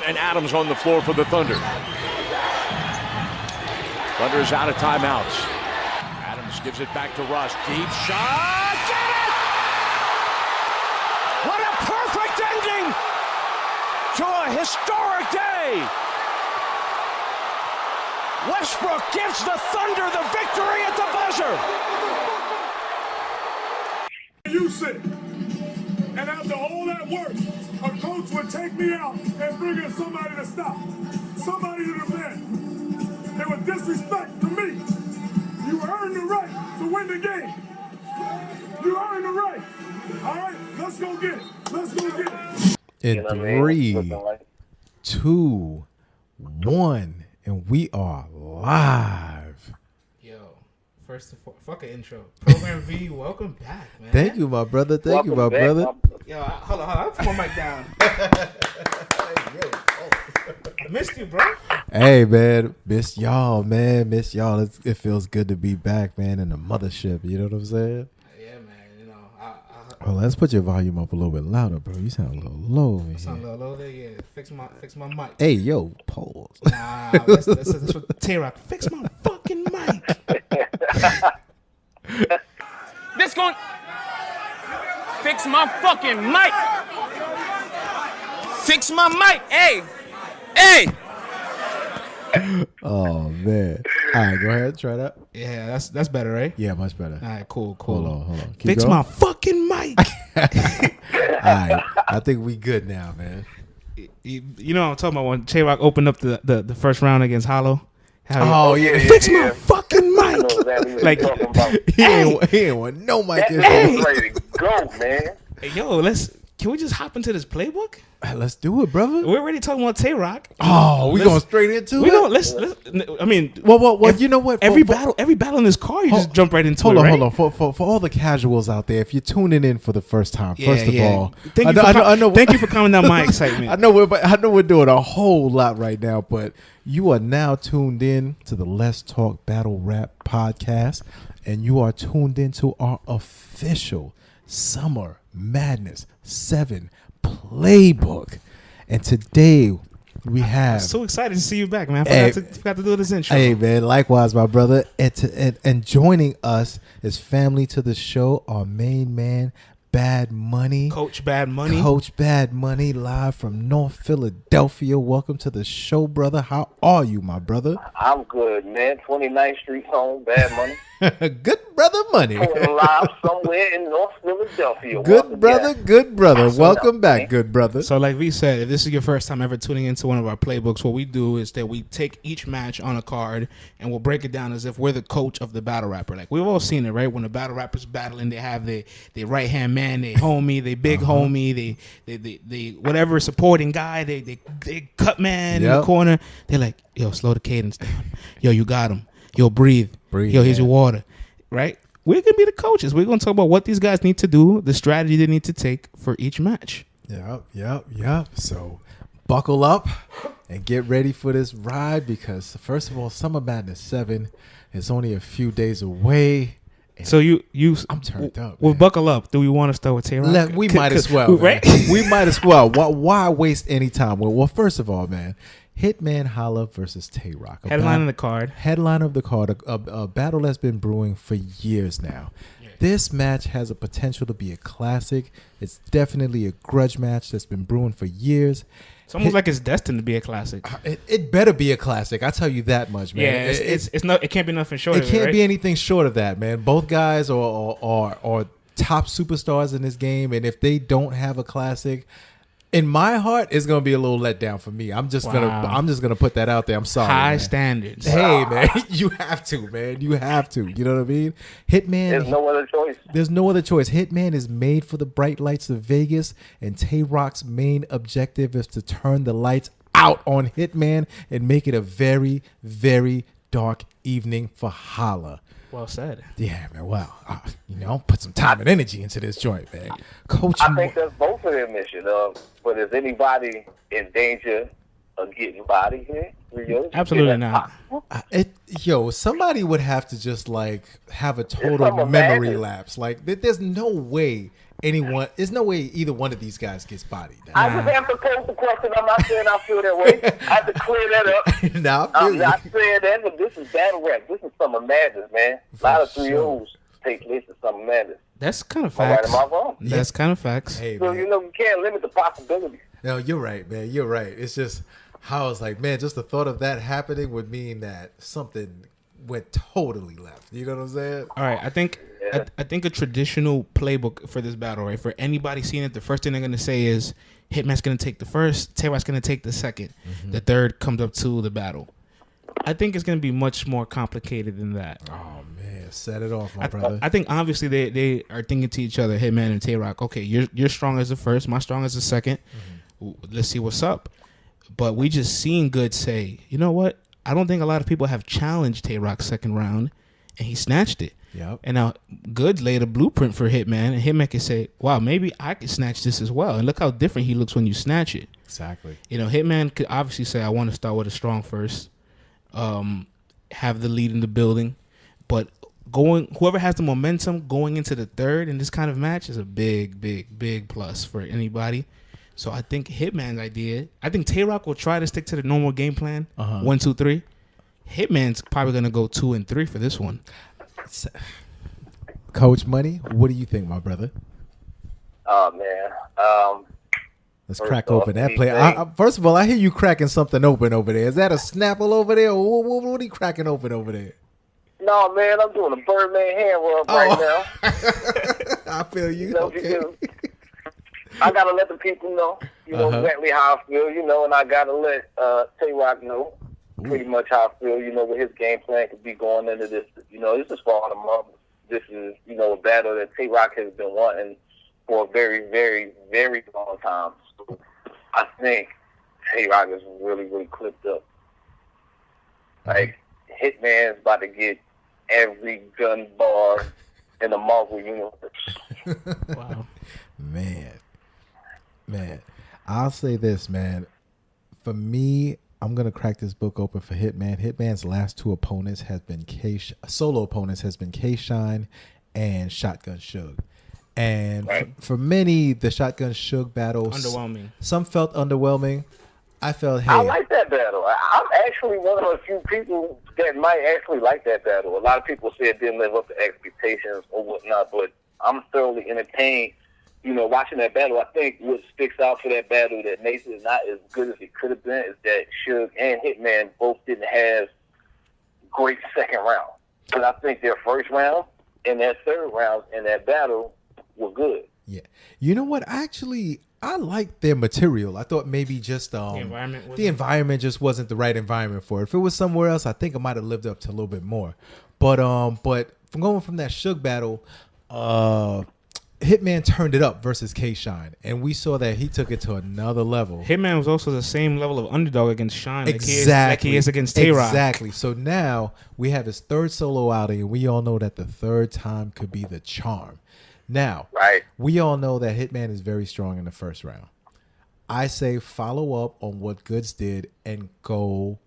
and Adams on the floor for the Thunder. Thunder is out of timeouts. Adams gives it back to Russ. Deep shot. Get it! What a perfect ending to a historic day. Westbrook gives the Thunder the victory at the buzzer. You sit, and after all that work, a coach would take me out and bring in somebody to stop, somebody to defend. It was disrespect to me. You earned the right to win the game. You earned the right. All right, let's go get it. Let's go get it. In 3, 2, 1, and we are live. Yo, first of all, fuck an intro. Program V, welcome back, man. Thank you, my brother. Thank you, my brother. Yo, hold on. I'll put my mic down. I missed you, bro. Hey, man. Miss y'all, man. Miss y'all. It feels good to be back, man, in the mothership. You know what I'm saying? Yeah, man. You know, Well, let's put your volume up a little bit louder, bro. You sound a little low over I sound a here. little low there. Yeah, fix my mic. Hey, yo, pause. Nah, that's what Tay-Rock. Fix my fucking mic. This gon' fix my fucking mic. Fix my mic. Hey. Oh, man. All right, go ahead. Try that. Yeah, that's better, right? Yeah, much better. All right, cool. Hold on. Keep Fix going. my fucking mic. All right. I think we good now, man. You know what I'm talking about when Tay-Rock opened up the first round against Hollow? Oh, yeah. Fix my fucking mic. Like, He ain't want no mic. Hey. Ready to go, man. yo, can we just hop into this playbook? Let's do it, brother. We're already talking about Tay-Rock. Oh, we going straight into We it? don't. Let's. I mean, Well, you know what? every battle in this car, you just jump right into Hold it, on, right? hold on. For all the casuals out there, if you're tuning in for the first time, first of all, thank you for calming down my excitement. I know we're doing a whole lot right now, but you are now tuned in to the Let's Talk Battle Rap podcast, and you are tuned into our official Summer Madness 7 playbook. And today we have So excited to see you back, man. Hey. Forgot to do this intro. Hey, man, likewise, my brother. And joining us is family to the show, our main man, Bad Money. Coach Bad Money. Coach Bad Money, live from North Philadelphia. Welcome to the show, brother. How are you, my brother? I'm good, man. 29th Street home, Bad Money. Good brother Money. Live somewhere in North Philadelphia. Good brother. Welcome back, man. good brother. So like we said, if this is your first time ever tuning into one of our playbooks, what we do is that we take each match on a card and we'll break it down as if we're the coach of the battle rapper. Like we've all seen it, right? When the battle rapper's battling, they have their right hand man, their homie, their big homie, they whatever supporting guy, they cut man in the corner. They're like, yo, slow the cadence down. Yo, you got him. Yo, breathe. Yo, here's your water. Right? We're gonna be the coaches. We're gonna talk about what these guys need to do, the strategy they need to take for each match. Yep. So buckle up and get ready for this ride because, first of all, Summer Madness 7 is only a few days away. So I'm turned up. Well, man. buckle up. Do we want to start with Tay-Rock? We might as well, right? man. We might as well. Why waste any time? Well, first of all, man, Hitman Holla versus Tay-Rock. Headline of the card. Headline of the card. A battle that's been brewing for years now. Yeah. This match has a potential to be a classic. It's definitely a grudge match that's been brewing for years. It's almost like it's destined to be a classic. It better be a classic. I tell you that much, man. Yeah, it's not. It can't be nothing short. It can't be anything short of that, man. Both guys are top superstars in this game, and if they don't have a classic, in my heart, it's gonna be a little letdown for me. I'm just gonna put that out there. I'm sorry. High man. standards. Hey, man, you have to, man. You have to. You know what I mean? Hitman. There's no other choice. There's no other choice. Hitman is made for the bright lights of Vegas, and Tay-Rock's main objective is to turn the lights out on Hitman and make it a very, very dark evening for Holla. Well said. Yeah, man. Well, put some time and energy into this joint, man. Coach, I think that's both of their mission. But is anybody in danger of getting bodied here? Absolutely not. Somebody would have to just like have a total memory lapse. Like, there's no way there's no way either one of these guys gets bodied. I just have to pose the question. I'm not saying I feel that way. I have to clear that up. Nah, I'm not saying that, but this is battle rap. This is Summer Madness, man. A lot of 3-0s take place in Summer Madness. That's kind of All right, facts. am I wrong? That's kind of facts. Hey, So, man. you know, you can't limit the possibilities. No, you're right, man. You're right. It's just how I was like, man, just the thought of that happening would mean that something went totally left. You know what I'm saying? All right, I think a traditional playbook for this battle, right? For anybody seeing it, the first thing they're gonna say is Hitman's gonna take the first, Tay-Rock's gonna take the second, the third comes up to the battle. I think it's gonna be much more complicated than that. Oh man, set it off, my brother. I think obviously they are thinking to each other, Hitman and Tay-Rock, okay, you're strong as the first, my strong as the second. Let's see what's up. But we just seen Good say, you know what? I don't think a lot of people have challenged Tay-Rock's second round, and he snatched it. Yep. And now Good laid a blueprint for Hitman, and Hitman can say, wow, maybe I could snatch this as well. And look how different he looks when you snatch it. Exactly. You know, Hitman could obviously say, I want to start with a strong first, have the lead in the building. But whoever has the momentum going into the third in this kind of match is a big, big, big plus for anybody. So I think Hitman's idea, I think Tay-Rock will try to stick to the normal game plan, 1, 2, 3. Hitman's probably going to go 2 and 3 for this one. Coach Money, what do you think, my brother? Oh, man. Let's First crack off, open that he play. say- First of all, I hear you cracking something open over there. Is that a Snapple over there? Or what are you cracking open over there? No, man, I'm doing a Birdman hand rub right now. I feel you. You know, Okay. because I gotta let the people know, exactly how I feel, and I gotta let Tay-Rock know pretty much how I feel, what his game plan could be going into this. This is for all the months. This is, a battle that Tay-Rock has been wanting for a very, very, very long time. So I think Tay-Rock is really, really clipped up. Like, Hitman's about to get every gun bar in the Marvel universe. Wow. Man, I'll say this, man. For me, I'm gonna crack this book open for Hitman. Hitman's last two opponents has been solo opponents has been K-Shine and Shotgun Suge. And for many, the Shotgun Suge battles Underwhelming. Some felt underwhelming. I felt, hey, I like that battle. I'm actually one of a few people that might actually like that battle. A lot of people say it didn't live up to expectations or whatnot, but I'm thoroughly entertained, watching that battle. I think what sticks out for that battle that makes it not as good as it could have been is that Suge and Hitman both didn't have great second round. But I think their first round and their third round in that battle were good. yeah. You know what? I liked their material. I thought maybe just the environment just wasn't the right environment for it. If it was somewhere else, I think it might have lived up to a little bit more. But from going from that Suge battle, Hitman turned it up versus K-Shine, and we saw that he took it to another level. Hitman was also the same level of underdog against Shine, like Exactly. he is against Tay-Rock. Exactly. So now we have his third solo outing, and we all know that the third time could be the charm. Now, we all know that Hitman is very strong in the first round. I say follow up on what Goods did and go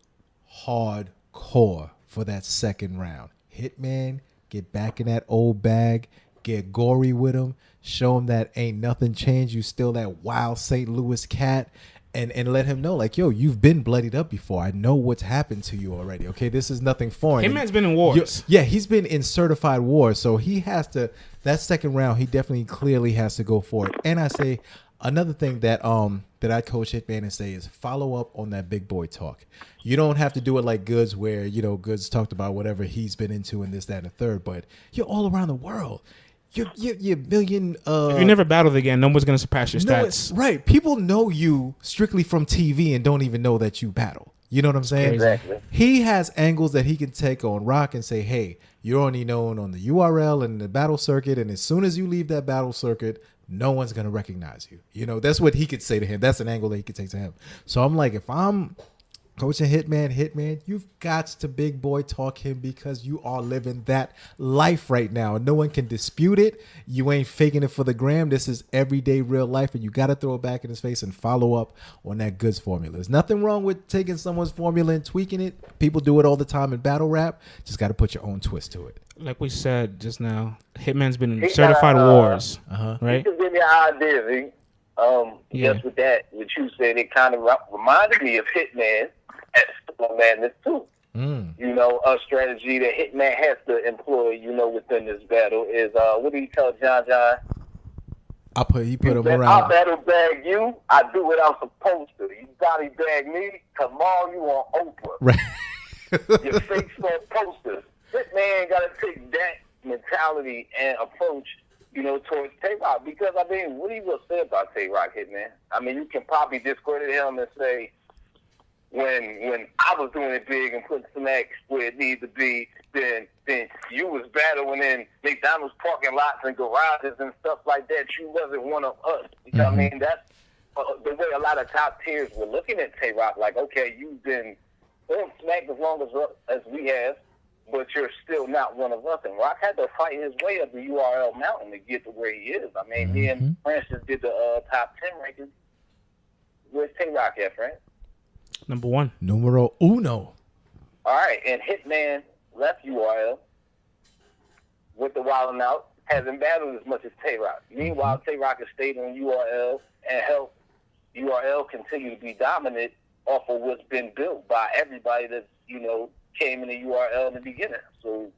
hardcore for that second round. Hitman, get back in that old bag, get gory with him, show him that ain't nothing changed. You still that wild St. Louis cat. And let him know, like, yo, you've been bloodied up before. I know what's happened to you already. Okay, this is nothing foreign. Hitman's been in wars. Yeah, he's been in certified wars. So he has to, that second round, he definitely clearly has to go for it. And I say another thing that I coach Hitman and say is follow up on that big boy talk. You don't have to do it like Goods, where Goods talked about whatever he's been into and this, that, and the third. But you're all around the world. You're million. If you never battled again, no one's gonna surpass your stats. Right. People know you strictly from TV and don't even know that you battle. You know what I'm saying? Exactly. He has angles that he can take on Rock and say, hey, you're only known on the URL and the battle circuit, and as soon as you leave that battle circuit, no one's gonna recognize you. That's what he could say to him. That's an angle that he could take to him. So I'm like, if I'm coaching Hitman, you've got to big boy talk him, because you are living that life right now. No one can dispute it. You ain't faking it for the gram. This is everyday real life, and you got to throw it back in his face and follow up on that Goods formula. There's nothing wrong with taking someone's formula and tweaking it. People do it all the time in battle rap. Just got to put your own twist to it. Like we said just now, Hitman's been in certified wars, right? Just give me an idea, V. Just with that, what you said, it kind of reminded me of Hitman at Storm Madness too. You know, a strategy that Hitman has to employ, you know, within this battle is what do you tell John? He put him around. I battle bag you. I do what I'm supposed to. You body bag me. Tomorrow you on Oprah. Right. Your face on posters. Hitman got to take that mentality and approach, you know, towards Tay-Rock. Because, I mean, what do you going to say about Tay-Rock, Hitman? I mean, you can probably discredit him and say, when I was doing it big and putting snacks where it needs to be, then you was battling in McDonald's parking lots and garages and stuff like that. You wasn't one of us. You know what I mean? That's the way a lot of top tiers were looking at Tay-Rock. Like, okay, you've been on smack as long as we have, but you're still not one of us. And Rock had to fight his way up the URL mountain to get to where he is. I mean, me and Francis did the top 10 rankings. Where's Tay-Rock at, Frank? Number 1. Numero uno. All right, and Hitman left URL with the Wildin' Out, hasn't battled as much as Tay-Rock. Meanwhile, Tay-Rock has stayed on URL and helped URL continue to be dominant off of what's been built by everybody that, you know, came in the URL in the beginning. So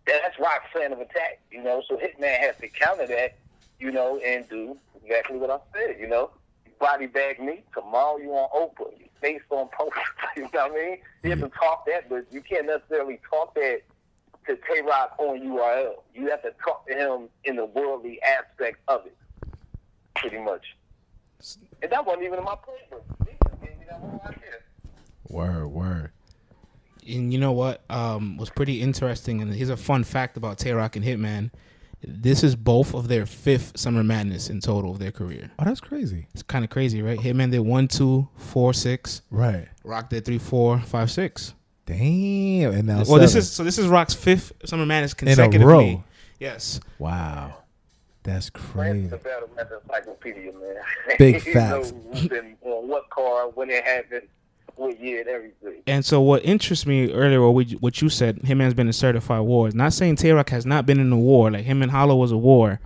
that's Rock's plan of attack, you know. So Hitman has to counter that, you know, and do exactly what I said, you know. Body bag me, tomorrow you on Oprah. You face on post. You know what I mean? You have to talk that, but you can't necessarily talk that to Tay-Rock on URL. You have to talk to him in the worldly aspect of it, pretty much. And that wasn't even in my playbook. He just gave me that whole idea. Word. And you know what was pretty interesting, and here's a fun fact about Tay-Rock and Hitman. This is both of their 5th Summer Madness in total of their career. Oh, that's crazy. It's kind of crazy, right? Hitman did 1, 2, 4, 6. Right. Rock did 3, 4, 5, 6. Damn. And now well, 7. this is Rock's 5th Summer Madness consecutively. In a row. Yes. Wow. That's crazy. That's the battle method encyclopedia, man. Big facts. You know who's been on what car, when it happened, what year, and everything. And so what interests me earlier, or what you said, Hitman's been in certified wars. Not saying Tay-Rock has not been in a war. Like, him and Hollow was a war.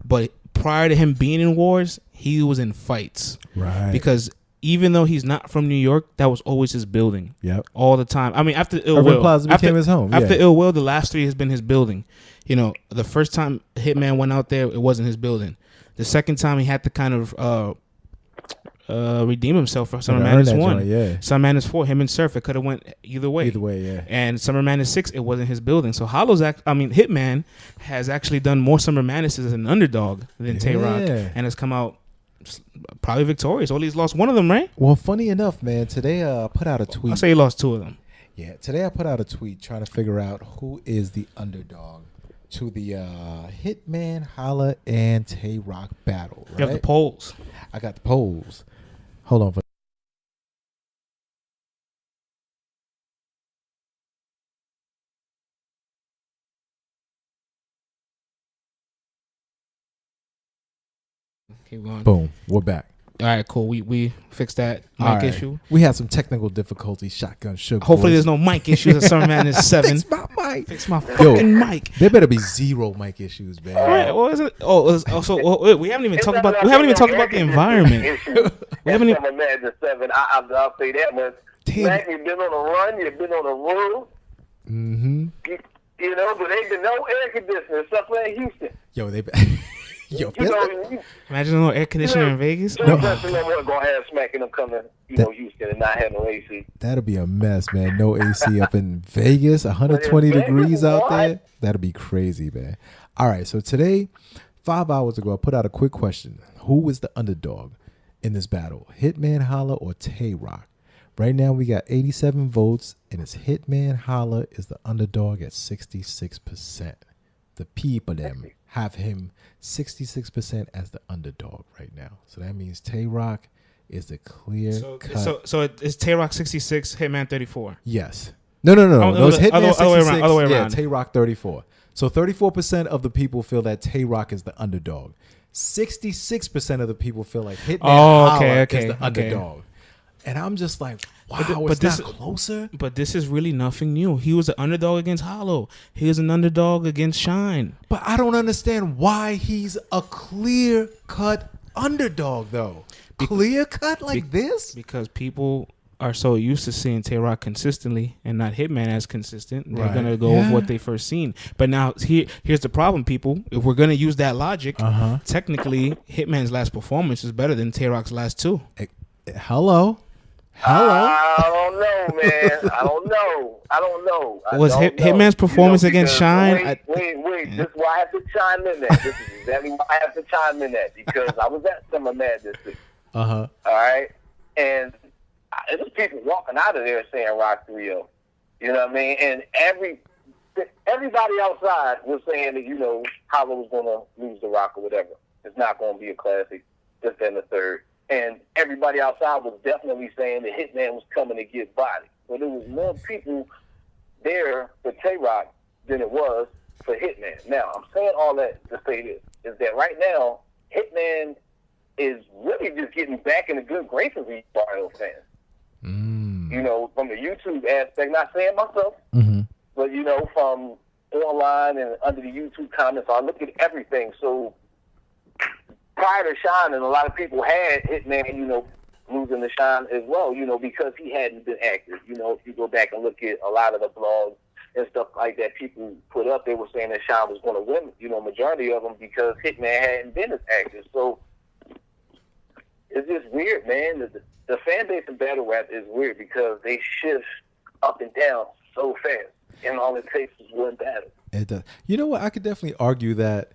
But prior to him being in wars, he was in fights. Right. Because even though he's not from New York, that was always his building. Yep. All the time. I mean, after Ill Urban Will. Plaza became his home. After Yeah. Ill Will, the last 3 has been his building. You know, the first time Hitman went out there, it wasn't his building. The second time, he had to kind of redeem himself for Summer Madness 1. Joint, yeah. Summer Madness 4, him and Surf, it could have went either way. Yeah. And Summer Madness 6, it wasn't his building. So Hitman has actually done more Summer Madnesses as an underdog than Tay-Rock, and has come out probably victorious. Only he's lost one of them, right? Well, funny enough, man, today I put out a tweet. I'll say he lost 2 of them. Yeah, today I put out a tweet trying to figure out who is the underdog to the Hitman, Holla, and Tay-Rock battle. Right? You have the polls. I got the polls. Hold on. Keep going. Boom. We're back. All right, cool. We fixed that mic All right. issue. We had some technical difficulties. Shotgun shook. Hopefully, boys. there's no mic issues at Summer Madness 7. Fix my mic. Fix my fucking mic. There better be 0 mic issues, man. All right, what is it? We haven't even talked about the environment. We haven't even. Summer Madness 7. I'll say that much. Damn. Man, you've been on a run. You've been on a road. Mm-hmm. You know, but ain't been no air conditioning except for in Houston. Yo, You know, Imagine a little air conditioner in Vegas. No one gonna have smacking them coming, Houston and not have no AC. that'll be a mess, man. No AC up in Vegas, 120 degrees out there. That'll be crazy, man. All right, so today, 5 hours ago, I put out a quick question. Who is the underdog in this battle? Hitman, Holla, or Tay-Rock? Right now, we got 87 votes, and it's Hitman, Holla is the underdog at 66%. The people them have him 66% as the underdog right now. So that means Tay-Rock is the clear cut. So it's Tay-Rock 66, Hitman 34. Yes. No. It's Hitman 66. Other way around. Yeah, Tay-Rock 34. So 34% of the people feel that Tay-Rock is the underdog. 66% of the people feel like Hitman Holla is the underdog. And I'm just like, wow, But it's this- not closer. But this is really nothing new. He was an underdog against Hollow. He was an underdog against Shine. But I don't understand why he's a clear-cut underdog, though. Clear-cut like this? Because people are so used to seeing Tay-Rock consistently and not Hitman as consistent. They're Right. going to go with what they first seen. But now here's the problem, people. If we're going to use that logic, technically Hitman's last performance is better than Tay-Rock's last two. Hello? I don't know, man. I don't know. Was Hitman's performance against because- Shine? Wait. This is why I have to chime in at. This is exactly why I have to chime in at, because I was at Summer Madness this week. Uh-huh. All right? And there's people walking out of there saying Rock 3-0. You know what I mean? And everybody outside was saying that, Hollow was going to lose the Rock or whatever. It's not going to be a classic, this and the third. And everybody outside was definitely saying that Hitman was coming to get body. So there was more people there for Tay-Rock than it was for Hitman. Now, I'm saying all that to say this, is that right now, Hitman is really just getting back in the good graces of these Barrio fans. From the YouTube aspect, not saying myself, but, from online and under the YouTube comments, I look at everything. So prior to Shine, and a lot of people had Hitman, losing to Shine as well, because he hadn't been active. If you go back and look at a lot of the blogs and stuff like that people put up, they were saying that Shine was going to win, majority of them, because Hitman hadn't been as active. So it's just weird, man. The fan base in battle rap is weird because they shift up and down so fast, and all it takes is one battle. It does. You know what? I could definitely argue that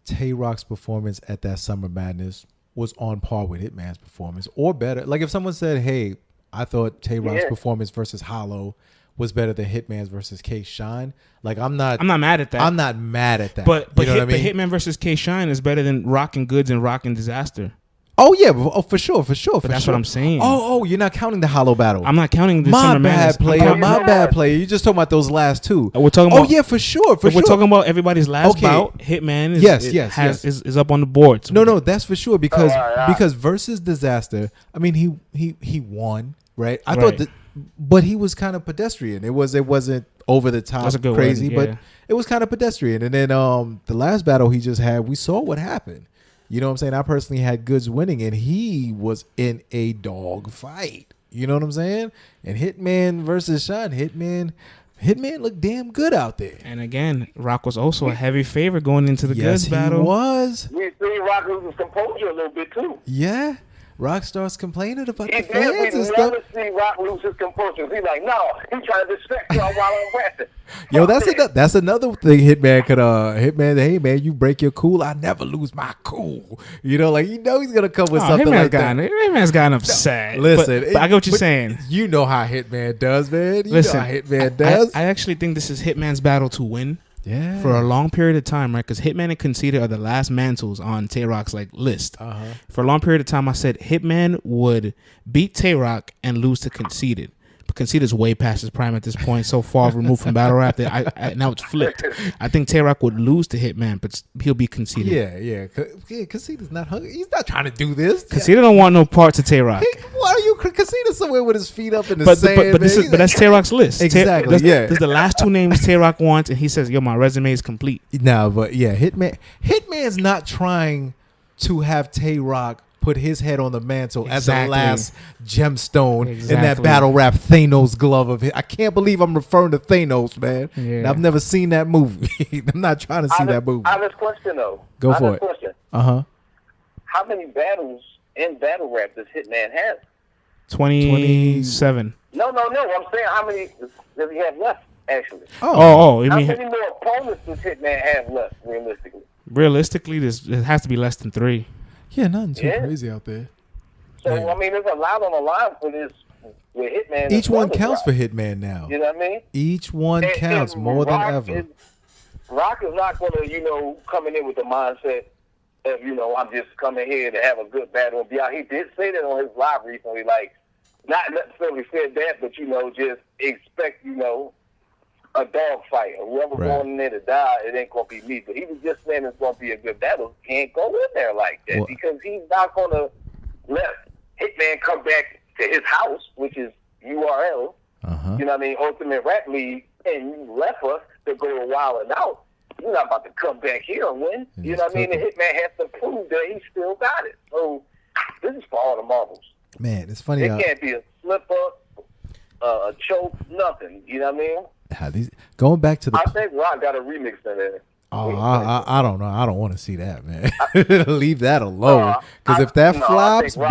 Tay-Rock's performance at that Summer Madness was on par with Hitman's performance, or better. Like if someone said, "Hey, I thought Tay-Rock's performance versus Hollow was better than Hitman's versus K Shine," like I'm not mad at that. I'm not mad at that. But you know what I mean? Hitman versus K Shine is better than Rockin' Goods and Rockin' Disaster. Oh yeah, for sure. But that's what I'm saying. Oh, you're not counting the Hollow battle. I'm not counting the my Summer Madness. bad player. My bad player. You just talking about those last two. We're talking about. Oh yeah, for sure. We're talking about everybody's last bout. Hitman is up on the board. No, that's for sure because versus Disaster. I mean, he won, right? I thought that, but he was kind of pedestrian. It wasn't over the top crazy, but it was kind of pedestrian. And then the last battle he just had, we saw what happened. You know what I'm saying? I personally had Goods winning, and he was in a dog fight. You know what I'm saying? And Hitman versus Shine, Hitman looked damn good out there. And again, Rock was also a heavy favorite going into the Goods battle. He was. We see Rock lose his composure a little bit too. Yeah. Rock starts complaining about the We fans and stuff. never see Rock lose his composure. He's like, no, he's trying to distract y'all while I'm rapping. Yo, that's another thing Hitman could hey man, you break your cool, I never lose my cool. He's gonna come with something like that. Hitman's gotten upset. Listen, but I get what you're saying. You know how Hitman does, man. You know how Hitman does. I actually think this is Hitman's battle to win. Yeah. For a long period of time, right? Because Hitman and Conceited are the last mantles on Tay-Rock's list. For a long period of time, I said Hitman would beat Tay-Rock and lose to Conceited. But Conceited's way past his prime at this point, so far removed from battle rap that now it's flipped. I think Tay-Rock would lose to Hitman, but he'll be Conceited. Yeah. Conceited's not hungry. He's not trying to do this. Conceited don't want no parts of Tay-Rock. Why are you Conceited somewhere with his feet up in the sand? But that's Tay-Rock's list. Exactly. This is the last two names Tay-Rock wants, and he says, "Yo, my resume is complete." No, but yeah, Hitman's not trying to have Tay-Rock put his head on the mantle as the last gemstone in that battle rap Thanos glove of his. I can't believe I'm referring to Thanos, man. Yeah. I've never seen that movie. I'm not trying to see that movie. Honest question, though. Go for it. How many battles in battle rap does Hitman have? 27. No. I'm saying how many does he have left, actually? How many more opponents does Hitman have left, realistically? Realistically, it has to be less than 3. Yeah, nothing too crazy out there. So, I mean, there's a lot on the line for this with Hitman. Each one counts for Hitman now. You know what I mean? Each one counts more than ever. Rock is not going to, coming in with the mindset of, I'm just coming here to have a good battle and be out. He did say that on his live recently, like, not necessarily said that, but, just expect, a dog fight. Or whoever going in there to die, it ain't going to be me. But he was just saying it's going to be a good battle. He ain't go in there like that because he's not going to let Hitman come back to his house, which is URL, you know what I mean, Ultimate Rap League, and you left us to go a while and out. You're not about to come back here and win. You know what I mean? The Hitman has to prove that he still got it. So this is for all the marbles. Man, it's funny. It can't be a slip up, a choke, nothing. You know what I mean? Going back to the. I think Rock got a remix in there. Oh, I don't know. I don't want to see that, man. Leave that alone. Because if that flops, boy,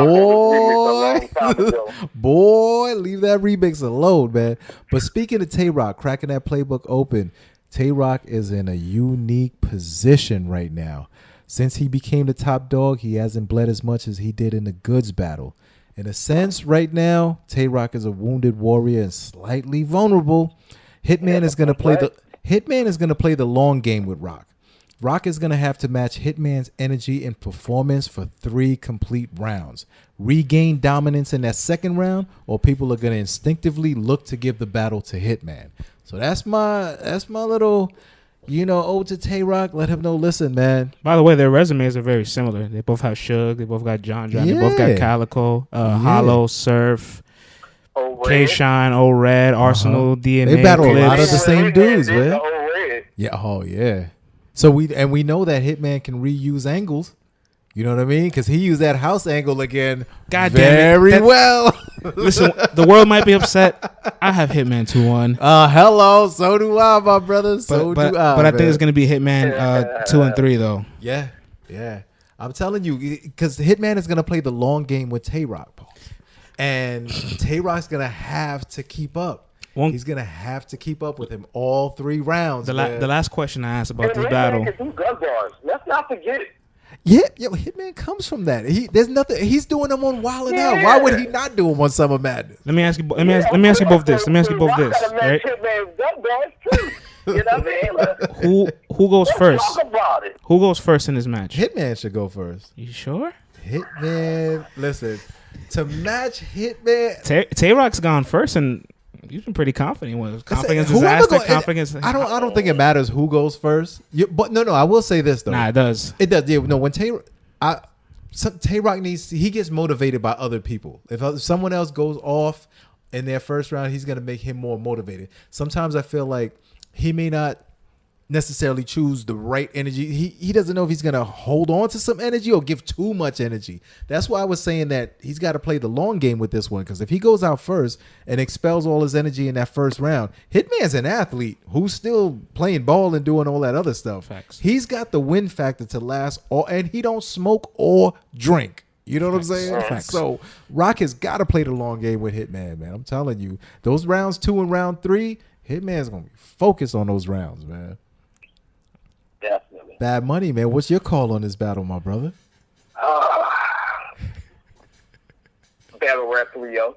leave that remix alone, man. But speaking of Tay-Rock, cracking that playbook open, Tay-Rock is in a unique position right now. Since he became the top dog, he hasn't bled as much as he did in the goods battle. In a sense, right now, Tay-Rock is a wounded warrior and slightly vulnerable. Hitman is going to play the long game with Rock. Rock is going to have to match Hitman's energy and performance for 3 complete rounds. Regain dominance in that second round, or people are going to instinctively look to give the battle to Hitman. So that's my little, ode to Tay-Rock. Let him know, listen, man. By the way, their resumes are very similar. They both have Suge. They both got John. They both got Calico, Hollow, Surf, K-Shine, O-Red, Arsenal, DNA. They battle Clips. a lot of the same dudes, man. Yeah, oh yeah. So we know that Hitman can reuse angles. You know what I mean? Because he used that house angle again very well. Listen, the world might be upset. I have Hitman 2-1. Hello. So do I, my brother. But I think it's going to be Hitman 2 and 3, though. Yeah. I'm telling you, because Hitman is going to play the long game with Tay-Rock, Paul. And Tay-Rock's going to have to keep up. He's going to have to keep up with him all 3 rounds. The last question I asked about this battle. Let's not forget it. Yeah, Hitman comes from that. There's nothing. He's doing them on Wild 'N Out. Why would he not do them on Summer Madness? Let me ask you. Let me ask you both this. Right? You know what I mean? Who goes first? Talk about it. Who goes first in this match? Hitman should go first. You sure? Hitman. Listen, to match Hitman, Tay-Rock's gone first, and he's been pretty confident. Confidence disaster. Confidence. I don't think it matters who goes first. But no. I will say this though. Nah, it does. It does. Yeah. No. When Tay-Rock he gets motivated by other people. If someone else goes off in their first round, he's gonna make him more motivated. Sometimes I feel like he may not necessarily choose the right energy. He doesn't know if he's going to hold on to some energy or give too much energy. That's why I was saying that he's got to play the long game with this one, because if he goes out first and expels all his energy in that first round, Hitman's an athlete who's still playing ball and doing all that other stuff. Facts. He's got the win factor to last, and he don't smoke or drink. You know what I'm saying? Facts. So Rock has got to play the long game with Hitman, man. I'm telling you, those rounds 2 and round 3, Hitman's going to be focused on those rounds, man. Definitely. Bad Money, man. What's your call on this battle, my brother? Battle Rap 3-0.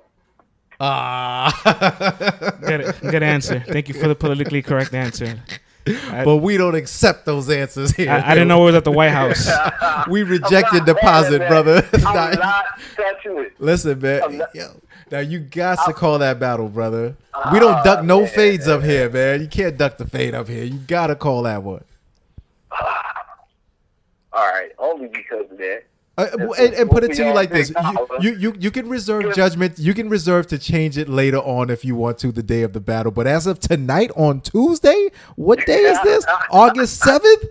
Good answer. Thank you for the politically correct answer. But we don't accept those answers here. I didn't know it was at the White House. We rejected deposit, brother. I'm not touching it. Listen, man. Now you got to call that battle, brother. We don't duck no fades up here, man. You can't duck the fade up here. You got to call that one. All right, only because of that. And put it to you like this: you can reserve judgment. You can reserve to change it later on if you want to, the day of the battle. But as of tonight, on Tuesday, what day is this? August 7th.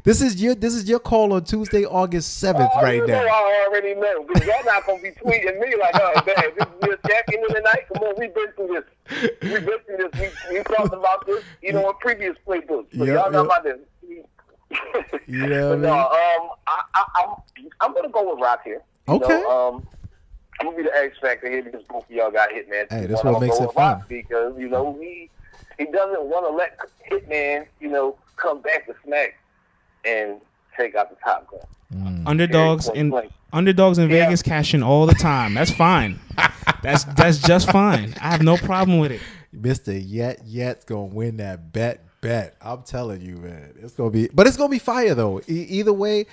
This is your call on Tuesday, August 7th, right now. I already know, because y'all not gonna be tweeting me like, "Oh, man, this is your check-in tonight." Come on, we've been through this. We talked about this, in previous playbooks. So y'all know about this. Yeah, I'm gonna go with Rock here. Okay. I'm gonna be the X factor here because both of y'all got Hitman. Hey, that's what makes it fun. Because he doesn't want to let Hitman come back to smack and take out the top gun. Underdogs in Vegas cash in all the time. That's fine. That's just fine. I have no problem with it. Mr. Yet's gonna win that bet. I'm telling you, man. It's gonna be fire though. Either way,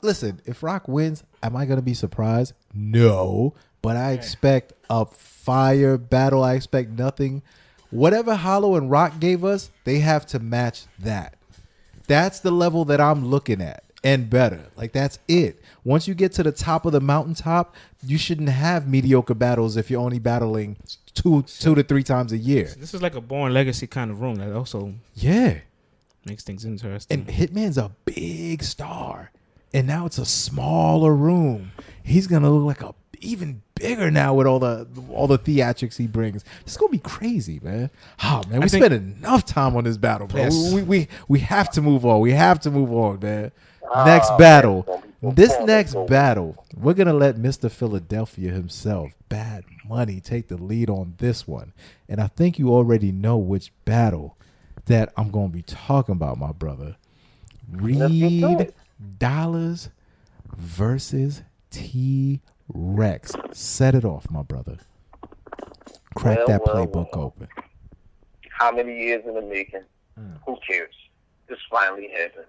listen, if Rock wins, am I gonna be surprised? No. But I expect a fire battle. I expect nothing. Whatever Hollow and Rock gave us, they have to match that. That's the level that I'm looking at. and better. Like, that's it. Once you get to the top of the mountaintop, you shouldn't have mediocre battles if you're only battling two to three times a year. This is like a Born Legacy kind of room that also makes things interesting. And Hitman's a big star, and now it's a smaller room. He's gonna look like a even bigger now with all the theatrics he brings. It's gonna be crazy, man. Oh man, we spent enough time on this battle, bro. Yes. We have to move on. We have to move on, man. Next battle. This next battle, we're gonna let Mr. Philadelphia himself, Bad Money, take the lead on this one. And I think you already know which battle that I'm gonna be talking about, my brother. Reed Dollars versus T-Rex. Set it off, my brother. Crack that playbook open. How many years in the making? Who cares? This finally happened.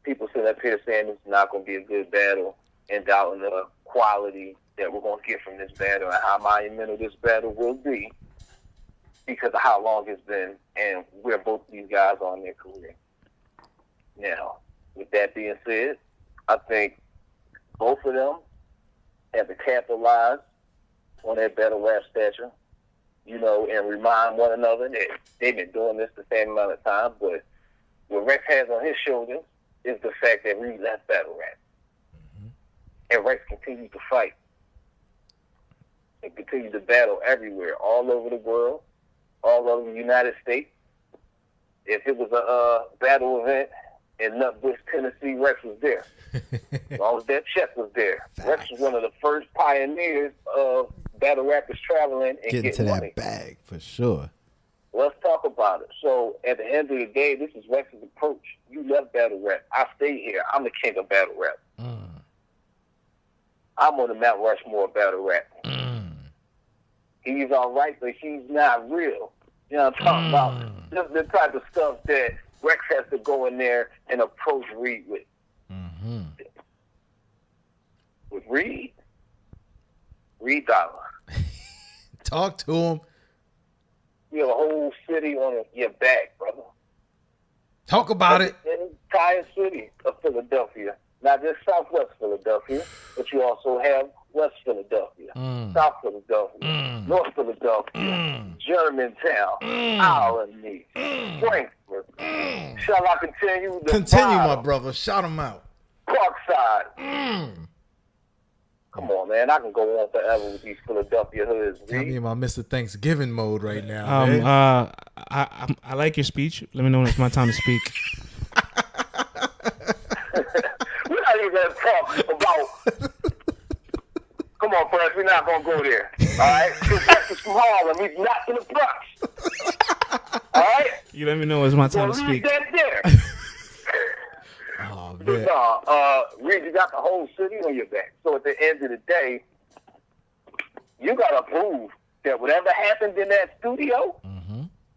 People sit up here saying it's not going to be a good battle and doubting the quality that we're going to get from this battle and how monumental this battle will be because of how long it's been and where both of these guys are in their career. Now, with that being said, I think both of them have to capitalize on their battle rap stature, you know, and remind one another that they've been doing this the same amount of time. But what Rex has on his shoulders is the fact that Reed left battle rap. And Rex continues to fight and continues to battle everywhere, all over the world, all over the United States. If it was a battle event in Nutbush, Tennessee, Rex was there. As long as that check was there. Rex was one of the first pioneers of battle rappers traveling and getting to money. that bag for sure. Let's talk about it. So at the end of the day, this is Rex's approach. You left battle rap. I stay here. I'm the king of battle rap. I'm on the Mount Rushmore of battle rap. He's all right, but he's not real. You know what I'm talking about? This is the type of stuff that Rex has to go in there and approach Reed with. With Reed Dollar. Talk to him. You have a whole city on your back, brother. Talk about it. The entire city of Philadelphia. Not just Southwest Philadelphia, but you also have West Philadelphia, South Philadelphia, North Philadelphia, Germantown, Albany, Frankfurt. Shall I continue? Continue, my brother. Shout him out. Parkside. Come on, man. I can go on forever with these Philadelphia hoods. Tell me about Mr. Thanksgiving mode right now, man. I like your speech. Let me know when it's my time to speak. We're not even going to talk about... Come on, friends. We're not going to go there. All right? Because that's from Harlem. He's not in the Bronx. All right? You let me know when it's my time to speak. That there. Oh, man. Reed, you got the whole city on your back. So at the end of the day, you got to prove that whatever happened in that studio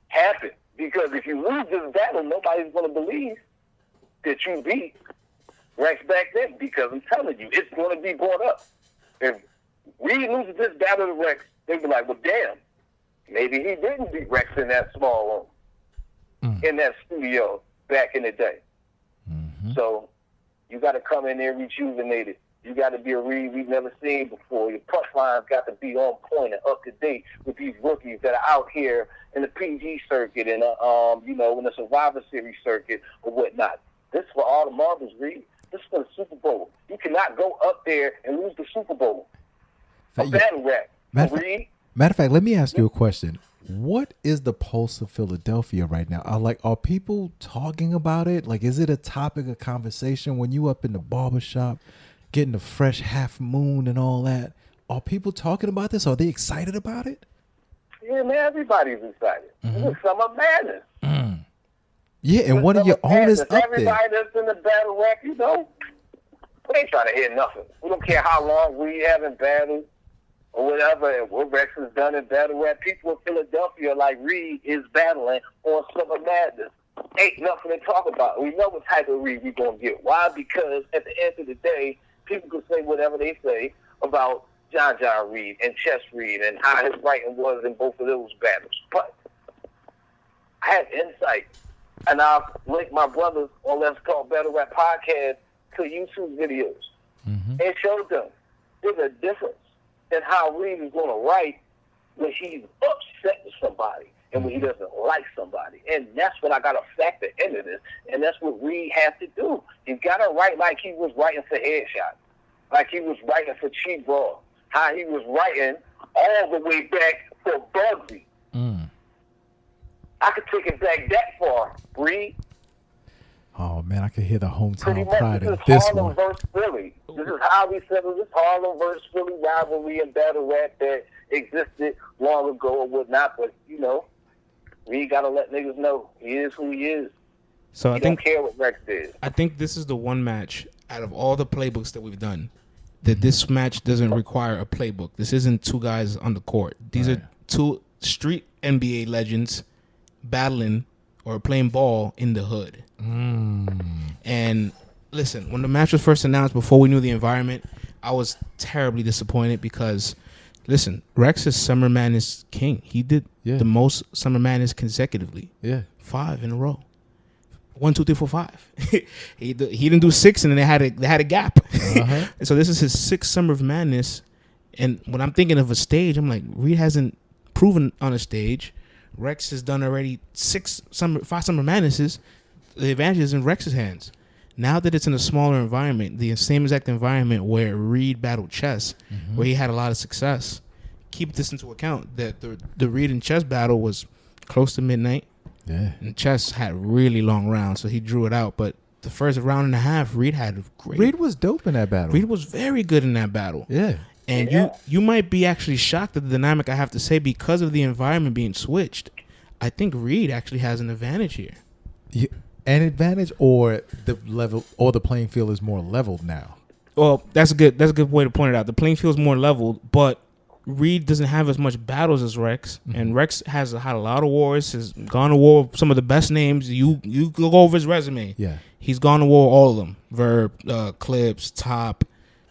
happened. Because if you lose this battle, nobody's going to believe that you beat Rex back then. Because I'm telling you, it's going to be brought up. If Reed loses this battle to Rex, they'll be like, well, damn, maybe he didn't beat Rex in that small room, in that studio back in the day. So you got to come in there rejuvenated. You got to be a Reed we've never seen before. Your punchline's got to be on point and up to date with these rookies that are out here in the PG circuit and you know, in the Survivor Series circuit or whatnot. This is for all the marbles, Reed. This is for the Super Bowl. You cannot go up there and lose the Super Bowl. A battle rap. Matter of fact, let me ask you a question. What is the pulse of Philadelphia right now? Are people talking about it? Like, is it a topic of conversation when you up in the barbershop getting the fresh half moon and all that? Are people talking about this? Are they excited about it? Yeah, man, everybody's excited. This is Summer Madness. Yeah, and one of your owners up there. Everybody that's in the battle rap, you know, we ain't trying to hear nothing. We don't care how long we haven't battled or whatever, and what Rex has done in battle rap. People in Philadelphia like Reed is battling on Summer Madness. Ain't nothing to talk about. We know what type of Reed we going to get. Why? Because at the end of the day, people can say whatever they say about John Reed and Chess Reed and how his writing was in both of those battles. But I have insight, and I've linked my brothers on Let's Talk Battle Rap Podcast to YouTube videos and showed them there's a difference in how Reed is going to write when he's upset with somebody and when he doesn't like somebody. And that's what I got to factor into this. And that's what Reed has to do. He's got to write like he was writing for Headshot, like he was writing for Cheap Raw, how he was writing all the way back for Bugsy. I could take it back that far, Reed. Oh, man, I can hear the Pretty hometown much, pride in this is this Harlem one. versus Philly. This is how we settle this Harlem versus Philly rivalry and battle rap that existed long ago or whatnot. But, you know, we got to let niggas know he is who he is. So He don't care what Rex did. I think this is the one match out of all the playbooks that we've done that this match doesn't require a playbook. This isn't two guys on the court. These are two street NBA legends battling or playing ball in the hood. And listen, when the match was first announced, before we knew the environment, I was terribly disappointed because, listen, Rex is Summer Madness king. He did the most Summer Madness consecutively. Yeah. 5 in a row. 1, 2, 3, 4, 5. He didn't do 6, and then they had a gap. And so this is his 6th Summer of Madness. And when I'm thinking of a stage, I'm like, Reed hasn't proven on a stage. Rex has done already 5 Summer Madnesses. The advantage is in Rex's hands. Now that it's in a smaller environment, the same exact environment where Reed battled Chess, where he had a lot of success, keep this into account that the Reed and Chess battle was close to midnight. Yeah. And Chess had really long rounds, so he drew it out. But the first round and a half, Reed had great. Reed was dope in that battle. Reed was very good in that battle. Yeah. And you might be actually shocked at the dynamic, I have to say, because of the environment being switched. I think Reed actually has an advantage here. Yeah. An advantage, or the level, or the playing field is more leveled now. Well, that's a good way to point it out. The playing field is more leveled, but Reed doesn't have as much battles as Rex, and Rex has had a lot of wars. Has gone to war with some of the best names. You go over his resume. Yeah, he's gone to war with all of them. Verb, Clips, Top,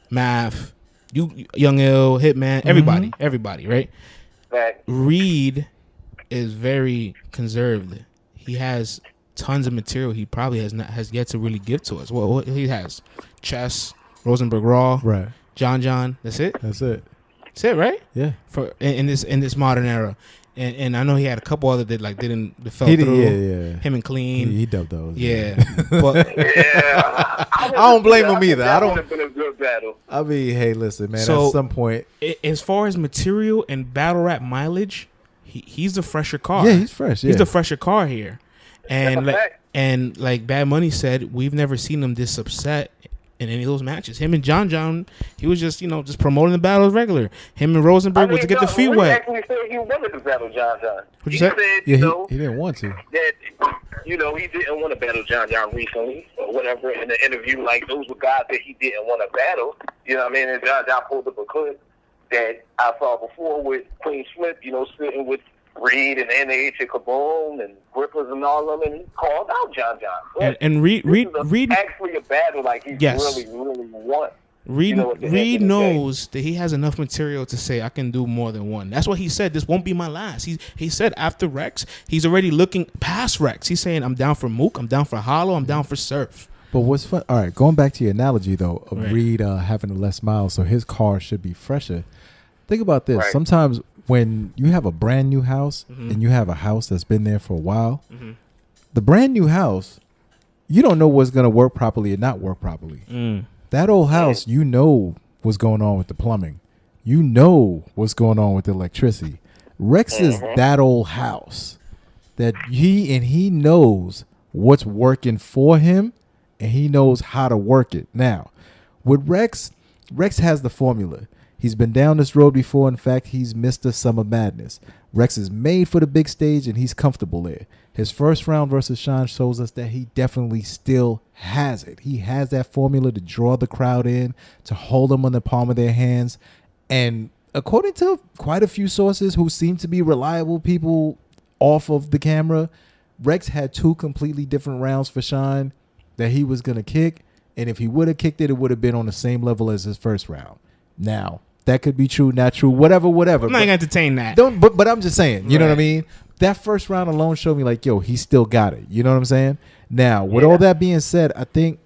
Math, Young Ill, Hitman, everybody, right? Reed is very conserved. He has tons of material he probably has yet to really give to us. Well, he has Chess, Rosenberg Raw, right? John. That's it. That's it, right? Yeah. For in this modern era, and I know he had a couple other that fell through. Yeah. Him and Clean. He dubbed those. Yeah, but I don't blame him either. That would have been a good battle. I mean, hey, listen, man. So, at some point, as far as material and battle rap mileage, he's the fresher car. Yeah, he's fresh. Yeah. He's the fresher car here. And like Bad Money said, we've never seen him this upset in any of those matches. Him and John, he was just promoting the battle as regular. Him and Rosenberg was to get the feet wet. Actually said he wanted to battle John. What'd you say? Said, he didn't want to. That he didn't want to battle John recently or whatever in the interview. Like, those were guys that he didn't want to battle. You know what I mean? And John pulled up a clip that I saw before with Queen Smith, sitting with Reed and NH and Kaboom and Grippers and all of them, and he called out John. And Reed actually a battle like he really wants. Reed knows that he has enough material to say, I can do more than one. That's what he said. This won't be my last. He said after Rex, he's already looking past Rex. He's saying, I'm down for Mook, I'm down for Hollow, I'm down for Surf. But what's fun? All right, going back to your analogy though of Reed having less miles, so his car should be fresher. Think about this. Right. Sometimes when you have a brand new house and you have a house that's been there for a while, the brand new house, you don't know what's going to work properly or not work properly. That old house, what's going on with the plumbing. You know what's going on with the electricity. Rex is that old house that he knows what's working for him, and he knows how to work it. Now, with Rex has the formula. He's been down this road before. In fact, he's Mr. Summer Madness. Rex is made for the big stage, and he's comfortable there. His first round versus Sean shows us that he definitely still has it. He has that formula to draw the crowd in, to hold them on the palm of their hands. And according to quite a few sources who seem to be reliable people off of the camera, Rex had 2 completely different rounds for Sean that he was going to kick. And if he would have kicked it, it would have been on the same level as his first round. Now, that could be true, not true, whatever. I'm not going to entertain that. But I'm just saying, you know what I mean? That first round alone showed me like, yo, he still got it. You know what I'm saying? Now, with all that being said, I think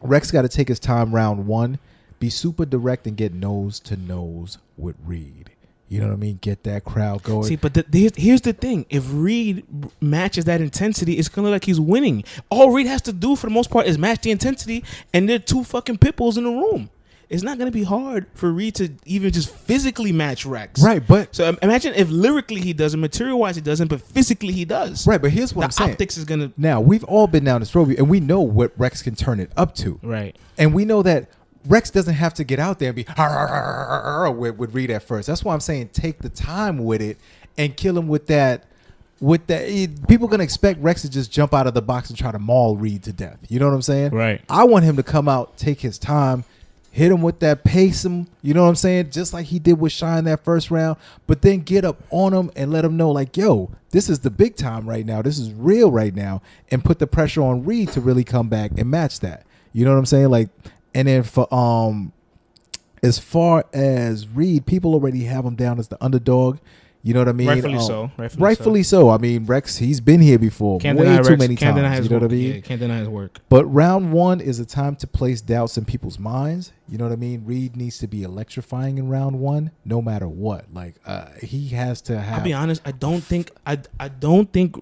Rex got to take his time round one, be super direct, and get nose to nose with Reed. You know what I mean? Get that crowd going. See, but here's the thing. If Reed matches that intensity, it's going to look like he's winning. All Reed has to do, for the most part, is match the intensity, and there are two fucking pit bulls in the room. It's not going to be hard for Reed to even just physically match Rex. Right, but... So imagine if lyrically he doesn't, material-wise he doesn't, but physically he does. Right, but here's what I'm saying. The optics is going to... Now, we've all been down this road, and we know what Rex can turn it up to. Right. And we know that Rex doesn't have to get out there and be with Reed at first. That's why I'm saying take the time with it and kill him with that. People gonna expect Rex to just jump out of the box and try to maul Reed to death. You know what I'm saying? Right. I want him to come out, take his time, hit him with that, pace him. You know what I'm saying? Just like he did with Shine that first round, but then get up on him and let him know, like, yo, this is the big time right now. This is real right now, and put the pressure on Reed to really come back and match that. You know what I'm saying? Like. And then for as far as Reed, people already have him down as the underdog. You know what I mean? Rightfully so. Rightfully so. I mean, Rex, he's been here before way too many times. You know what I mean? Yeah, can't deny his work. But round one is a time to place doubts in people's minds. You know what I mean? Reed needs to be electrifying in round one, no matter what. Like he has to have. I'll be honest. I don't think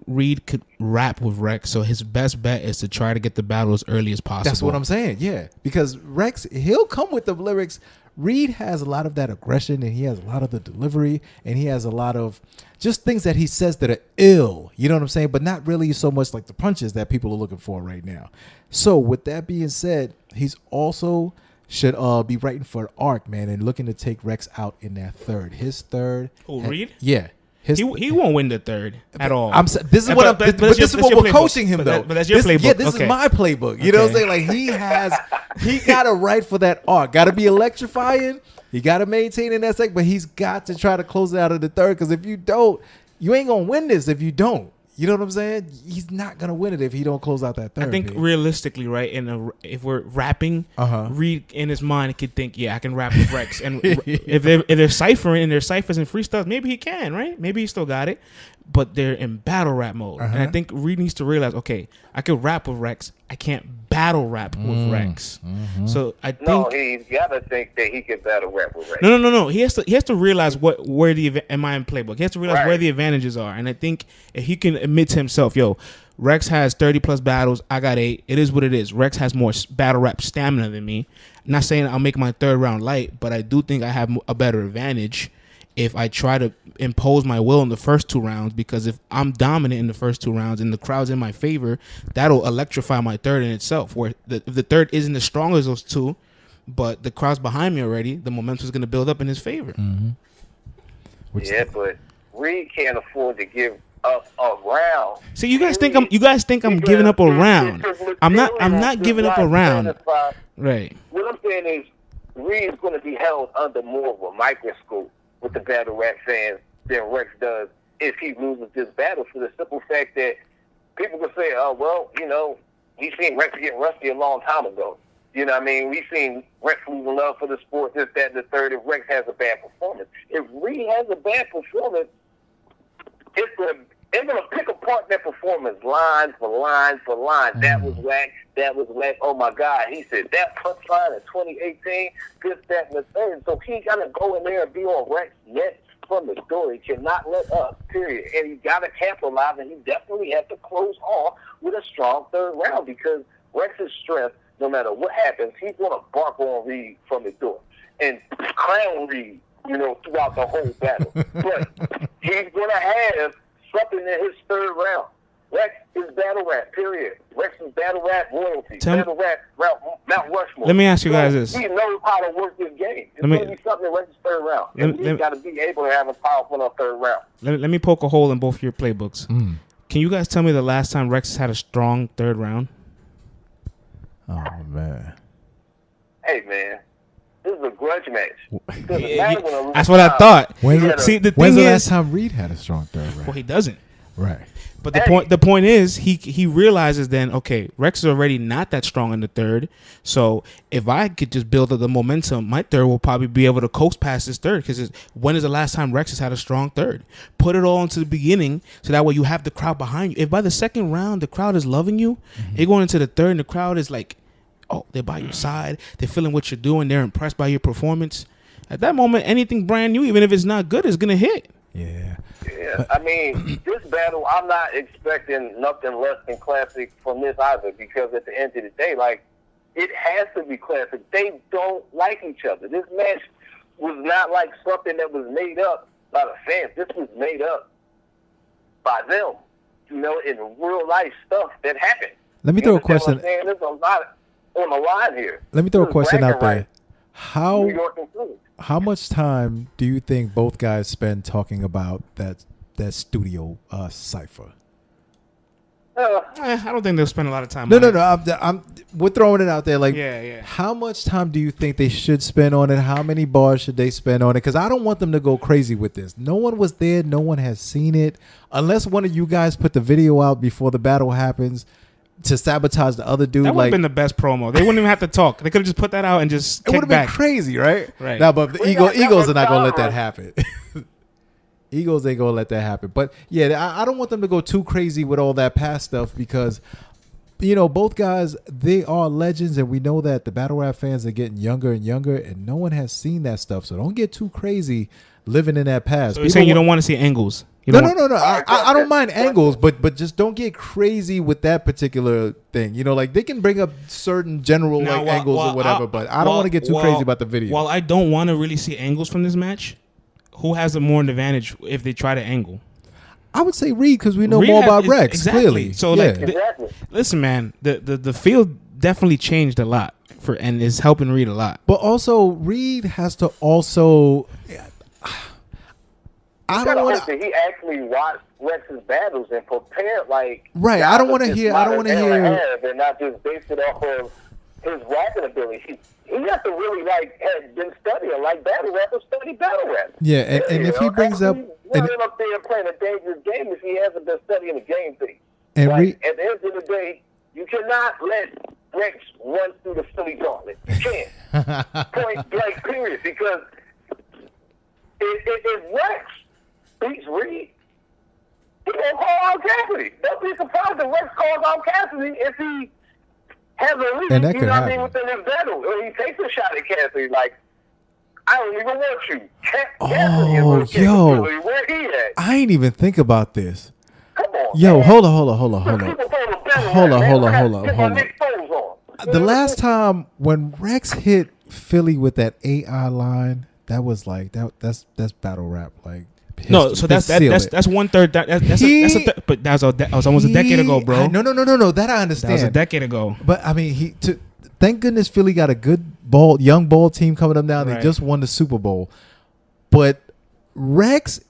Reed could rap with Rex. So his best bet is to try to get the battle as early as possible. That's what I'm saying. Yeah, because Rex, he'll come with the lyrics. Reed has a lot of that aggression, and he has a lot of the delivery, and he has a lot of just things that he says that are ill. You know what I'm saying? But not really so much like the punches that people are looking for right now. So with that being said, he's also should be writing for an arc, man, and looking to take Rex out in that third. His third. Oh, Reed? Yeah. He won't win the third at all. This is what we're coaching him though. But that's your playbook. Yeah, this is my playbook. You know what I'm saying? Like he got to write for that arc. Got to be electrifying. He got to maintain in that second, but he's got to try to close it out of the third. Because if you don't, you ain't gonna win this. If you don't, you know what I'm saying? He's not gonna win it if he don't close out that third. I think realistically, right? If we're rapping, Reed in his mind could think, yeah, I can rap with Rex. And if they're ciphering and their ciphers and freestyles, maybe he can, right? Maybe he still got it. But they're in battle rap mode, and I think Reed needs to realize, okay, I could rap with Rex, I can't battle rap with Rex. So I think he's gotta think that he can battle rap with Rex. No. He has to realize where the am I in playbook. He has to realize where the advantages are, and I think if he can admit to himself, yo, Rex has 30 plus battles, I got 8. It is what it is. Rex has more battle rap stamina than me. I'm not saying I'll make my third round light, but I do think I have a better advantage if I try to impose my will in the first 2 rounds, because if I'm dominant in the first 2 rounds and the crowd's in my favor, that'll electrify my third in itself. Where if the third isn't as strong as those 2, but the crowd's behind me already, the momentum is going to build up in his favor. But Reed can't afford to give up a round. See, you guys think I'm giving up a round. I'm not giving up a round. Right. What I'm saying is Reed is going to be held under more of a microscope with the battle rap fans than Rex does if he loses this battle, for the simple fact that people can say, oh, well, you know, we've seen Rex get rusty a long time ago. You know what I mean? We've seen Rex losing love for the sport, this, that, and the third, if Rex has a bad performance. If Reed has a bad performance, it's going to pick apart that performance line for line for line. That was whack. That was whack. Oh, my God. He said that punchline in 2018, this, that, and the third. So he got to go in there and be on Rex neck from the door. He cannot let up, period. And he got to capitalize, and he definitely has to close off with a strong third round, because Rex's strength, no matter what happens, he's going to bark on Reed from the door and crown Reed, you know, throughout the whole battle. But he's going to have something in his third round. Rex is battle rap, period. Rex is battle rap royalty. Battle rap Mount Rushmore. Let me ask you guys this. He knows how to work this game. It's going to be something in Rex's third round. And he's got to be able to have a powerful third round. Let me poke a hole in both your playbooks. Can you guys tell me the last time Rex had a strong third round? Oh, man. Hey, man. This is a grudge match. That's what I thought. When's the last time Reed had a strong third round? Well, he doesn't. Right. But the point is he realizes then, okay, Rex is already not that strong in the third. So if I could just build up the momentum, my third will probably be able to coast past his third. Because when is the last time Rex has had a strong third? Put it all into the beginning, so that way you have the crowd behind you. If by the second round the crowd is loving you, you're going into the third and the crowd is like they're by your side. They're feeling what you're doing. They're impressed by your performance. At that moment, anything brand new, even if it's not good, is going to hit. Yeah. Yeah, I mean, this battle, I'm not expecting nothing less than classic from this either, because at the end of the day, like, it has to be classic. They don't like each other. This match was not like something that was made up by the fans. This was made up by them, you know, in real life stuff that happened. Let me throw a question. There's a lot on the line here. Let me throw a question out there. New York and Philly. How much time do you think both guys spend talking about that studio cipher? I don't think they'll spend a lot of time. No. We're throwing it out there. Like, yeah. How much time do you think they should spend on it? How many bars should they spend on it? Because I don't want them to go crazy with this. No one was there. No one has seen it. Unless one of you guys put the video out before the battle happens to sabotage the other dude. That would have been the best promo. They wouldn't even have to talk. They could have just put that out and just it would have been crazy, right? Right. Now, but the egos are not going to let that happen. Egos ain't going to let that happen. But, yeah, I don't want them to go too crazy with all that past stuff because, you know, both guys, they are legends, and we know that the battle rap fans are getting younger and younger, and no one has seen that stuff. So don't get too crazy living in that past. So you're saying you don't want to see angles? No. I don't mind angles, but just don't get crazy with that particular thing. You know, like they can bring up certain general angles or whatever, but I don't want to get too crazy about the video. While I don't want to really see angles from this match, who has the more advantage if they try to angle? I would say Reed because we know more about Rex, exactly. clearly. So, listen, man, the field definitely changed a lot and is helping Reed a lot. But also, Reed has to also... I don't want to. He actually watched Rex's battles and prepared like. Right, I don't want to hear. And not just based it off of his rapping ability. He has to really have been studying like battle rappers study battle rap. Yeah, and if he brings up, up there playing a dangerous game if he hasn't been studying the game thing. And at the end of the day, you cannot let Rex run through the Philly gauntlet. You can't. Point blank, period. Because if Rex beats Reed, he gonna call out Cassidy. Don't be surprised if Rex calls out Cassidy if he has a lead, and that you could know what I happen. mean, within his battle. Or he takes a shot at Cassidy like, I don't even want you. Cassidy is where he at? I ain't even think about this. Come on, yo, man. hold on. The last time when Rex hit Philly with that AI line, that was like that's battle rap like. History. No, so that's 1/3. But that was almost a decade ago, bro. No. That I understand. That was a decade ago. But I mean, thank goodness Philly got a good young ball team coming up now. They just won the Super Bowl. But Rex,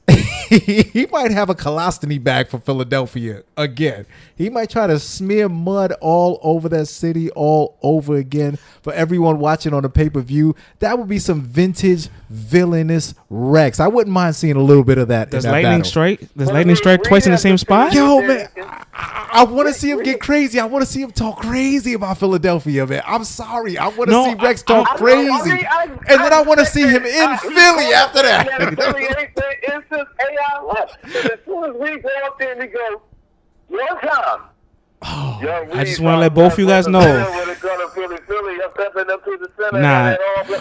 he might have a colostomy bag for Philadelphia again. He might try to smear mud all over that city all over again for everyone watching on the pay-per-view. That would be some vintage villainous Rex. I wouldn't mind seeing a little bit of that. Does lightning strike twice in the same spot? Yo, man, I want to see him get crazy. I want to see him talk crazy about Philadelphia, man. I'm sorry. I want to see Rex talk crazy. And then I want to see him in Philly after that. It's just AI left. As soon as we go up there and we go, one time. I just want to let both of you guys know. Nah,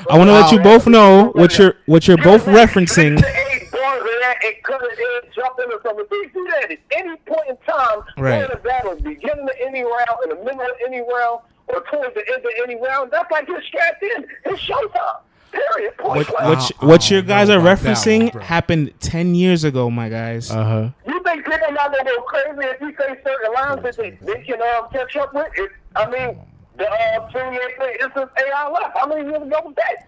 I want to let you both know what you're both referencing. Any point in time, right? In a battle, beginning of any round, in the middle of any round, or towards the end of any round, that's like you're strapped in. It's showtime. Period. What you guys are referencing happened 10 years ago, my guys. You think people not gonna go crazy if you say certain lines that they can catch up with? I mean, the 28 thing, it's just AI left. How many years ago was that?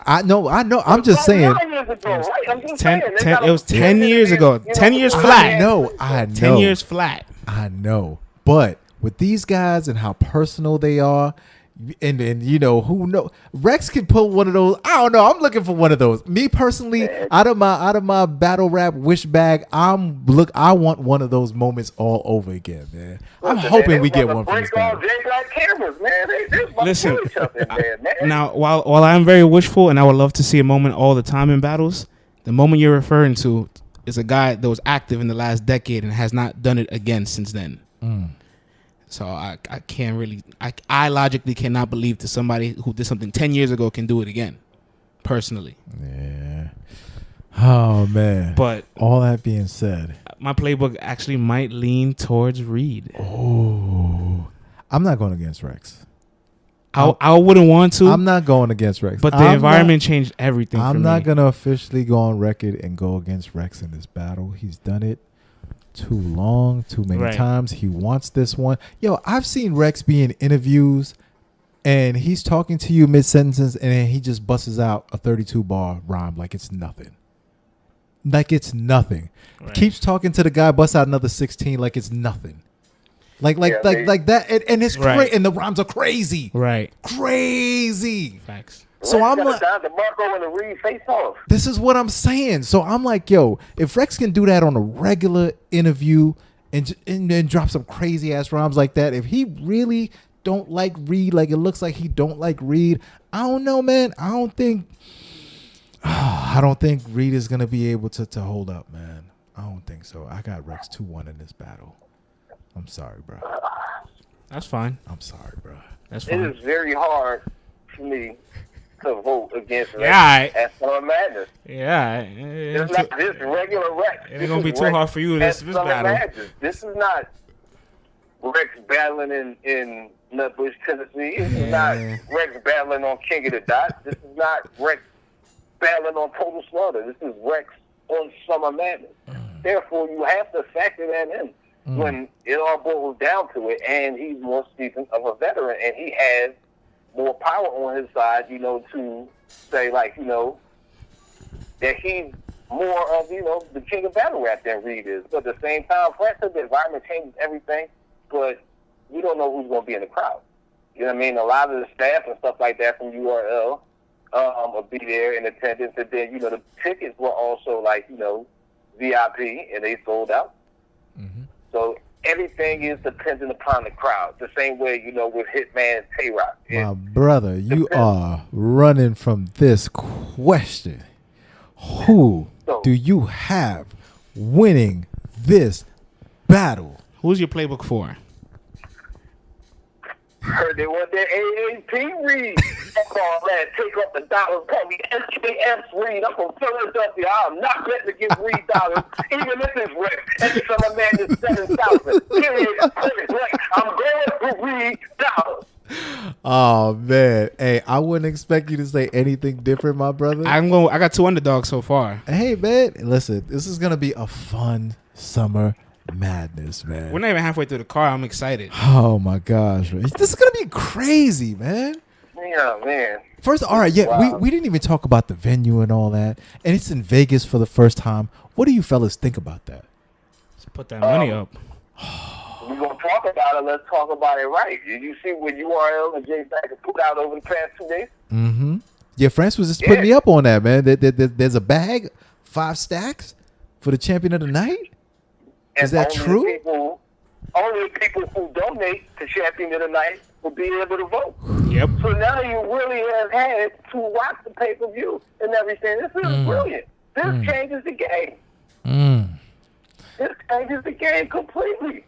I know. I'm just saying. 9 years ago, right? I'm just saying. It was 10 years ago. 10 years flat. I know. 10 years flat. I know. But with these guys and how personal they are, and you know, who know, Rex can pull one of those. I don't know. I'm looking for one of those. Me personally, out of my battle rap wish bag, I want one of those moments all over again, man. I'm hoping we get one from this battle. Listen, now while I'm very wishful and I would love to see a moment all the time in battles, the moment you're referring to is a guy that was active in the last decade and has not done it again since then. So I can't really I logically cannot believe that somebody who did something 10 years ago can do it again. Personally. Yeah. Oh man. But all that being said, my playbook actually might lean towards Reed. Oh, I'm not going against Rex. I wouldn't want to. I'm not going against Rex. But the environment changed everything. I'm not going to officially go on record and go against Rex in this battle. He's done it too long, too many times. He wants this one. Yo, I've seen Rex be in interviews and he's talking to you mid-sentence and then he just busts out a 32-bar rhyme like it's nothing. Like it's nothing. Right. Keeps talking to the guy, busts out another 16 like it's nothing. Like that, and it's crazy, and the rhymes are crazy, right? Crazy facts. So I'm like, this is what I'm saying. So I'm like, yo, if Rex can do that on a regular interview and then drop some crazy ass rhymes like that, if he really don't like Reed, like it looks like he don't like Reed, I don't know, man. I don't think Reed is gonna be able to hold up, man. I don't think so. I got Rex 2-1 in this battle. I'm sorry, bro. That's fine. I'm sorry, bro. That's fine. It is very hard for me to vote against Rex at Summer Madness. Yeah. It's not this regular Rex. It's going to be too hard for you this battle. Madness. This is not Rex battling in Nutbush, Tennessee. This is not Rex battling on King of the Dot. This is not Rex battling on Total Slaughter. This is Rex on Summer Madness. Therefore, you have to factor that in. When it all boils down to it, and he's more seasoned of a veteran, and he has more power on his side, to say, that he's more of, the king of battle rap than Reed is. But at the same time, France said the environment changes everything, but you don't know who's going to be in the crowd. You know what I mean? A lot of the staff and stuff like that from URL will be there in attendance, and then, the tickets were also, VIP, and they sold out. Mm-hmm. So everything is dependent upon the crowd. The same way, with Hitman and Tay-Rock. My brother, you are running from this question. Who do you have winning this battle? Who's your playbook for? Heard they want their AAP Reed. That's all that. Take up the dollars. Call me SKS Reed. I'm from Philadelphia. I'm not letting to give Reed dollars. Even if it's Rex. Every summer man is 7,000. I'm going for Reed dollars. Oh man, hey, I wouldn't expect you to say anything different, my brother. I got 2 underdogs so far. Hey man, listen, this is gonna be a fun summer madness, man. We're not even halfway through the car. I'm excited. Oh my gosh, man. This is gonna be crazy, man. Yeah, man. First, all right, we didn't even talk about the venue and all that, and it's in Vegas for the first time. What do you fellas think about that? Let's put that money up. We're going to talk about it. Let's talk about it right. Did you see what URL and Jay Back put out over the past 2 days? Mm-hmm. Yeah, France was just putting me up on that, man. There's a bag, 5 stacks for the champion of the night. Is that true? Only people who donate to champion of the night will be able to vote. Yep. So now you really have had to watch the pay-per-view and everything. This is brilliant. This changes the game. This changes the game completely.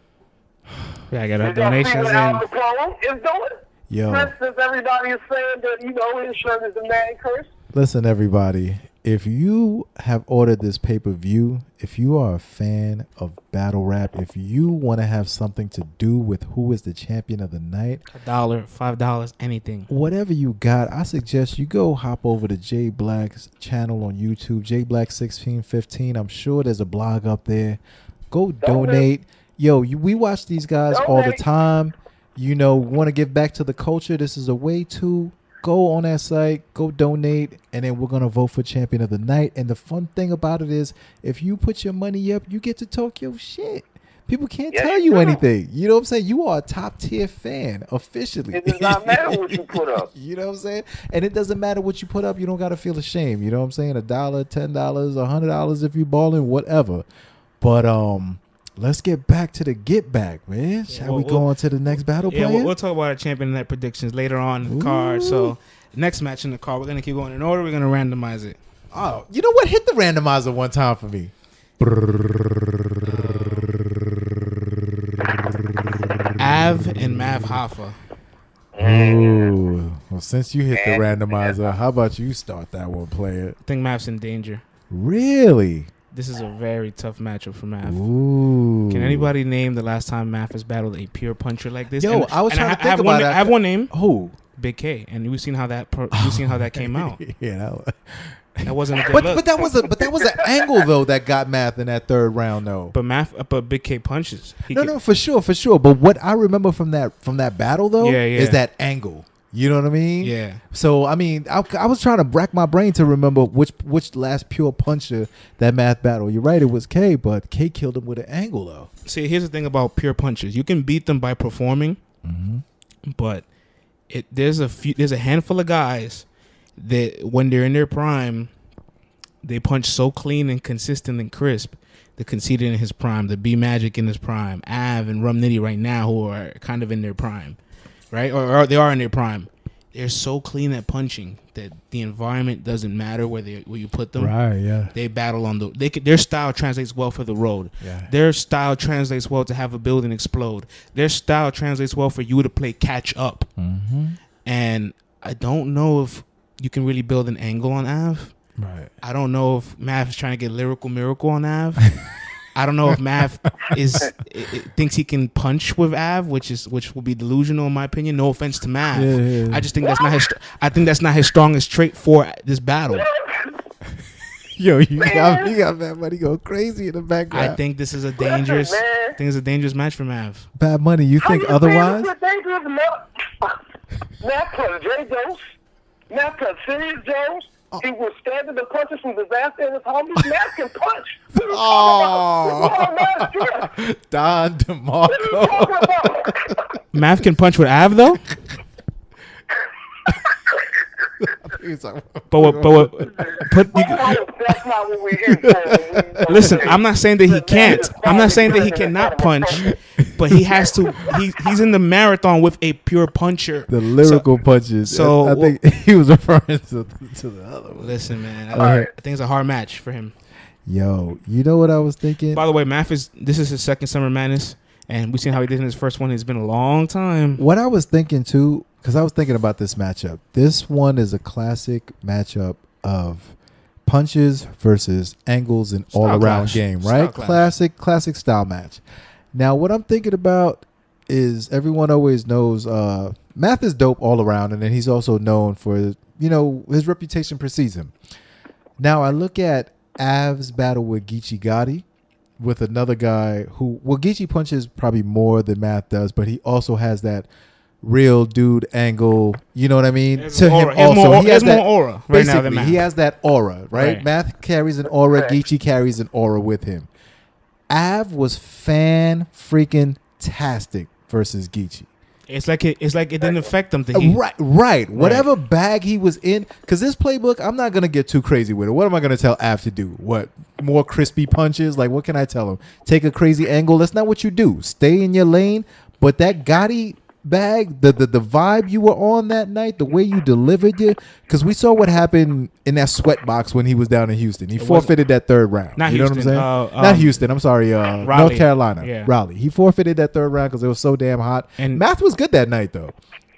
Yeah, I got our donations in. Is doing. Yo. For instance, everybody is saying that, insurance is a man curse. Listen, everybody. If you have ordered this pay-per-view, if you are a fan of battle rap, if you want to have something to do with who is the champion of the night, $1, $5, anything, whatever you got, I suggest you go hop over to Jay Black's channel on YouTube, Jay Black 1615. I'm sure there's a blog up there. Go donate. Yo, we watch these guys all the time. Want to give back to the culture. This is a way to go on that site, go donate, and then we're going to vote for champion of the night. And the fun thing about it is if you put your money up, you get to talk your shit. People can't tell you anything. You know what I'm saying? You are a top tier fan officially. It does not matter what you put up. You know what I'm saying? And it doesn't matter what you put up. You don't got to feel ashamed. You know what I'm saying? $1, $10, $100 if you balling, whatever. But let's get back to the get back, man. Shall we go on to the next battle player? Yeah, we'll talk about our champion night predictions later on in the card. So next match in the card, we're going to keep going in order. We're going to randomize it. Oh, you know what? Hit the randomizer one time for me. Av and Mav Hoffa. Ooh. Well, since you hit the randomizer, how about you start that one, player? I think Mav's in danger. Really? This is a very tough matchup for Mav. Ooh. Can anybody name the last time Mav has battled a pure puncher like this? Yo, I was trying to think about it. I have one name. Who? Big K, and we've seen how that came out. Yeah, That wasn't a good look. but that was an angle though that got Math in that third round though. But Big K punches. No, for sure. But what I remember from that battle though is that angle. You know what I mean? Yeah. So I mean, I was trying to rack my brain to remember which last pure puncher that Math battle. You're right, it was K, but K killed him with an angle though. See, here's the thing about pure punchers: you can beat them by performing, but there's a handful of guys that when they're in their prime, they punch so clean and consistent and crisp. The Conceited in his prime, the B Magic in his prime, Av and Rum Nitty right now who are kind of in their prime. Right, or they are in their prime. They're so clean at punching that the environment doesn't matter where you put them. Right, yeah. They battle on their style translates well for the road. Yeah. Their style translates well to have a building explode. Their style translates well for you to play catch up. Mm-hmm. And I don't know if you can really build an angle on Av. Right. I don't know if Mav is trying to get lyrical miracle on Av. I don't know if Mav thinks he can punch with Av, which will be delusional in my opinion. No offense to Mav, I just think that's not his strongest trait for this battle. Yo, you got Bad Money go crazy in the background. I think this is a dangerous match for Mav. Bad Money, you think otherwise? Mav put J. Dose. Mav put Sirius Jones. He was standing the punches from disaster in his homies. Mav can punch. Oh, Don DeMarco. Mav can punch with Av though. That's not what we're in for. Listen, I'm not saying that he can't. I'm not saying that he cannot punch, but he has to. He's in the marathon with a pure puncher. The lyrical punches. So I think he was referring to the other one. Listen, man, I think it's a hard match for him. Yo, you know what I was thinking? By the way, this is his second Summer Madness, and we've seen how he did in his first one. It's been a long time. What I was thinking too, because I was thinking about this matchup. This one is a classic matchup of punches versus angles and all-around game, right? Classic style match. Now, what I'm thinking about is everyone always knows Math is dope all around, and then he's also known for, his reputation precedes him. Now, I look at Av's battle with Geechee Gotti with another guy who, Geechee punches probably more than Math does, but he also has that real dude angle, you know what I mean? He has more aura right now than Math. He has that aura, right? Math carries an aura, Geechee carries an aura with him. Av was fan-freaking-tastic versus Geechee. It's like it didn't affect him. Right. Whatever bag he was in, because this playbook, I'm not gonna get too crazy with it. What am I gonna tell Av to do? What, more crispy punches? Like, what can I tell him? Take a crazy angle? That's not what you do. Stay in your lane. But that Gotti bag, the vibe you were on that night, the way you delivered it, because we saw what happened in that sweat box when he was down in Houston. He forfeited that third round. Not you know Houston, what I'm saying? Not Houston. I'm sorry. Raleigh. North Carolina. Yeah. Raleigh. He forfeited that third round because it was so damn hot. And Math was good that night though.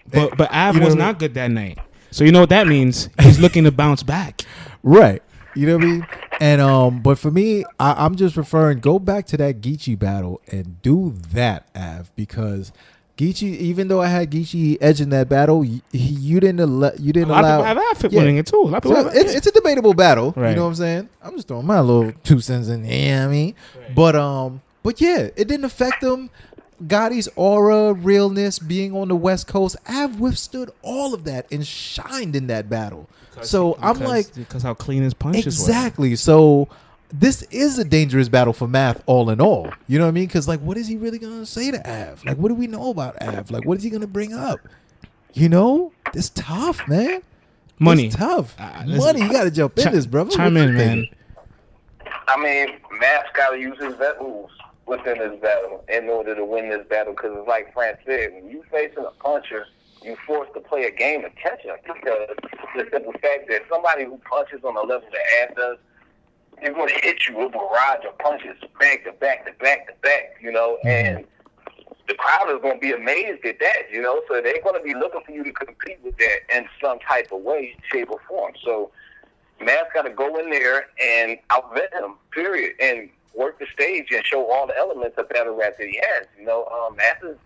But Av was not good that night. So you know what that means? He's looking to bounce back. Right. You know what I mean? And but for me, I'm just referring. Go back to that Geechee battle and do that, Av, because Geechee, even though I had Geechee edging that battle, you didn't allow. A lot of people have Av winning it too. It's a debatable battle. Right. You know what I'm saying? I'm just throwing my little 2 cents in there. You know what I mean? Right. But yeah, it didn't affect him. Gotti's aura, realness, being on the West Coast, Av withstood all of that and shined in that battle. Because how clean his punches exactly. Were. So this is a dangerous battle for Math, all in all. You know what I mean? Because what is he really gonna say to Av? What do we know about Av? What is he gonna bring up? It's tough, man. Money, it's tough. Money, you gotta jump in this, brother. Chime in, man. I mean, Math's gotta use his moves within this battle in order to win this battle, because it's like Frank said, when you facing a puncher, you're forced to play a game of catch-up, because the simple fact that somebody who punches on the level that Av does is going to hit you with a barrage of punches back to back to back to back, and the crowd is going to be amazed at that, you know. So they're going to be looking for you to compete with that in some type of way, shape, or form. So Math's got to go in there and outvet him, period, and work the stage and show all the elements of battle rap that he has. You know, Math is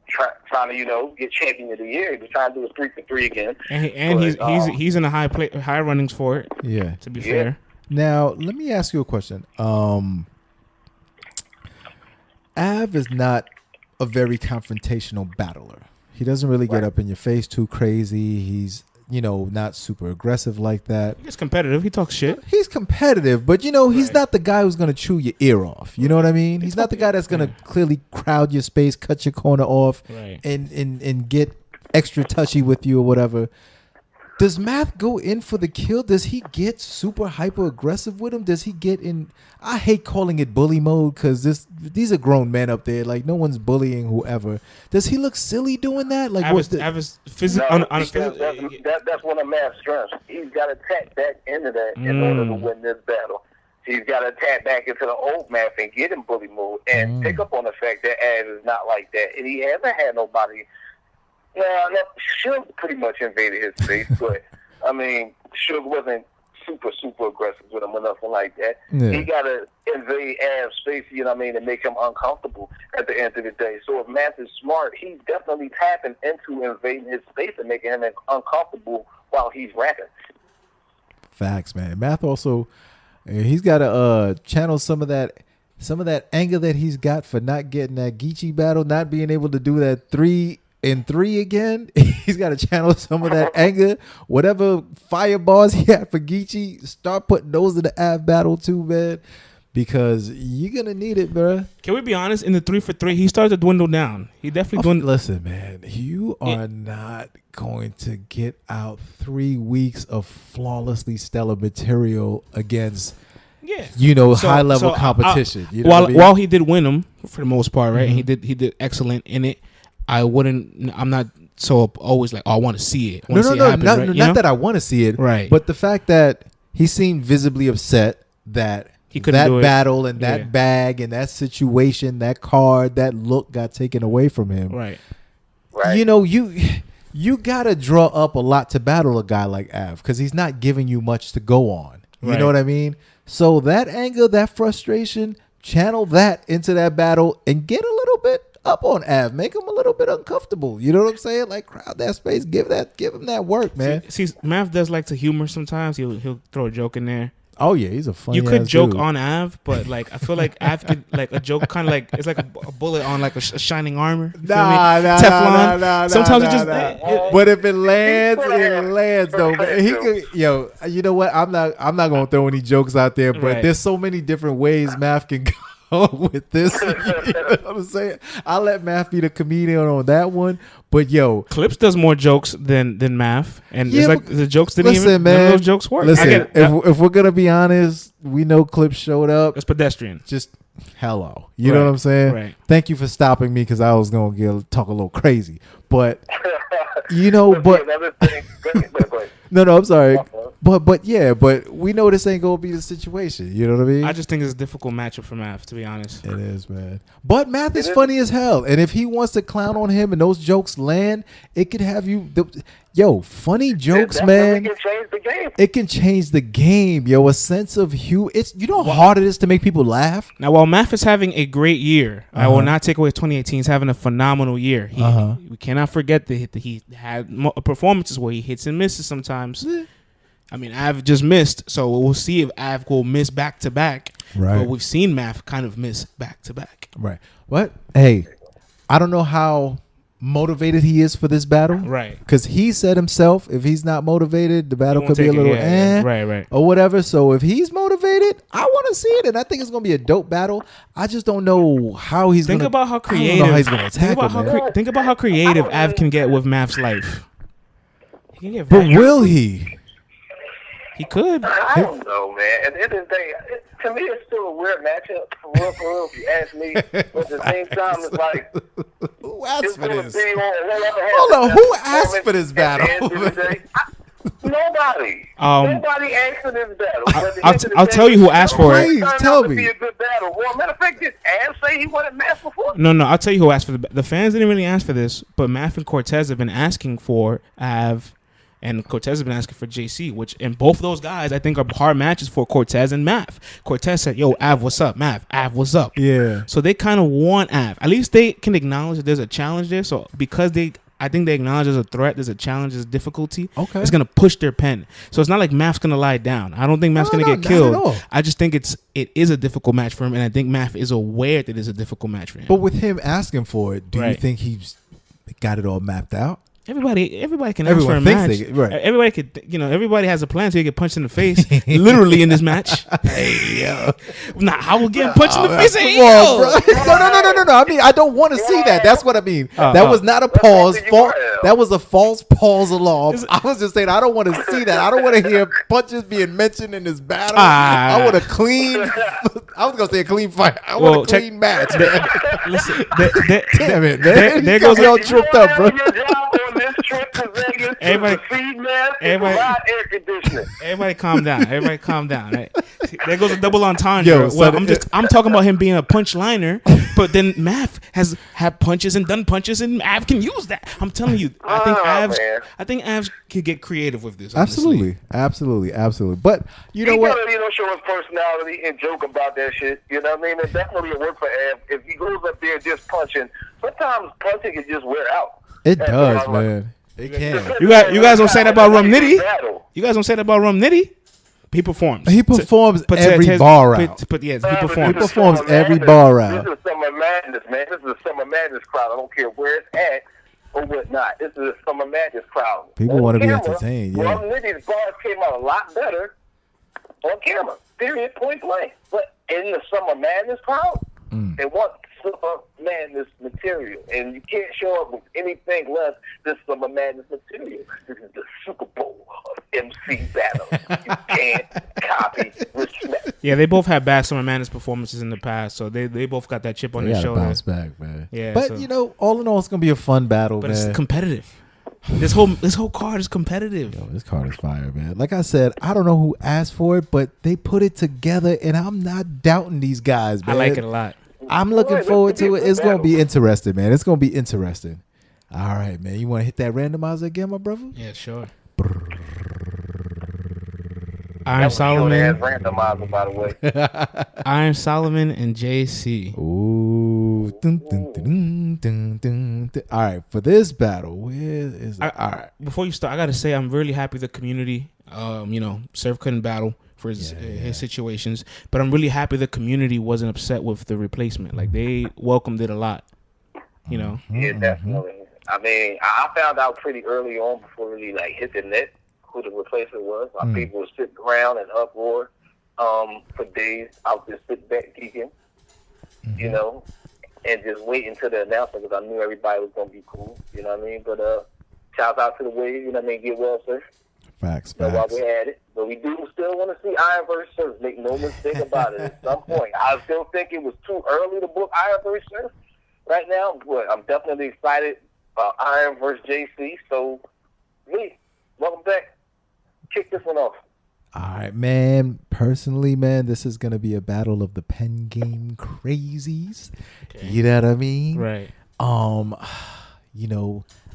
trying to, you know, get champion of the year. He's trying to do his 3 for 3 again. And he's in the high runnings for it. Yeah. To be fair. Now, let me ask you a question. Av is not a very confrontational battler. He doesn't really get up in your face too crazy. He's, you know, not super aggressive like that. He's competitive. He talks shit. He's competitive, but, you know, he's not the guy who's going to chew your ear off. You know what I mean? He's not the guy that's going to clearly crowd your space, cut your corner off, and get extra touchy with you or whatever. Does Math go in for the kill? Does he get super hyper aggressive with him? Does he get in? I hate calling it bully mode because these are grown men up there. Like, no one's bullying whoever. Does he look silly doing that? Like, that's one of Math's strengths. He's got to tap back into that in order to win this battle. He's got to tap back into the old Math and get in bully mode and pick up on the fact that Av is not like that. And he hasn't had nobody. Yeah, Suge pretty much invaded his space, but I mean, Suge wasn't super aggressive with him or nothing like that. Yeah. He got to invade Av's space, you know what I mean, and make him uncomfortable at the end of the day. So if Math is smart, he's definitely tapping into invading his space and making him uncomfortable while he's rapping. Facts, man. Math also, he's got to channel some of that anger that he's got for not getting that Geechee battle, not being able to do that 3 in 3 again. He's got to channel some of that anger. Whatever fireballs he had for Geechee, start putting those in the Av battle too, man. Because you're going to need it, bro. Can we be honest? In the 3 for 3, he started to dwindle down. He definitely dwindled. Listen, man, you are not going to get out 3 weeks of flawlessly stellar material against, high-level competition. You know what I mean? While he did win them, for the most part, right? Mm-hmm. And he did excellent in it. I'm not so always like, I want to see it. Not that I want to see it. Right. But the fact that he seemed visibly upset that that battle and that bag and that situation, that card, that look got taken away from him. Right. You know, you got to draw up a lot to battle a guy like Av because he's not giving you much to go on. You know what I mean? So that anger, that frustration, channel that into that battle and get a little bit up on Av, make him a little bit uncomfortable. You know what I'm saying? Like, crowd that space, give him that work, man. See, Math does like to humor sometimes. He'll throw a joke in there. Oh yeah, he's a funny. You could joke dude. on Av, but like I feel like Av could like a joke kind of like it's like a bullet on like a shining armor. Teflon. Sometimes it just. But if it lands, it lands though. Man. He could, you know what? I'm not gonna throw any jokes out there, but there's so many different ways Math can go with this. You know what I'm saying? I'll let Math be the comedian on that one. But Clips does more jokes than Math, and it's like the jokes didn't man, none of those jokes work. Listen, if we're gonna be honest, we know Clips showed up. It's pedestrian. Just hello, you know what I'm saying? Right. Thank you for stopping me because I was gonna talk a little crazy, but no, I'm sorry. But we know this ain't gonna be the situation. You know what I mean? I just think it's a difficult matchup for Math, to be honest. It is, man. But Math is funny as hell, and if he wants to clown on him and those jokes land, it could have you. Funny jokes, man. Can change the game. It can change the game, a sense of humor. It's how hard it is to make people laugh. Now, while Math is having a great year, I will not take away 2018. He's having a phenomenal year. We cannot forget that he had performances where he hits and misses sometimes. I mean, Av just missed, so we'll see if Av will miss back to back. Right. But we've seen Math kind of miss back to back. Right. What? Hey, I don't know how motivated he is for this battle. Right. Because he said himself, if he's not motivated, the battle could be a little right. or whatever. So if he's motivated, I want to see it, and I think it's going to be a dope battle. I just don't know how he's going to. Think about how creative. Think about how creative Av can get with Math's life. He can get. But will he? He could. I don't know, man. At the end of the day, to me, it's still a weird matchup. For real, if you ask me. But at the same time, it's like, who asked for this? Hold on, who asked for this battle? No, Nobody. Nobody asked for this battle. I'll tell you who asked for it. Please tell me. Be a good battle. Well, matter of fact, did Av say he wanted Math before? No, I'll tell you who asked for the fans didn't really ask for this, but Math and Cortez have been asking for Av, and Cortez has been asking for JC, which and both of those guys I think are hard matches for Cortez and Math. Cortez said, "Yo, Av, what's up? Math, Av, what's up?" Yeah. So they kind of want Av. At least they can acknowledge that there's a challenge there. So because I think they acknowledge there's a threat, there's a challenge, there's difficulty. Okay. It's gonna push their pen. So it's not like Math's gonna lie down. I don't think Math's gonna get not killed. at all. I just think it is a difficult match for him, and I think Math is aware that it's a difficult match for him. But with him asking for it, do you Right. think he's got it all mapped out? Everybody can ask Everyone for a thinks match. they- right. Everybody could, everybody has a plan so you get punched in the face, literally in this match. Hey, yo. Nah, I will get punched in the face. Hey, Come on, yo. bro. No. I mean, I don't want to see that. That's what I mean. That was not a pause. That was a false pause alarm. I was just saying I don't want to see that. I don't want to hear punches being mentioned in this battle. I want a clean. I was gonna say a clean fight. I want a clean match, man. Listen, Damn it, man. there goes all tripped up, bro. This trip to Vegas Everybody- to feed mask and everybody- provide air conditioning. Everybody calm down. Right? There goes a double entendre. Yo, Well, so I'm talking about him being a punch liner, but then Mav has had punches and done punches, and Av can use that. I'm telling you, I think Avs could get creative with this. Honestly. Absolutely. But you know he what? gotta, show his personality and joke about that shit. You know what I mean? It definitely will work for Av. If he goes up there just punching, sometimes punching can just wear out. It does, man. It can. You guys don't say that about Rum Nitty. You guys don't say that about Rum Nitty. He performs. He performs every bar out. He performs. He performs every bar out. This is Summer Madness, man. This is a Summer Madness crowd. I don't care where it's at or whatnot. This is a Summer Madness crowd. People want to be entertained, yeah. Rum Nitty's bars came out a lot better on camera. Period. Point blank. But in the Summer Madness crowd, they want Summer Madness material, and you can't show up with anything less than Summer Madness material. This is the Super Bowl of MC battle. You can't copy respect. Yeah, they both had bad Summer Madness performances in the past, so they both got that chip on their shoulder. Bounce back, man. Yeah, but all in all, it's gonna be a fun battle, but man. It's competitive. This whole card is competitive. Yo, this card is fire, man. Like I said, I don't know who asked for it, but they put it together, and I'm not doubting these guys, man. I like it a lot. I'm looking forward to it. It's going to be interesting, man. It's going to be interesting. All right, man. You want to hit that randomizer again, my brother? Yeah, sure. Iron Solomon. Randomizer, by the way. Iron Solomon and JC. Ooh. Dun, dun, dun, dun, dun, dun. All right, for this battle, where is it? All right. Before you start, I got to say I'm really happy the community, Surf couldn't battle for his situations, but I'm really happy the community wasn't upset with the replacement. Like, they welcomed it a lot, Yeah, definitely. I mean, I found out pretty early on before it really hit the net who the replacement was. People were sitting around in uproar for days. I was just sitting back geeking, and just waiting until the announcement because I knew everybody was going to be cool, you know what I mean? But shout out to the Wave, you know what I mean? Get well, sir. Facts. While we had it. But we do still want to see Iron vs. Surf. Make no mistake about it. At some point, I still think it was too early to book Iron vs. Surf right now, but I'm definitely excited about Iron vs. JC. So, Lee, welcome back. Kick this one off. All right, man. Personally, man, this is going to be a battle of the pen game crazies. Okay. You know what I mean? Right.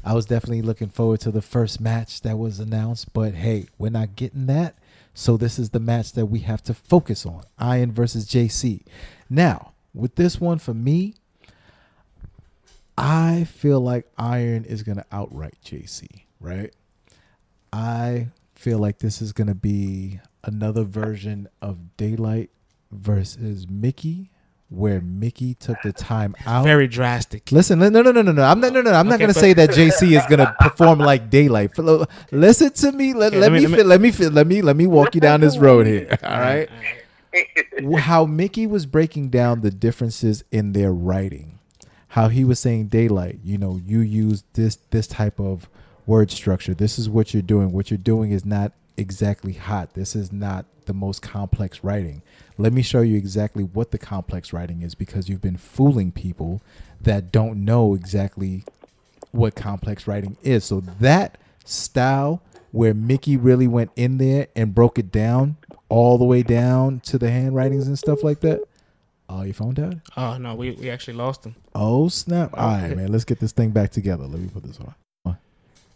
I was definitely looking forward to the first match that was announced, but hey, we're not getting that. So this is the match that we have to focus on. Iron versus JC. Now, with this one for me, I feel like Iron is going to outright JC, right? I feel like this is going to be another version of Daylight versus Mickey, where Mickey took the time out. Very drastic. Listen, no. I'm not gonna say that JC is gonna perform like Daylight. Listen to me. Let me walk you down this road here. All right. How Mickey was breaking down the differences in their writing. How he was saying Daylight. You use this type of word structure. This is what you're doing. What you're doing is not exactly hot. This is not the most complex writing. Let me show you exactly what the complex writing is, because you've been fooling people that don't know exactly what complex writing is. So that style where Mickey really went in there and broke it down all the way down to the handwritings and stuff like that? Oh, your phone died? Oh, no, we actually lost him. Oh, snap. All right, man. Let's get this thing back together. Let me put this on.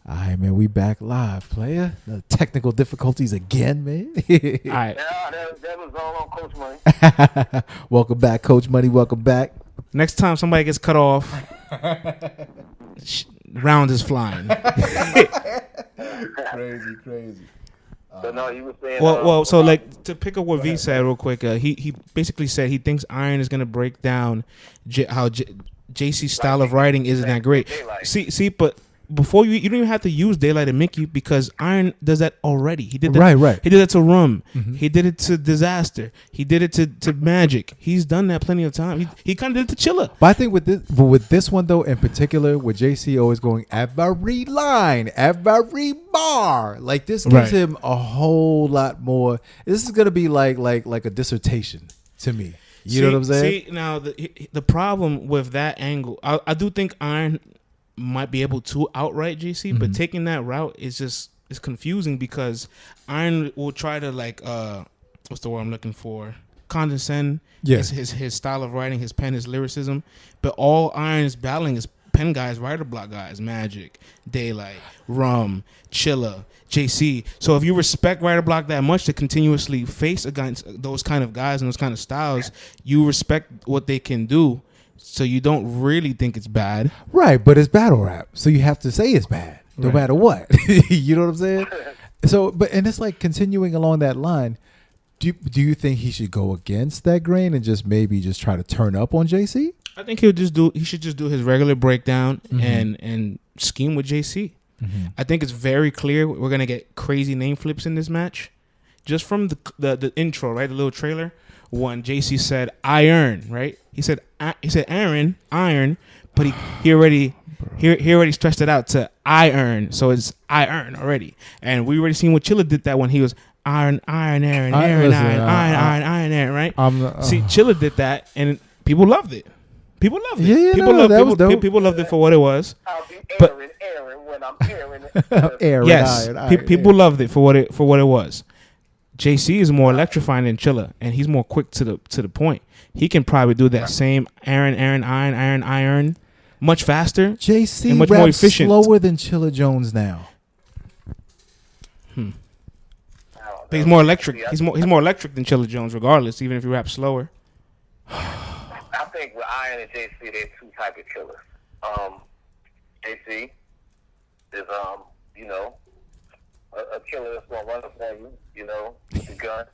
All right, man. We back live, player. The technical difficulties again, man. All right. Yeah, that was all on Coach Money. Welcome back, Coach Money. Welcome back. Next time somebody gets cut off, round is flying. Crazy. So no, you were saying. Well. So like to pick up what V said real quick, he basically said he thinks Iron is gonna break down how JC's style of writing isn't that great. See, but before you don't even have to use Daylight and Mickey because Iron does that already. He did that. Right. He did that to Rum. Mm-hmm. He did it to Disaster. He did it to Magic. He's done that plenty of time. He kind of did it to Chilla. But I think with this one though, in particular, with JC always going every line, every bar, like this gives him a whole lot more. This is gonna be like a dissertation to me. You know what I'm saying? See, now the problem with that angle, I do think Iron might be able to outright JC, but taking that route is confusing because Iron will try to what's the word I'm looking for? Condescend his style of writing, his pen, his lyricism, but all Iron is battling is pen guys, writer block guys, Magic, Daylight, Rum, Chilla, JC. So if you respect writer block that much to continuously face against those kind of guys and those kind of styles, you respect what they can do. So you don't really think it's bad. Right, but it's battle rap. So you have to say it's bad no matter what. You know what I'm saying? So, and it's like continuing along that line. Do you think he should go against that grain and just try to turn up on JC? I think he should just do his regular breakdown and scheme with JC. Mm-hmm. I think it's very clear we're going to get crazy name flips in this match. Just from the intro, right? The little trailer. When JC said iron, right? He said Aaron, iron, but he already stretched it out to iron, so it's iron already. And we already seen what Chilla did that when he was iron, Aaron, Aaron, right? See, Chilla did that, and people loved it. People loved it. Yeah, people loved it for what it was. I'll be Aaron when I'm Aaron. Aaron, yes, iron, people loved it for what it was. JC is more electrifying than Chilla, and he's more quick to the point. He can probably do that same Aaron, iron, much faster. JC and much more efficient. Slower than Chilla Jones now. But he's more electric. He's more electric than Chilla Jones, regardless. Even if he raps slower. I think with Iron and JC, they're two type of killers. JC is a killer that's gonna run up on you, with a gun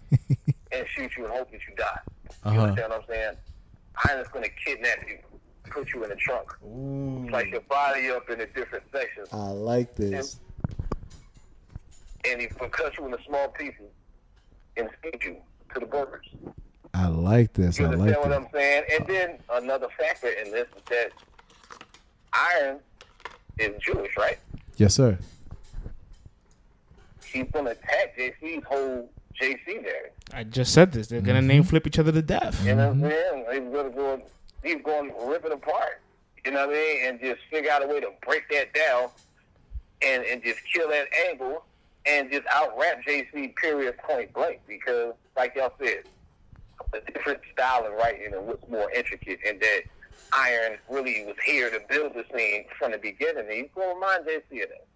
and shoot you and hope that you die. You understand what I'm saying? Iron is gonna kidnap you, put you in the trunk, slice your body up into different sections. I like this. And he will cut you into small pieces and feed you to the birds. I like this. You understand what I'm saying? And then another factor in this is that Iron is Jewish, right? Yes, sir. He's going to attack JC's whole JC there. I just said this. They're going to name flip each other to death. You know what I'm saying? He's going to rip it apart. You know what I mean? And just figure out a way to break that down and just kill that angle and just out-rap JC period point blank. Because, like y'all said, a different style of writing and what's more intricate, and that Iron really was here to build the scene from the beginning. And he's going to remind JC of that.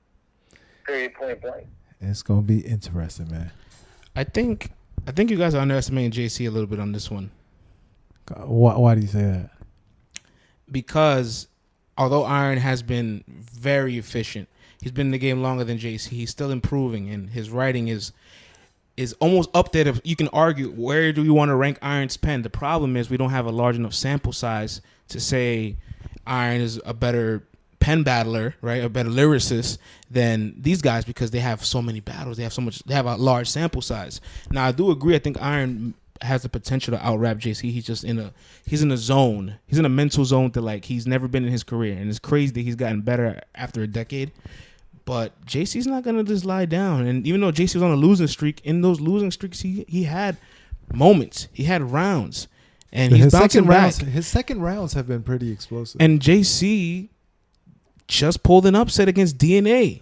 Period point blank. It's gonna be interesting, man. I think you guys are underestimating JC a little bit on this one. Why do you say that? Because although Iron has been very efficient, he's been in the game longer than JC. He's still improving, and his writing is almost up there. You can argue where do you want to rank Iron's pen. The problem is we don't have a large enough sample size to say Iron is a better pen battler, right, a better lyricist than these guys because they have so many battles. They have a large sample size. Now I do agree. I think Iron has the potential to out-rap JC. He's just in a zone. He's in a mental zone that he's never been in his career, and it's crazy that he's gotten better after a decade. But JC's not gonna just lie down. And even though JC was on a losing streak, in those losing streaks he had moments, he had rounds, and he's bouncing back. His second rounds have been pretty explosive. And JC just pulled an upset against DNA.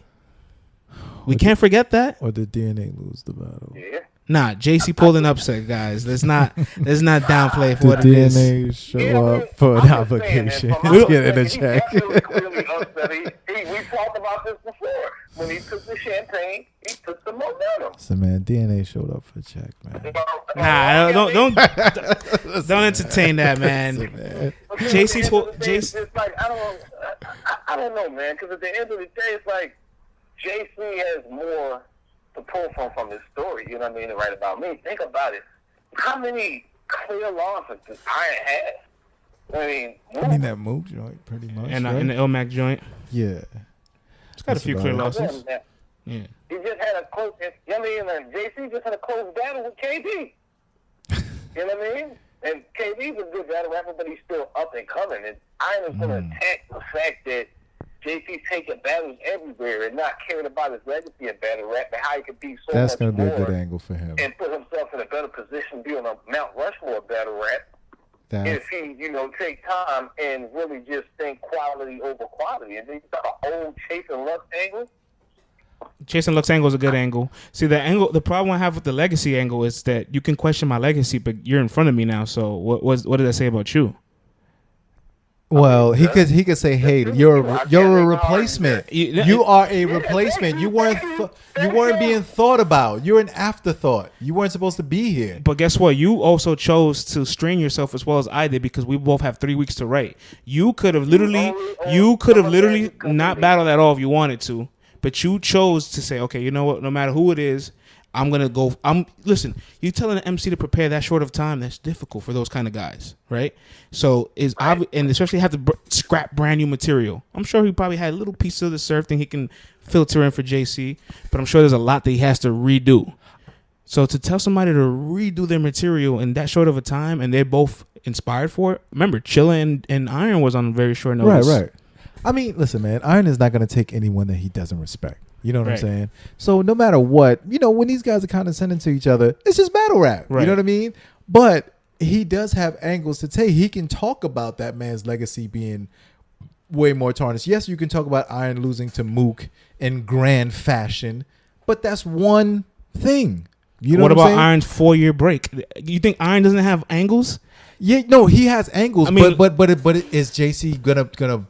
We can't forget that. Or did DNA lose the battle? Yeah. Nah, JC pulled an upset, guys. Let's not downplay for Did what it is. DNA show Yeah, I mean, up for an I'm just obligation saying, man, to from get in my a perspective, check? He definitely clearly upset. We talked about this before. When he took the champagne, he took the momentum. So man, DNA showed up for a check, man. Nah, don't entertain that, man. JC pulled. It's like I don't know, man. Because at the end of the day, it's like JC has more to pull from his story. You know what I mean? To write about me. Think about it. How many clear losses does Iron have? I mean that Mook joint, pretty much. And right? in the Ilmac joint, Yeah. it's got a few clear losses. Yeah. He just had a close. JC just had a close battle with KB. You know what I mean? And KB's a good battle rapper, but he's still up and coming. And Iron is going to attack the fact that JC's taking battles everywhere and not caring about his legacy in battle rap and how he could be so That's much gonna be a more good angle for him. and put himself in a better position being a Mount Rushmore battle rap. If he, take time and really just think quality over quality. And then you got an old Chasing Lux angle. Chasing Lux angle is a good angle. See, the problem I have with the legacy angle is that you can question my legacy, but you're in front of me now. So what did I say about you? Well, he could say, "Hey, you're a replacement. You are a replacement. You weren't being thought about. You're an afterthought. You weren't supposed to be here." But guess what? You also chose to strain yourself as well as I did because we both have 3 weeks to write. You could have literally not battled at all if you wanted to, but you chose to say, "Okay, you know what? No matter who it is, I'm gonna go." Listen. You telling an MC to prepare that short of time, that's difficult for those kind of guys, right? So and especially have to scrap brand new material. I'm sure he probably had a little piece of the surf thing he can filter in for JC, but I'm sure there's a lot that he has to redo. So to tell somebody to redo their material in that short of a time, and they're both inspired for it. Remember, Chilla and Iron was on very short notice. Right. I mean, listen, man. Iron is not going to take anyone that he doesn't respect. You know what I'm saying? So no matter what, when these guys are condescending to each other, it's just battle rap. Right. You know what I mean? But he does have angles to take. He can talk about that man's legacy being way more tarnished. Yes, you can talk about Iron losing to Mook in grand fashion, but that's one thing. You know what about saying? Iron's 4-year break? You think Iron doesn't have angles? Yeah, no, he has angles. I mean, but is JC gonna?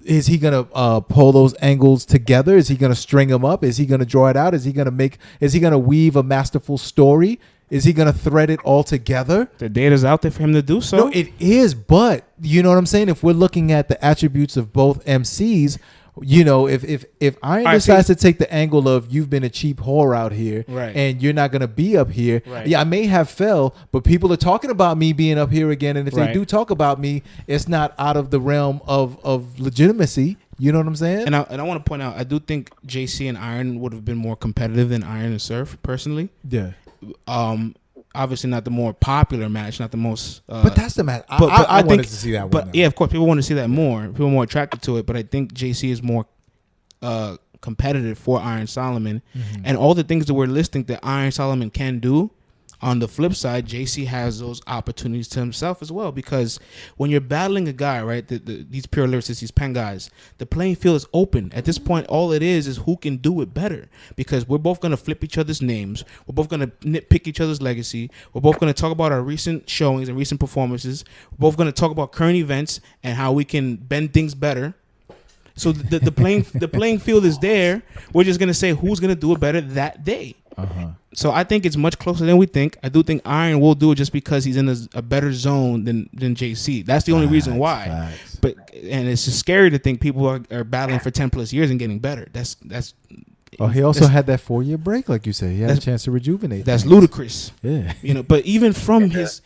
Is he gonna pull those angles together? Is he gonna string them up? Is he gonna draw it out? Is he gonna weave a masterful story? Is he gonna thread it all together? The data's out there for him to do so. No, it is, but you know what I'm saying? If we're looking at the attributes of both MCs, if Iron decides to take the angle of you've been a cheap whore out here, right, and you're not gonna be up here, right. Yeah, I may have fell, but people are talking about me being up here again, and if they do talk about me, it's not out of the realm of legitimacy. You know what I'm saying? And I want to point out, I do think JC and Iron would have been more competitive than Iron and Surf, personally. Yeah. Obviously not the more popular match, not the most. But that's the match. I wanted to see that one. But yeah, of course, people want to see that more. People are more attracted to it. But I think JC is more competitive for Iron Solomon, and all the things that we're listing that Iron Solomon can do. On the flip side, JC has those opportunities to himself as well, because when you're battling a guy, right, these pure lyricists, these pen guys, the playing field is open. At this point, all it is who can do it better, because we're both going to flip each other's names. We're both going to nitpick each other's legacy. We're both going to talk about our recent showings and recent performances. We're both going to talk about current events and how we can bend things better. So the playing field is there. We're just going to say who's going to do it better that day. So I think it's much closer than we think. I do think Iron will do it just because he's in a better zone than JC. That's the only reason why. Facts. And it's just scary to think people are battling for 10 plus years and getting better. That's. Oh, he also had that 4-year break, like you said. He had a chance to rejuvenate. That's ludicrous. Yeah. But even from his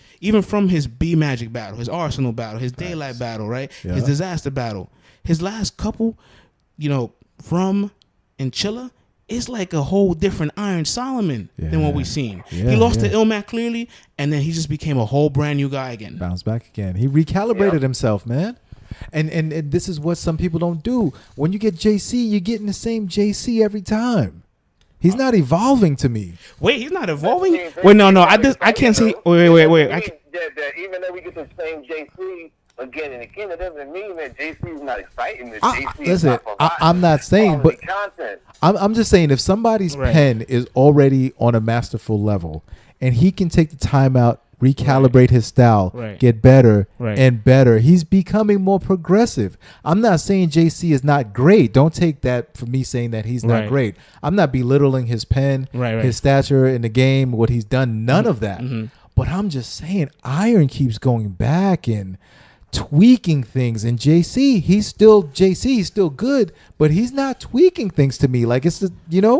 B Magic battle, his Arsenal battle, his Daylight battle, right? Yeah. His Disaster battle, his last couple, Rum and Chilla. It's like a whole different Iron Solomon than what we've seen. Yeah, he lost to Ilmac clearly, and then he just became a whole brand new guy again. Bounced back again. He recalibrated himself, man. And this is what some people don't do. When you get JC, you're getting the same JC every time. He's not evolving to me. Wait, he's not evolving? Wait, no. I can't say. Wait. Even though we get the same JC, again and again, it doesn't mean that JC is not exciting. That JC is Listen, not providing I'm not saying, but quality content. I'm just saying if somebody's pen is already on a masterful level and he can take the time out, recalibrate his style, get better and better, he's becoming more progressive. I'm not saying JC is not great. Don't take that for me saying that he's not great. I'm not belittling his pen, his stature in the game, what he's done, none of that. But I'm just saying Iron keeps going back and tweaking things, and JC, he's still good, but he's not tweaking things to me. Like, it's the,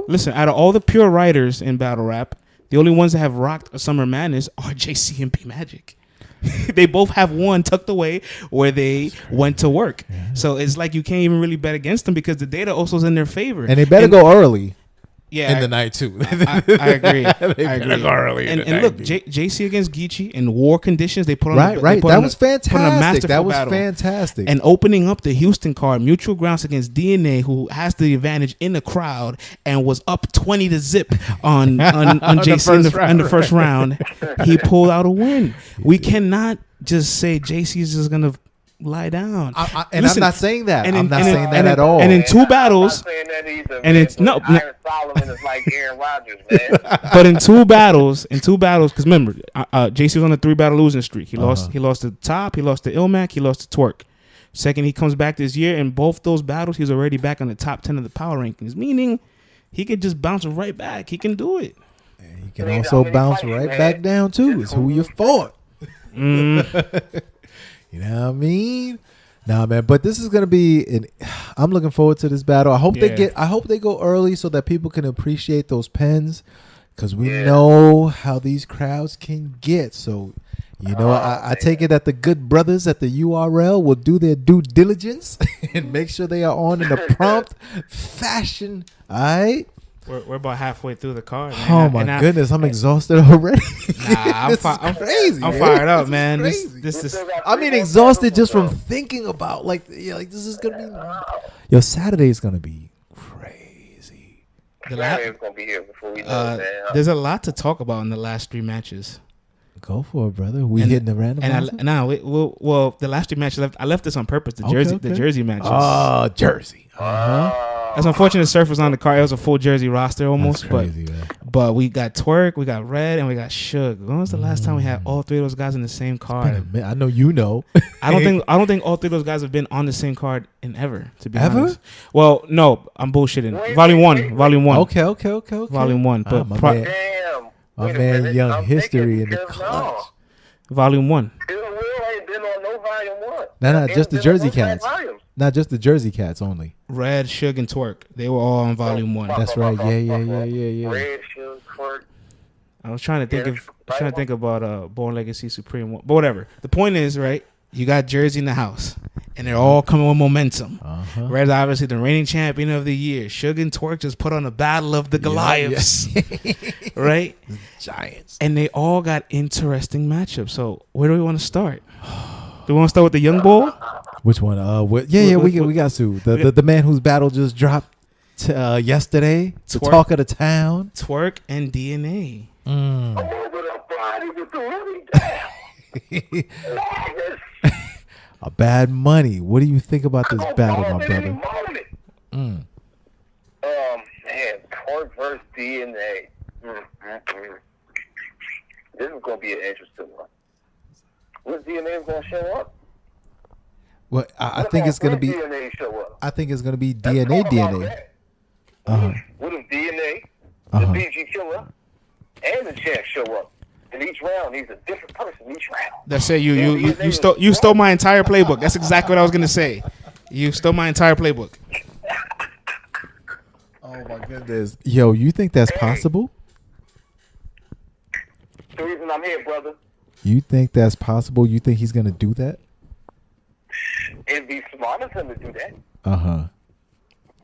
Listen, out of all the pure writers in battle rap, the only ones that have rocked a Summer Madness are JC and P Magic. They both have one tucked away where they went to work. So it's like you can't even really bet against them because the data also is in their favor. And they better go early. Yeah, in the night too. I agree. I agree. Go early and look, JC against Geechee in war conditions, they put on that was fantastic. That was fantastic. And opening up the Houston card, Mutual Grounds against DNA, who has the advantage in the crowd and was up 20-0 on JC in the first round. He pulled out a win. We cannot just say JC is just gonna lie down. Listen, I'm not saying that. I'm not saying that at all. And in two battles, I'm not saying that either, and man, it's no. Iron Solomon is like Aaron Rodgers, man. But in two battles, because remember, JC was on a 3-battle losing streak. He lost to Top, he lost to Ilmac, he lost to Twerk. Second, he comes back this year. In both those battles, he's already back on the top 10 of the power rankings, meaning he could just bounce right back. He can do it. And he can also bounce back down too. It's who you fought. You know what I mean? Nah, man. But this is gonna be I'm looking forward to this battle. I hope they go early so that people can appreciate those pens, because we know how these crowds can get. So, I take it that the good brothers at the URL will do their due diligence and make sure they are on in a prompt fashion. All right. We're about halfway through the card, man. Oh my goodness, I'm exhausted already. I'm crazy. I'm fired up, man. This is. I mean, exhausted just from thinking about this is gonna be. Your Saturday is gonna be crazy. Saturday's gonna be here before we know it, man. There's a lot to talk about in the last 3 matches. Go for it, brother. We hitting the random. Well, the last 3 matches I left this on purpose. The Jersey matches. Oh, Jersey. That's unfortunate. Surf was on the card. It was a full Jersey roster almost. That's crazy, but we got Twerk, we got Red, and we got Suge. When was the last time we had all 3 of those guys in the same card? I know you know. I don't think all 3 of those guys have been on the same card in ever. To be honest. Well, no, I'm bullshitting. Volume one. Okay. Volume 1. But my man, Young History in the clutch. Volume 1. Will ain't been on no volume 1. No, just the Jersey Cats. Not just the Jersey Cats only. Red, Suge, and Twerk. They were all on volume 1. That's right. Yeah. Red, Suge, Twerk. I was trying to think about Born Legacy Supreme 1. But whatever. The point is, right, you got Jersey in the house. And they're all coming with momentum. Red's obviously the reigning champion of the year. Suge and Twerk just put on a battle of the Goliaths. Right? Giants. And they all got interesting matchups. So where do we want to start? Do we want to start with the Young Bull? Which one? We got to. The man whose battle just dropped yesterday. The talk of the town. Twerk and DNA. A Bad Money. What do you think about this battle, my brother? Man, Twerk versus DNA. This is going to be an interesting one. What DNA is going to show up? Well, I think it's going to be. DNA show up? I think it's going to be DNA. What if DNA, the BG killer, and the champ show up? In each round, he's a different person each round. That's it. You stole my entire playbook. That's exactly what I was gonna say. You stole my entire playbook. Oh my goodness. Yo, you think that's possible? The reason I'm here, brother. You think that's possible? You think he's gonna do that? It'd be smart of him to do that.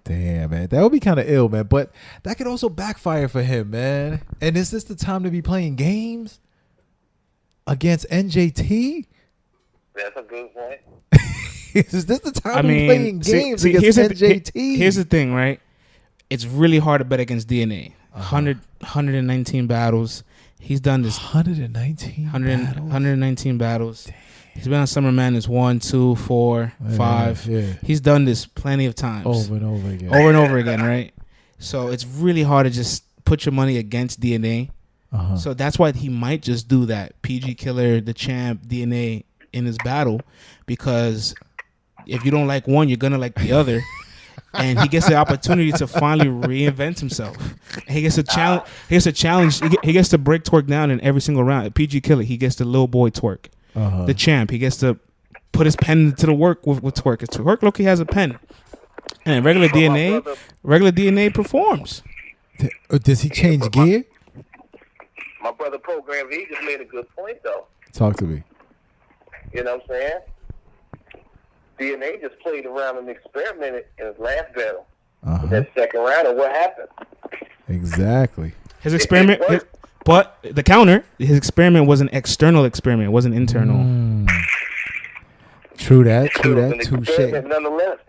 Damn, man. That would be kind of ill, man. But that could also backfire for him, man. And is this the time to be playing games against NJT? That's a good point. Is this the time to be playing games against NJT? Here's the thing, right? It's really hard to bet against DNA. 119 battles. He's done this. 119 battles. He's been on Summer Madness 1, 2, 4, 5. Yeah. He's done this plenty of times. Over and over again. Over and over again, right? So it's really hard to just put your money against DNA. So that's why he might just do that. PG Killer, the champ, DNA in his battle, because if you don't like one, you're gonna like the other, and he gets the opportunity to finally reinvent himself. He gets a challenge. He gets a challenge. He gets to break Twerk down in every single round. PG Killer, he gets the little boy Twerk. The champ, he gets to put his pen to the work with Twerk. Twerk, look, he has a pen, and regular DNA performs. Does he change gear? My brother Program, he just made a good point, though. Talk to me. You know what I'm saying? DNA just played around and experimented in his last battle. That second round, and what happened? Exactly. His experiment, but the counter, his experiment was an external experiment. It wasn't internal. True that. It was an Touche. experiment nonetheless.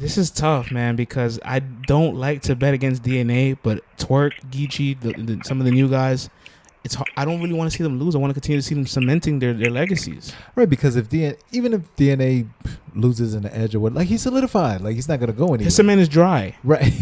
This is tough, man, because I don't like to bet against DNA, but Twerk, Geechee, some of the new guys, it's hard. I don't really want to see them lose. I want to continue to see them cementing their legacies. Right, because even if DNA loses in the edge or what, like he's solidified. Like he's not gonna go anywhere. His cement is dry. Right.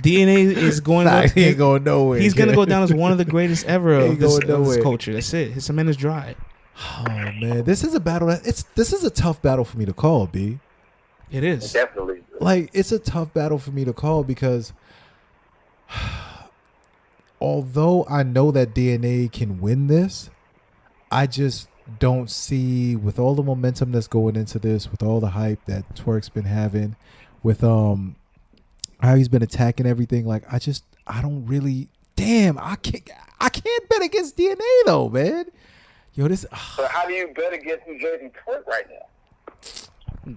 DNA is going. He ain't going nowhere. He's gonna go down as one of the greatest ever of this nowhere. culture. That's it. His cement is dry. Oh man, this is a battle. This is a tough battle for me to call, B. It is. Definitely. Like it's a tough battle for me to call because although I know that DNA can win this, I just don't see, with all the momentum that's going into this, with all the hype that Twerk's been having, with how he's been attacking everything. Like I don't really. Damn, I can't bet against DNA though, man. Yo, this. So how do you bet against New Jersey Twerk right now?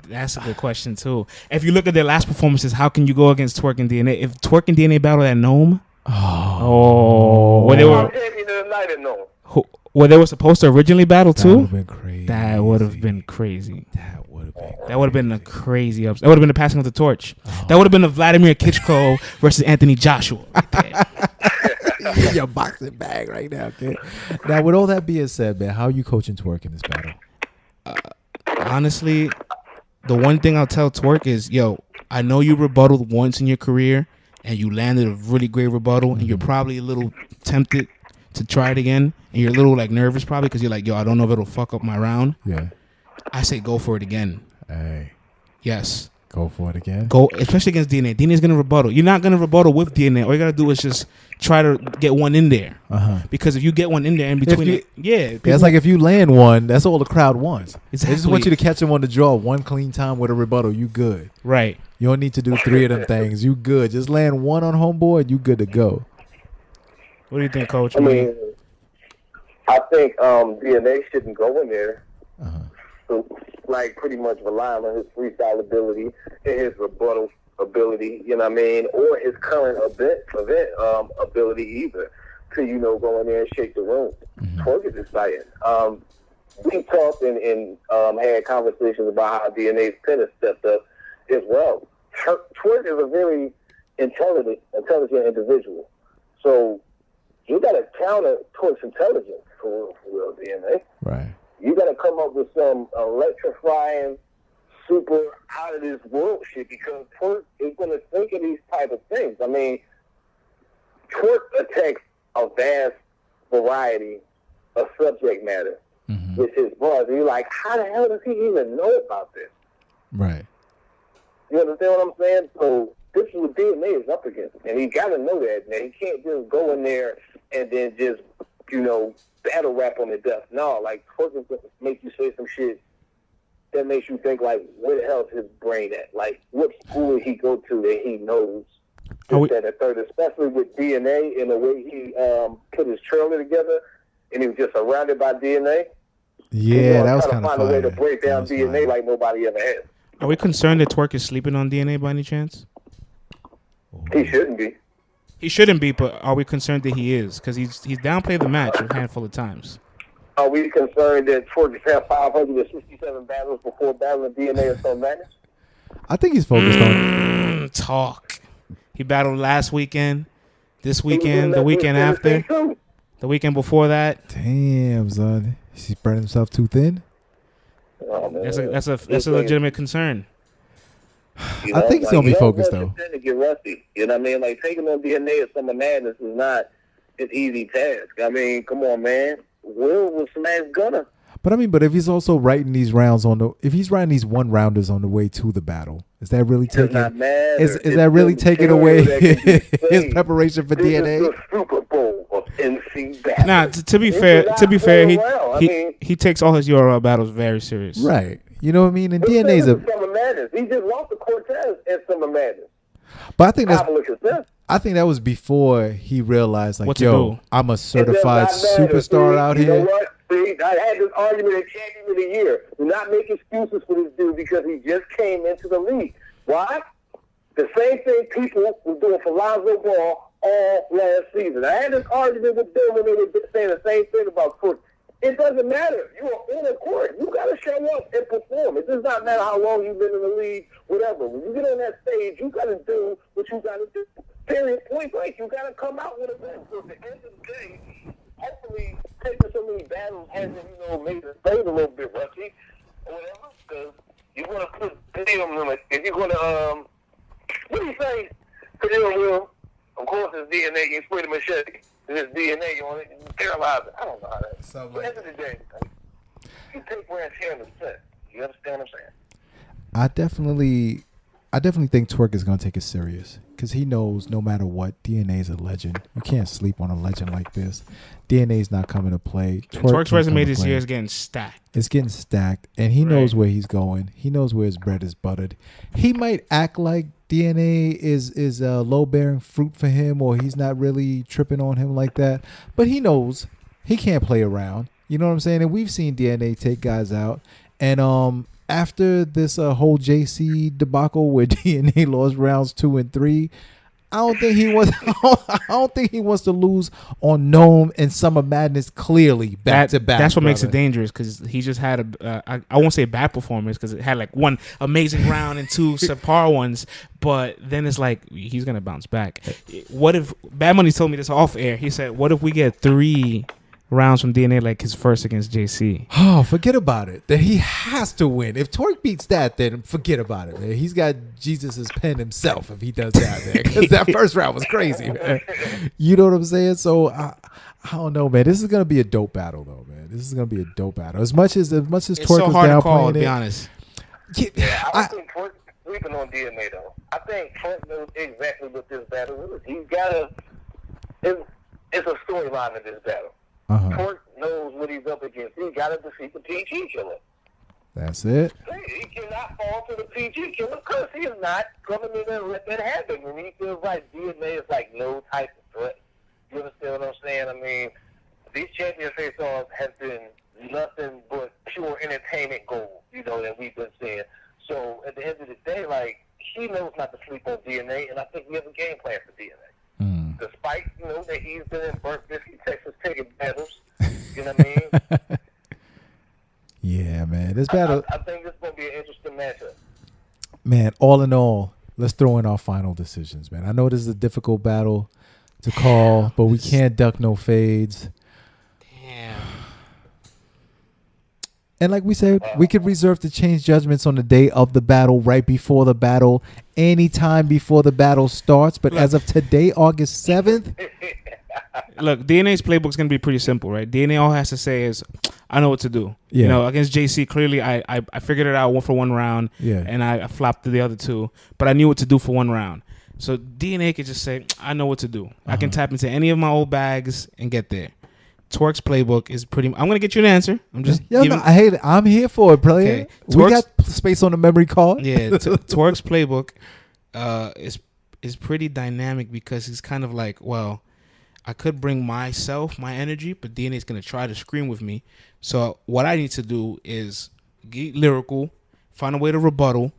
That's a good question too. If you look at their last performances, how can you go against Twerk and DNA? If Twerk and DNA battled at Nome, where they were, where they were supposed to originally battle too, that would have been crazy. That would have been a crazy upset. That would have been the passing of the torch. That would have been the Vladimir Klitschko versus Anthony Joshua. In your boxing bag right now, kid. Now, with all that being said, man, how are you coaching Twerk in this battle? Honestly, the one thing I'll tell Twerk is, yo, I know you rebutted once in your career and you landed a really great rebuttal and you're probably a little tempted to try it again and you're a little like nervous probably because you're like, yo, I don't know if it'll fuck up my round. Yeah. I say go for it again. Hey. Yes. Go for it again. Go, especially against DNA. DNA's going to rebuttal. You're not going to rebuttal with DNA. All you got to do is just try to get one in there. Because if you get one in there in between it's like if you land one, that's all the crowd wants. Exactly. They just want you to catch them on the draw. One clean time with a rebuttal. You good. Right. You don't need to do 3 of them things. You good. Just land one on homeboard. You good to go. What do you think, Coach? I mean, I think DNA shouldn't go in there. So, like, pretty much relying on his freestyle ability and his rebuttal ability, you know what I mean, or his current event ability either to, you know, go in there and shake the room. Twerk is exciting. We talked and had conversations about how DNA's pen has stepped up as well. Twerk is a very intelligent individual. So you got to counter Twerk's intelligence for real, DNA. Right. You got to come up with some electrifying, super out of this world shit because Twerk is going to think of these type of things. I mean, Twerk attacks a vast variety of subject matter with his bars. And you're like, how the hell does he even know about this? Right. You understand what I'm saying? So this is what DNA is up against. And he got to know that, man. He can't just go in there and then just, you know, battle rap on the death. No, like, Twerk is going to make you say some shit that makes you think, like, where the hell is his brain at? Like, what school did he go to that he knows this, that, and third, especially with DNA and the way he put his trailer together and he was just surrounded by DNA. Yeah, that was kind of fun. Find a way to break down DNA like nobody ever has. Are we concerned that Twerk is sleeping on DNA by any chance? He shouldn't be. He shouldn't be, but are we concerned that he is? Because he's downplayed the match a handful of times. Are we concerned that Twerk has had 567 battles before battling DNA or some madness? I think he's focused on talk. He battled last weekend, this weekend, the weekend after. The weekend before that. Damn, son. He's spreading himself too thin. Oh, man. That's a legitimate concern. I think he's going to be focused, though. To get rusty. You know what I mean? Like, taking on DNA of Summer Madness is not an easy task. I mean, come on, man. Will smash Gunner. But I mean, if he's also writing these rounds if he's writing these 1-rounders on the way to the battle, is that really taking is that really taking away his preparation for DNA? This is the Super Bowl of NC battles. Nah, to be fair, he takes all his URL battles very serious. Right. You know what I mean? And DNA's a Summer Madness. He just lost to Cortez at Summer Madness. But I think that was before he realized, like, I'm a certified superstar out here. You know what? See, I had this argument at Champion of the Year. Do not make excuses for this dude because he just came into the league. Why? The same thing people were doing for Lonzo Ball all last season. I had this argument with them when they were saying the same thing about Cook. It doesn't matter. You are on the court. You got to show up and perform. It does not matter how long you've been in the league, whatever. When you get on that stage, you got to do what you got to do. Period. Point blank. You got to come out with a win. So at the end of the day, hopefully, taking so many battles hasn't, made the state a little bit rusty or whatever. Because you want to put Palladium on it. If you're going to, what do you say? Palladium will, of course, it's DNA. You spray the machete. There's DNA on it. You sterilize it. I don't know how that is. At the end of the day, you take brands here in the set. You understand what I'm saying? I definitely think Twerk is going to take it serious because he knows no matter what, DNA is a legend. You can't sleep on a legend like this. DNA is not coming to play. Twerk's resume this year is getting stacked. It's getting stacked, and he knows where he's going. He knows where his bread is buttered. He might act like DNA is a low-bearing fruit for him, or he's not really tripping on him like that. But he knows he can't play around. You know what I'm saying? And we've seen DNA take guys out. And after this whole JC debacle where DNA lost rounds 2 and 3, I don't think he wants to lose on Gnome and Summer Madness clearly back to back. That's what makes it dangerous because he just had I won't say bad performance because it had like one amazing round and 2 subpar ones, but then it's like he's gonna bounce back. What if Bad Money told me this off air? He said, "What if we get 3 rounds from DNA like his first against JC?" Oh, forget about it. That he has to win. If Twerk beats that, then forget about it, man. He's got Jesus' pen himself if he does that, man. Because that first round was crazy, man. You know what I'm saying? So I don't know, man. This is gonna be a dope battle, though, man. This is gonna be a dope battle. As much as Twerk was down playing, to be honest. Yeah, I don't think Twerk sleeping on DNA though. I think Twerk knows exactly what this battle is. He's got a. It's a storyline in this battle. Twerk knows what he's up against. He got to defeat the PG killer. That's it. He cannot fall to the PG killer because he is not coming in and let that happen. And he feels like DNA is like no type of threat. You understand what I'm saying? I mean, these champion face-offs have been nothing but pure entertainment gold, that we've been seeing. So at the end of the day, like, he knows not to sleep on DNA, and I think we have a game plan for DNA. Despite, that he's been in Burnt Biscuit, Texas, taking battles. You know what I mean? Yeah, man. This battle. I think this is going to be an interesting matchup. Man, all in all, let's throw in our final decisions, man. I know this is a difficult battle to call, but we can't duck no fades. Damn. And like we said, we could reserve to change judgments on the day of the battle, right before the battle, anytime before the battle starts. But as of today, August 7th. Look, DNA's playbook is going to be pretty simple, right? DNA all has to say is, I know what to do. Yeah. Against JC, clearly I figured it out for 1 round, and I flopped the other 2, but I knew what to do for 1 round. So DNA could just say, I know what to do. I can tap into any of my old bags and get there. Twerk's playbook is pretty. I'm gonna get you an answer. I'm just. I hate it. I'm here for it, player. Okay. We got space on the memory card. Yeah, Twerk's playbook is pretty dynamic because he's kind of like, well, I could bring my energy, but DNA's gonna try to scream with me. So what I need to do is get lyrical, find a way to rebuttal,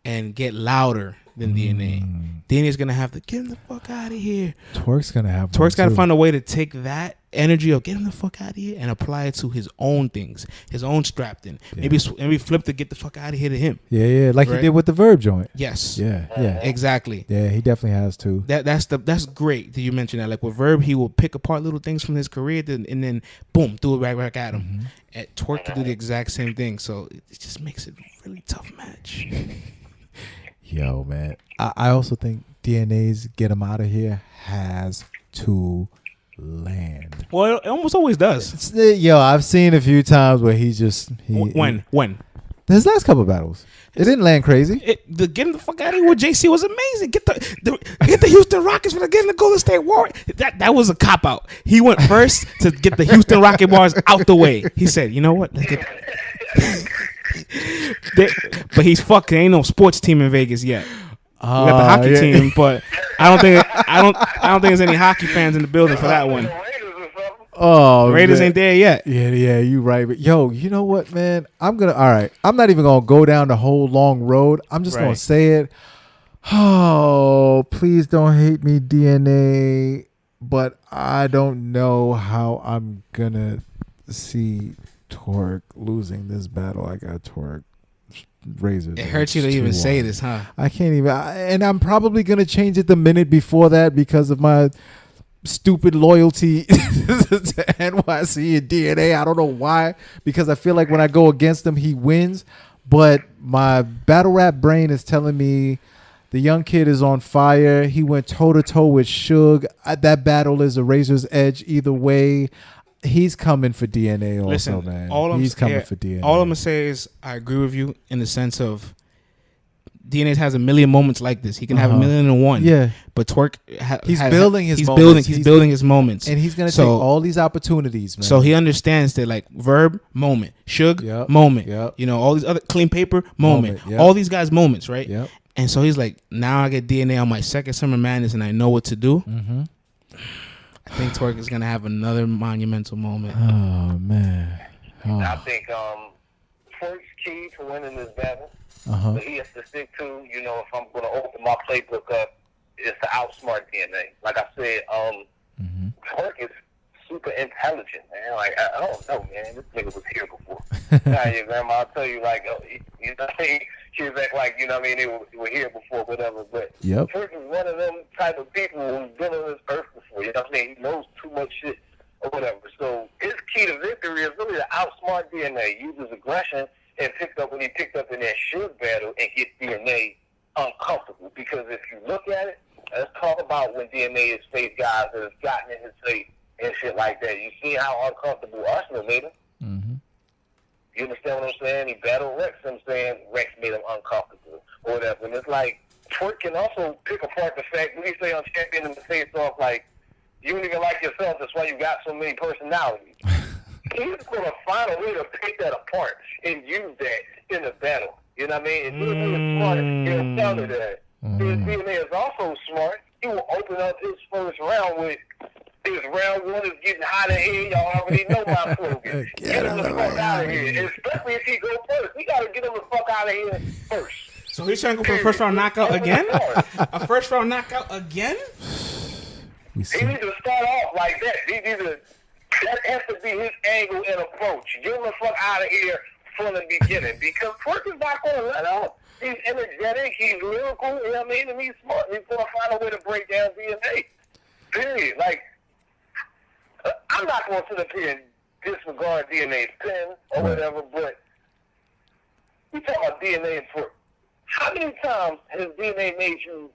and get louder than DNA. DNA's gonna have to get him the fuck out of here. Twerk's gonna have. Twerk's got to find a way to take that energy of get him the fuck out of here and apply it to his own things, his own strapped in. Yeah. Maybe flip the get the fuck out of here to him. Yeah, like Right? he did with the Verb joint. Yes. Yeah, Exactly. Yeah, he definitely has to. That's great that you mentioned that. Like with Verb, he will pick apart little things from his career and then boom, do it right back at him. At Twerk to do the exact same thing. So it just makes it a really tough match. Yo, man. I also think DNA's Get Him Out of Here has to land. Well, it almost always does. Yo, I've seen a few times where he When? His last couple of battles. It didn't land crazy. The getting the fuck out of here with JC was amazing. Get the Houston Rockets for getting the Golden State Warriors. That was a cop out. He went first to get the Houston Rocket bars out the way. He said, "You know what? Let's get." But he's fucked. There ain't no sports team in Vegas yet. We got the hockey team, but I don't think there's any hockey fans in the building for that one. Oh, Raiders man. ain't there yet. Yeah, you right. But yo, you know what, man? All right. I'm not even gonna go down the whole long road. I'm just gonna say it. Oh, please don't hate me, DNA. But I don't know how I'm gonna see Twerk losing this battle. I got Twerk. Razors. It hurts you to even say this, huh? I can't even. And I'm probably gonna change it the minute before that because of my stupid loyalty to NYC and DNA. I don't know why, because I feel like when I go against him, he wins. But my battle rap brain is telling me the young kid is on fire. He went toe to toe with Suge. That battle is a razor's edge either way. He's coming for DNA also, Listen, man. He's coming for DNA. All I'm gonna say is I agree with you in the sense of DNA has a million moments like this. He can have 1,000,001. Yeah, but Twerk, he's building his moments. He's building his moments, and he's gonna take all these opportunities, man. So he understands that, like Verb moment, Suge moment, you know, all these other Clean Paper moment, all these guys moments, right? Yep. And so he's like, now I get DNA on my second Summer Madness, and I know what to do. Mm-hmm. I think Twerk is gonna have another monumental moment. Oh man. I think first key to winning this battle. But he has to stick to, you know, if I'm going to open my playbook up, is to outsmart DNA. Like I said, Twerk is super intelligent, man. Like, I don't know, man. This nigga was here before. Now, your grandma, I'll tell you, like, you know what I mean? She was act like, you know what I mean, they were here before, whatever. But Twerk is one of them type of people who's been on this earth before. You know what I mean? He knows too much shit or whatever. So his key to victory is really to outsmart DNA, use his aggression, and when he picked up in that Suge battle and get DNA uncomfortable. Because if you look at it, let's talk about when DNA has faced guys that have gotten in his face and shit like that. You see how uncomfortable Arsenal made him? Mm-hmm. You understand what I'm saying? He battled Rex. I'm saying Rex made him uncomfortable or whatever. And it's like, Twerk can also pick apart the fact, when you say on Champion in the face off, like, you don't even like yourself, that's why you got so many personalities. He's going to find a way to pick that apart and use that in a battle. You know what I mean? If he's really smart, he'll counter that. His DNA is also smart. He will open up his first round with his round one is getting hot in here. Y'all already know my slogan. Get him the fuck out of here. Especially if he go first. We got to get him the fuck out of here first. So he's trying to go for a first round knockout again? A first round knockout again? He needs to start off like that. That has to be his angle and approach. Get him the fuck out of here from the beginning, because Twerk is not going to let up. He's energetic, he's lyrical, you know what I mean, and he's smart. He's going to find a way to break down DNA. Period. Like, I'm not going to sit up here and disregard DNA's pen or whatever, but we talk about DNA and Twerk. How many times has DNA made you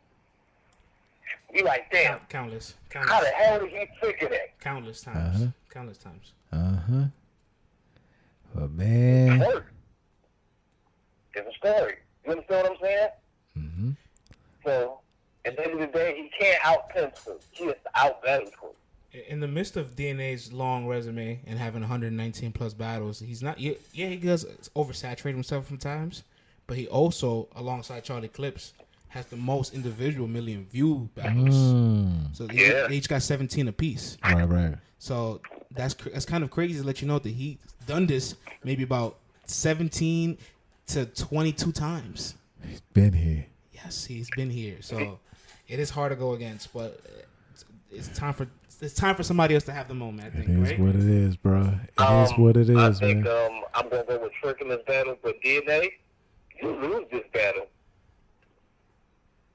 be like, damn? Countless. How the hell did he figure that? Countless times. Countless times. But man, it's a story. You understand what I'm saying? Mm-hmm. So at the end of the day, he can't out-pen Twerk. He has to out-battle Twerk. In the midst of DNA's long resume and having 119 plus battles, he's not. Yeah, he does oversaturate himself sometimes, but he also, alongside Charlie Clips, has the most individual million view battles. So they each got 17 apiece. Right. So that's kind of crazy to let you know that he's done this maybe about 17 to 22 times. He's been here. Yeah. yes, he's been here. So it is hard to go against, but it's time for somebody else to have the moment. I think. It is right? what it is, bro. It is what it is, I think man. I'm gonna go with Trick in this battle, but DNA, you lose this battle.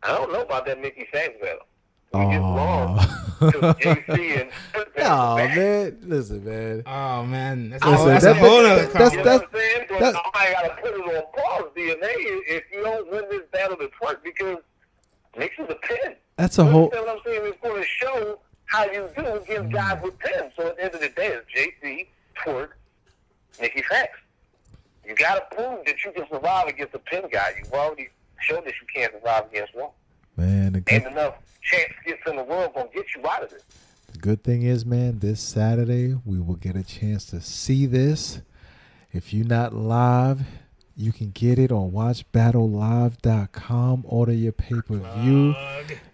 I don't know about that Mickey Shanks battle. We get wrong because JC and Oh man, listen, man. Oh man, that's Listen, a whole other that's- you know what I'm saying? But I gotta put it on pause, DNA, if you don't win this battle to Twerk, because Nixon's a pin. That's a whole. You know what I'm saying? It's going to show how you do against guys with pins. So at the end of the day, it's JC, Twerk, Mickey Shanks. You gotta prove that you can survive against a pin guy. You've already shown that you can't survive against one. Man, Ain't enough chance gets in the world gonna get you out of this. the good thing is, man, this Saturday we will get a chance to see this. If you're not live, you can get it on watchbattlelive.com. Order your pay-per-view.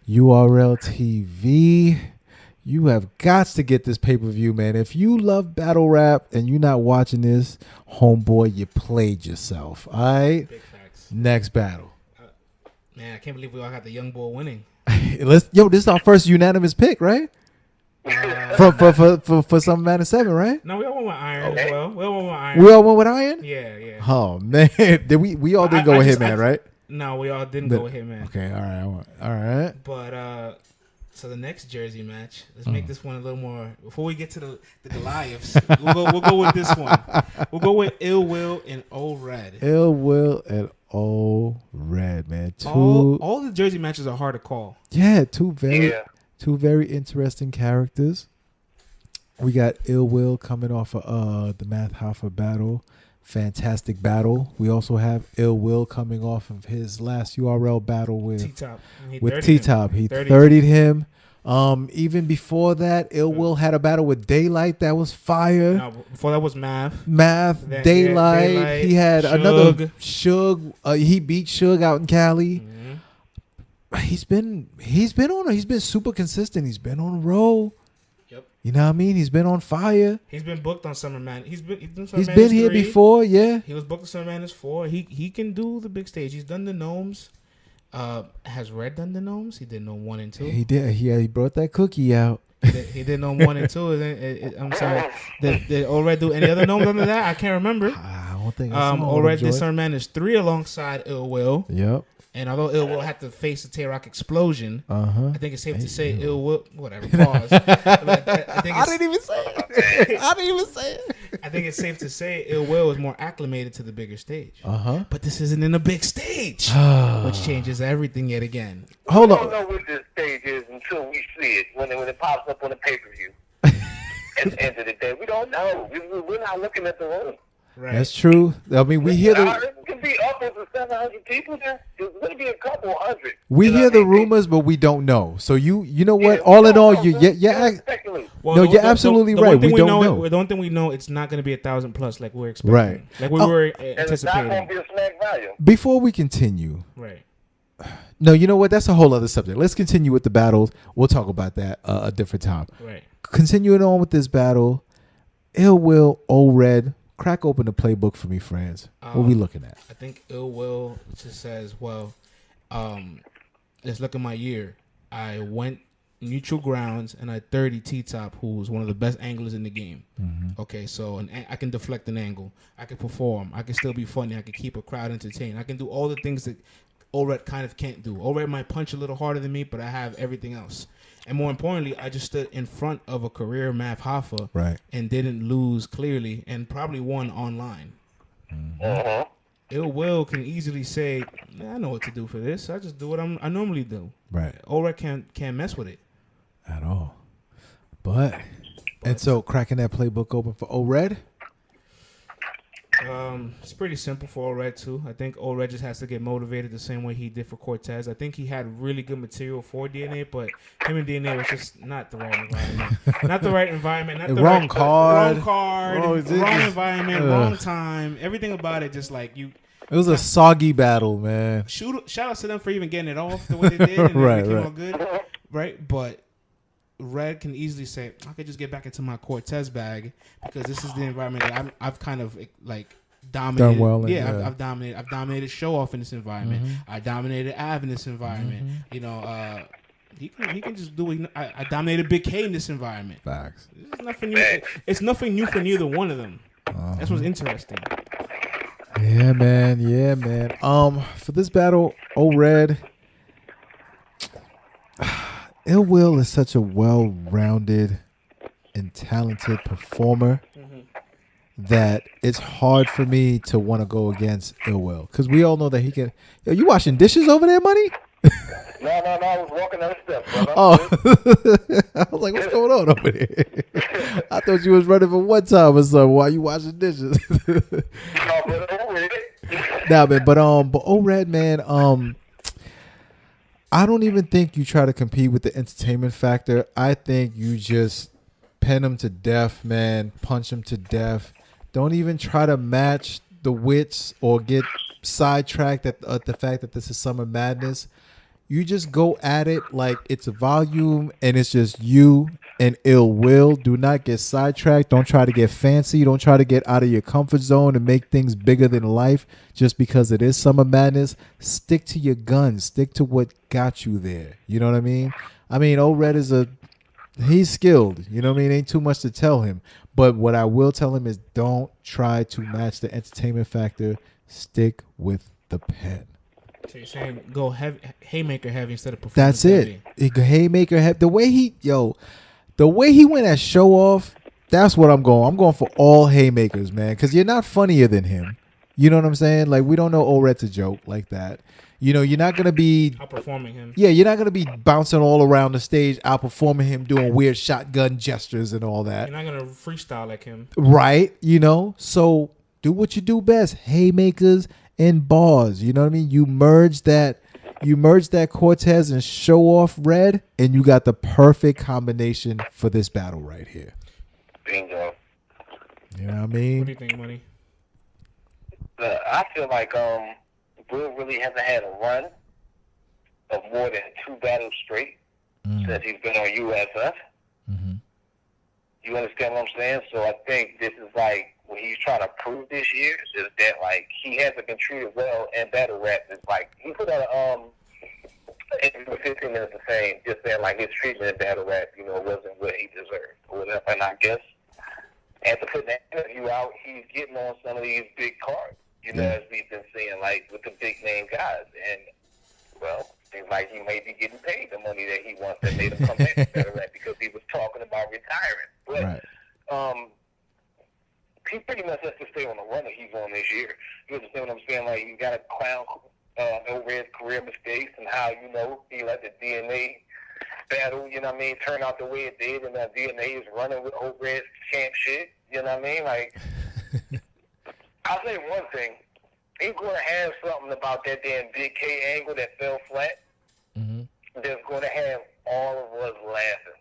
URL TV. You have got to get this pay-per-view, man. If you love battle rap and you're not watching this, homeboy, you played yourself. All right? Big facts. Next battle. Man, I can't believe we all got the young boy winning. This is our first unanimous pick, right? For some SM7, right? No, we all went with Iron Okay. as well. We all went with Iron. We all went with Iron? Yeah. Oh man. Did we all didn't go with Hitman, right? No, we all didn't go with Hitman. Okay, all right. But so the next Jersey match, let's make this one a little more. Before we get to the Goliaths, we'll go with this one. We'll go with Ill Will and Old Red. Ill Will and Old Red, man. All the Jersey matches are hard to call. Two very interesting characters. We got Ill Will coming off of the Math Hoffa battle. Fantastic battle. We also have Ill Will coming off of his last URL battle with T-Top. T-Top. He 30'd him. Even before that, Ill Will had a battle with Daylight that was fire. No, before that was Math. Daylight. Daylight, He had Suge. another Suge. He beat Suge out in Cali. Mm-hmm. He's been super consistent. He's been on a roll. Yep. You know what I mean? He's been on fire. He's been booked on Summer Man. He's been He's been here 3. before, yeah. He was booked on Summer Madness 4. He can do the big stage. He's done the Gnomes. Has Red done the Gnomes? He did Gnome 1 and 2. He did. He brought that cookie out. He did Gnome 1 and 2. I'm sorry. Did Old Red do any other Gnomes under that? I can't remember. I don't think I saw Old Red him, did Joy. Summer Madness 3 alongside Ill Will. Yep. And although Ill Will had to face the Tay-Rock explosion, I think it's safe to say Ill Will. Whatever. Pause. I didn't even say it. I think it's safe to say Ill Will is more acclimated to the bigger stage. Uh-huh. But this isn't in a big stage, which changes everything yet again. Hold We on. don't know what this stage is until we see it, when it pops up on the pay-per-view. At the end of the day, we don't know. We're not looking at the room. Right. That's true. I mean, we hear the It could be upwards of 700 people there. There's going to be a couple hundred. we You know hear what the I mean? rumors, but we don't know. So you know what? Yeah, we All in don't all, know, you bro. yeah. Don't speculate. No, you're absolutely right. One thing We don't know. The only thing we know, it's not going to be 1,000 plus like we're expecting. Right. Like we Oh. were And it's not going anticipating. to be a smack value. Before we continue, Right. no, you know what? That's a whole other subject. Let's continue with the battles. We'll talk about that a different time. Right. Continuing on with this battle, Ill Will, Old Red. Crack open the playbook for me, friends. What we looking at? I think Ill Will just says, well, let's look at my year. I went neutral grounds and I 30 T-Top, who was one of the best anglers in the game. Okay, so I can deflect an angle. I can perform. I can still be funny. I can keep a crowd entertained. I can do all the things that Ored kind of can't do. Ored might punch a little harder than me, but I have everything else. And more importantly, I just stood in front of a career Math Hoffa and didn't lose clearly and probably won online. Ill Will can easily say, I know what to do for this. I just do what I normally do. Right. Ored can't mess with it. At all. But and so cracking that playbook open for Old Red. It's pretty simple for Ored too. I think Ored just has to get motivated the same way he did for Cortez. I think he had really good material for DNA, but him and DNA was just not the right environment. Not the right environment. Not the Wrong right, card. Wrong card. Wrong Environment. Wrong time. Everything about it just like you. It was a soggy battle, man. Shout out to them for even getting it off the way they did and Right, making it right. all good. Right, but Red can easily say, I could just get back into my Cortez bag because this is the environment that I've kind of like dominated. Done well, Yeah, I've dominated. I've dominated Show Off in this environment. I dominated Av in this environment. You know, he can just do it. I dominated Big K in this environment. Facts. It's nothing new. It's nothing new for neither one of them. That's what's interesting. Yeah, man. Yeah, man. For this battle, O-Red, Ill Will is such a well-rounded and talented performer that it's hard for me to want to go against Ill Will, because we all know that he can. Yo, you washing dishes over there, Money? No, I was walking down the steps, brother. Oh, I was like, what's going on over there? I thought you was running for one time or something while you washing dishes. Nah, man, but O-Red, man, I don't even think you try to compete with the entertainment factor. I think you just pin him to death, man. Punch him to death. Don't even try to match the wits or get sidetracked at the fact that this is Summer Madness. You just go at it like it's a volume and it's just you and Ill Will. Do not get sidetracked. Don't try to get fancy. Don't try to get out of your comfort zone and make things bigger than life just because it is Summer Madness. Stick to your guns. Stick to what got you there. You know what I mean? O-Red he's skilled. You know what I mean? Ain't too much to tell him. But what I will tell him is don't try to match the entertainment factor. Stick with the pen. So you're saying go heavy, haymaker heavy instead of performance. That's it. Haymaker heavy. The way he went at Show Off, that's what I'm going. I'm going for all haymakers, man, because you're not funnier than him. You know what I'm saying? Like, we don't know O-Red to joke like that. You know, you're not going to be outperforming him. Yeah, you're not going to be bouncing all around the stage, outperforming him, doing weird shotgun gestures and all that. You're not going to freestyle like him. Right, you know? So do what you do best. Haymakers and bars. You know what I mean? You merge that Cortez and Show Off Red, and you got the perfect combination for this battle right here. Bingo. You know what I mean? What do you think, Money? I feel like Will really hasn't had a run of more than 2 battles straight since he's been on USF. Mm-hmm. You understand what I'm saying? So I think this is like what he's trying to prove this year is that like he hasn't been treated well in battle rap. It's like he put out interview 15 minutes of fame just saying like his treatment in battle rap, you know, wasn't what he deserved or whatever. And I guess after putting that interview out, he's getting on some of these big cards, you know, as we've been seeing, like with the big name guys. And well, seems like he may be getting paid the money that he wants that made him come back to battle rap because he was talking about retiring. But he pretty much has to stay on the run that he's on this year. You understand what I'm saying? Like, you got to clown O-Red's career mistakes and how, you know, he let the DNA battle, you know what I mean, turn out the way it did, and that DNA is running with O-Red's champ shit. You know what I mean? Like, I'll say one thing. He's going to have something about that damn Big K angle that fell flat that's going to have all of us laughing.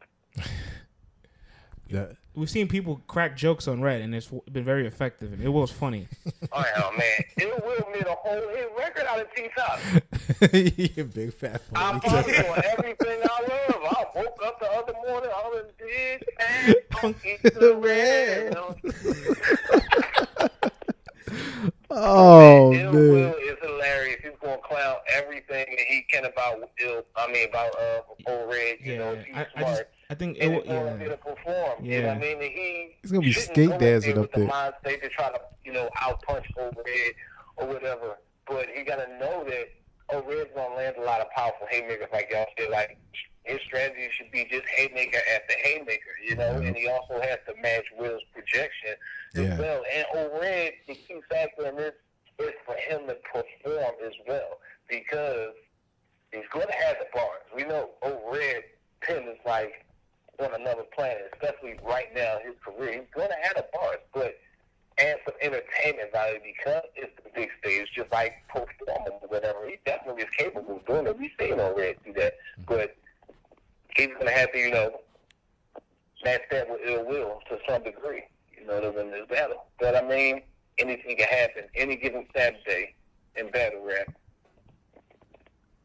We've seen people crack jokes on Red, and it's been very effective. And it was funny. Oh, man. It will made a whole hit record out of T-Top. You're a big fat boy. I'm probably doing everything I love. I woke up the other morning, all in big and funky to red. Oh, man. man. Will is hilarious. He's going to clown everything that he can about O-Red. You know, he's smart. I think and he's going to perform. You know what I mean? And he's going to be skate dancing up there. With the mindset to try to, you know, outpunch O-Red or whatever. But he got to know that O-Red's going to land a lot of powerful haymakers, like y'all said. Like, his strategy should be just haymaker after haymaker, you know? And he also has to match Will's projection as well. And O-Red, the key factor in this is for him to perform as well, because he's going to have the bars. We know O-Red pen is like on another planet, especially right now in his career. He's going to have the bars, but add some entertainment value because it's the big stage, just like performing or whatever. He definitely is capable of doing it. We've seen O-Red do that, but he's going to have to, you know, match that with Ill Will to some degree, you know, to win this battle. But, I mean, anything can happen. Any given Saturday in battle rap,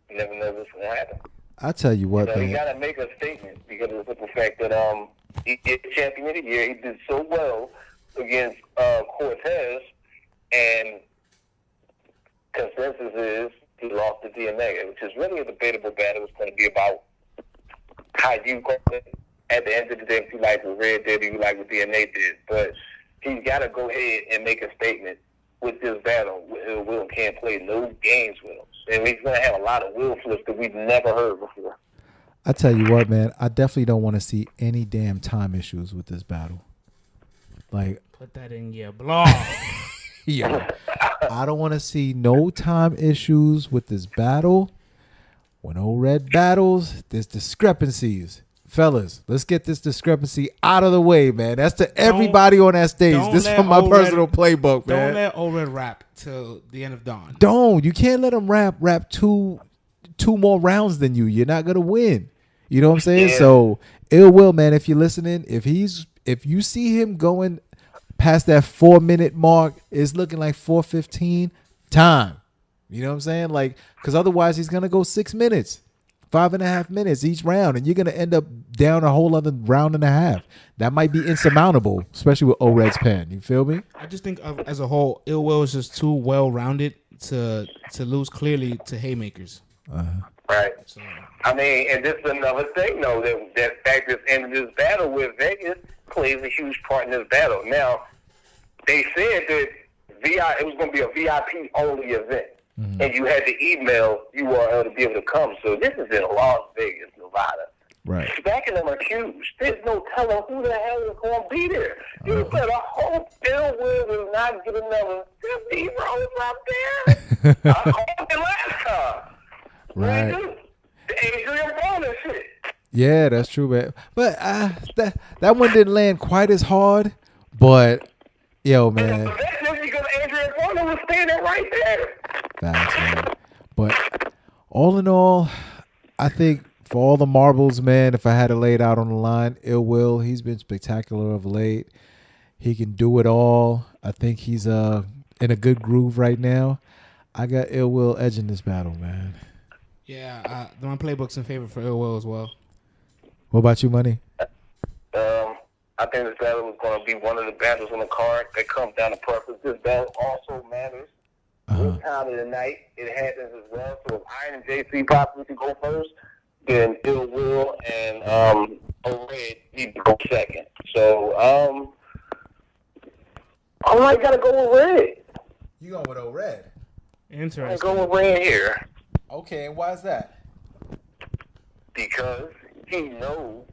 you never know what's going to happen. I tell you what, man. He got to make a statement because of the fact that he did champion of the year. He did so well against Cortez And consensus is he lost the DNA, which is really a debatable battle. It's going to be about how you call it. At the end of the day, if you like what Red did or you like what DNA did. But he's got to go ahead and make a statement with this battle. Will can't play no games with him. And he's going to have a lot of will flips that we've never heard before. I tell you what, man, I definitely don't want to see any damn time issues with this battle. Like, Put that in your blog. yeah, I don't want to see no time issues with this battle. When old Red battles, there's discrepancies. Fellas, let's get this discrepancy out of the way, man. That's to everybody on that stage. This is from my personal playbook, man. Don't let old Red rap till the end of dawn. Don't. You can't let him rap two more rounds than you. You're not gonna win. You know what I'm saying? Yeah. So Ill Will, man, if you're listening, if you see him going past that 4-minute mark, it's looking like 4:15 time. You know what I'm saying? Like, because otherwise he's gonna go 6 minutes. 5.5 minutes each round, and you're gonna end up down a whole other round and a half. That might be insurmountable, especially with O-Red's pen. You feel me? I just think as a whole, Ill Will is just too well rounded to lose clearly to haymakers. Right. So, I mean, and this is another thing, though, that fact that's in this battle with Vegas plays a huge part in this battle. Now, they said that it was going to be a VIP-only event, and you had to email URL to be able to come. So this is in Las Vegas, Nevada. Right. Stacking them are huge. There's no telling who the hell is going to be there. You better hope Ill Will will not get another 50 rolls up there. I called it last time. Right. The Adrian Broner shit. Yeah, that's true, man. But that one didn't land quite as hard. But yo, man. But that's just because Adrian Broner was standing right there. Facts, man. But all in all, I think for all the marbles, man, if I had to lay it out on the line, Ill Will, he's been spectacular of late. He can do it all. I think he's in a good groove right now. I got Ill Will edging this battle, man. yeah, my playbook's in favor for Ill Will as well. What about you, Money? I think this battle was going to be one of the battles on the card that comes down to preference. This battle also matters. What time of the night it happens as well. So if Iron and JC possibly could go first, then Ill Will and O-Red need to go second. So I might got to go with Red. You going with O-Red? Interesting. I go with Red here. Okay, and why is that? Because he knows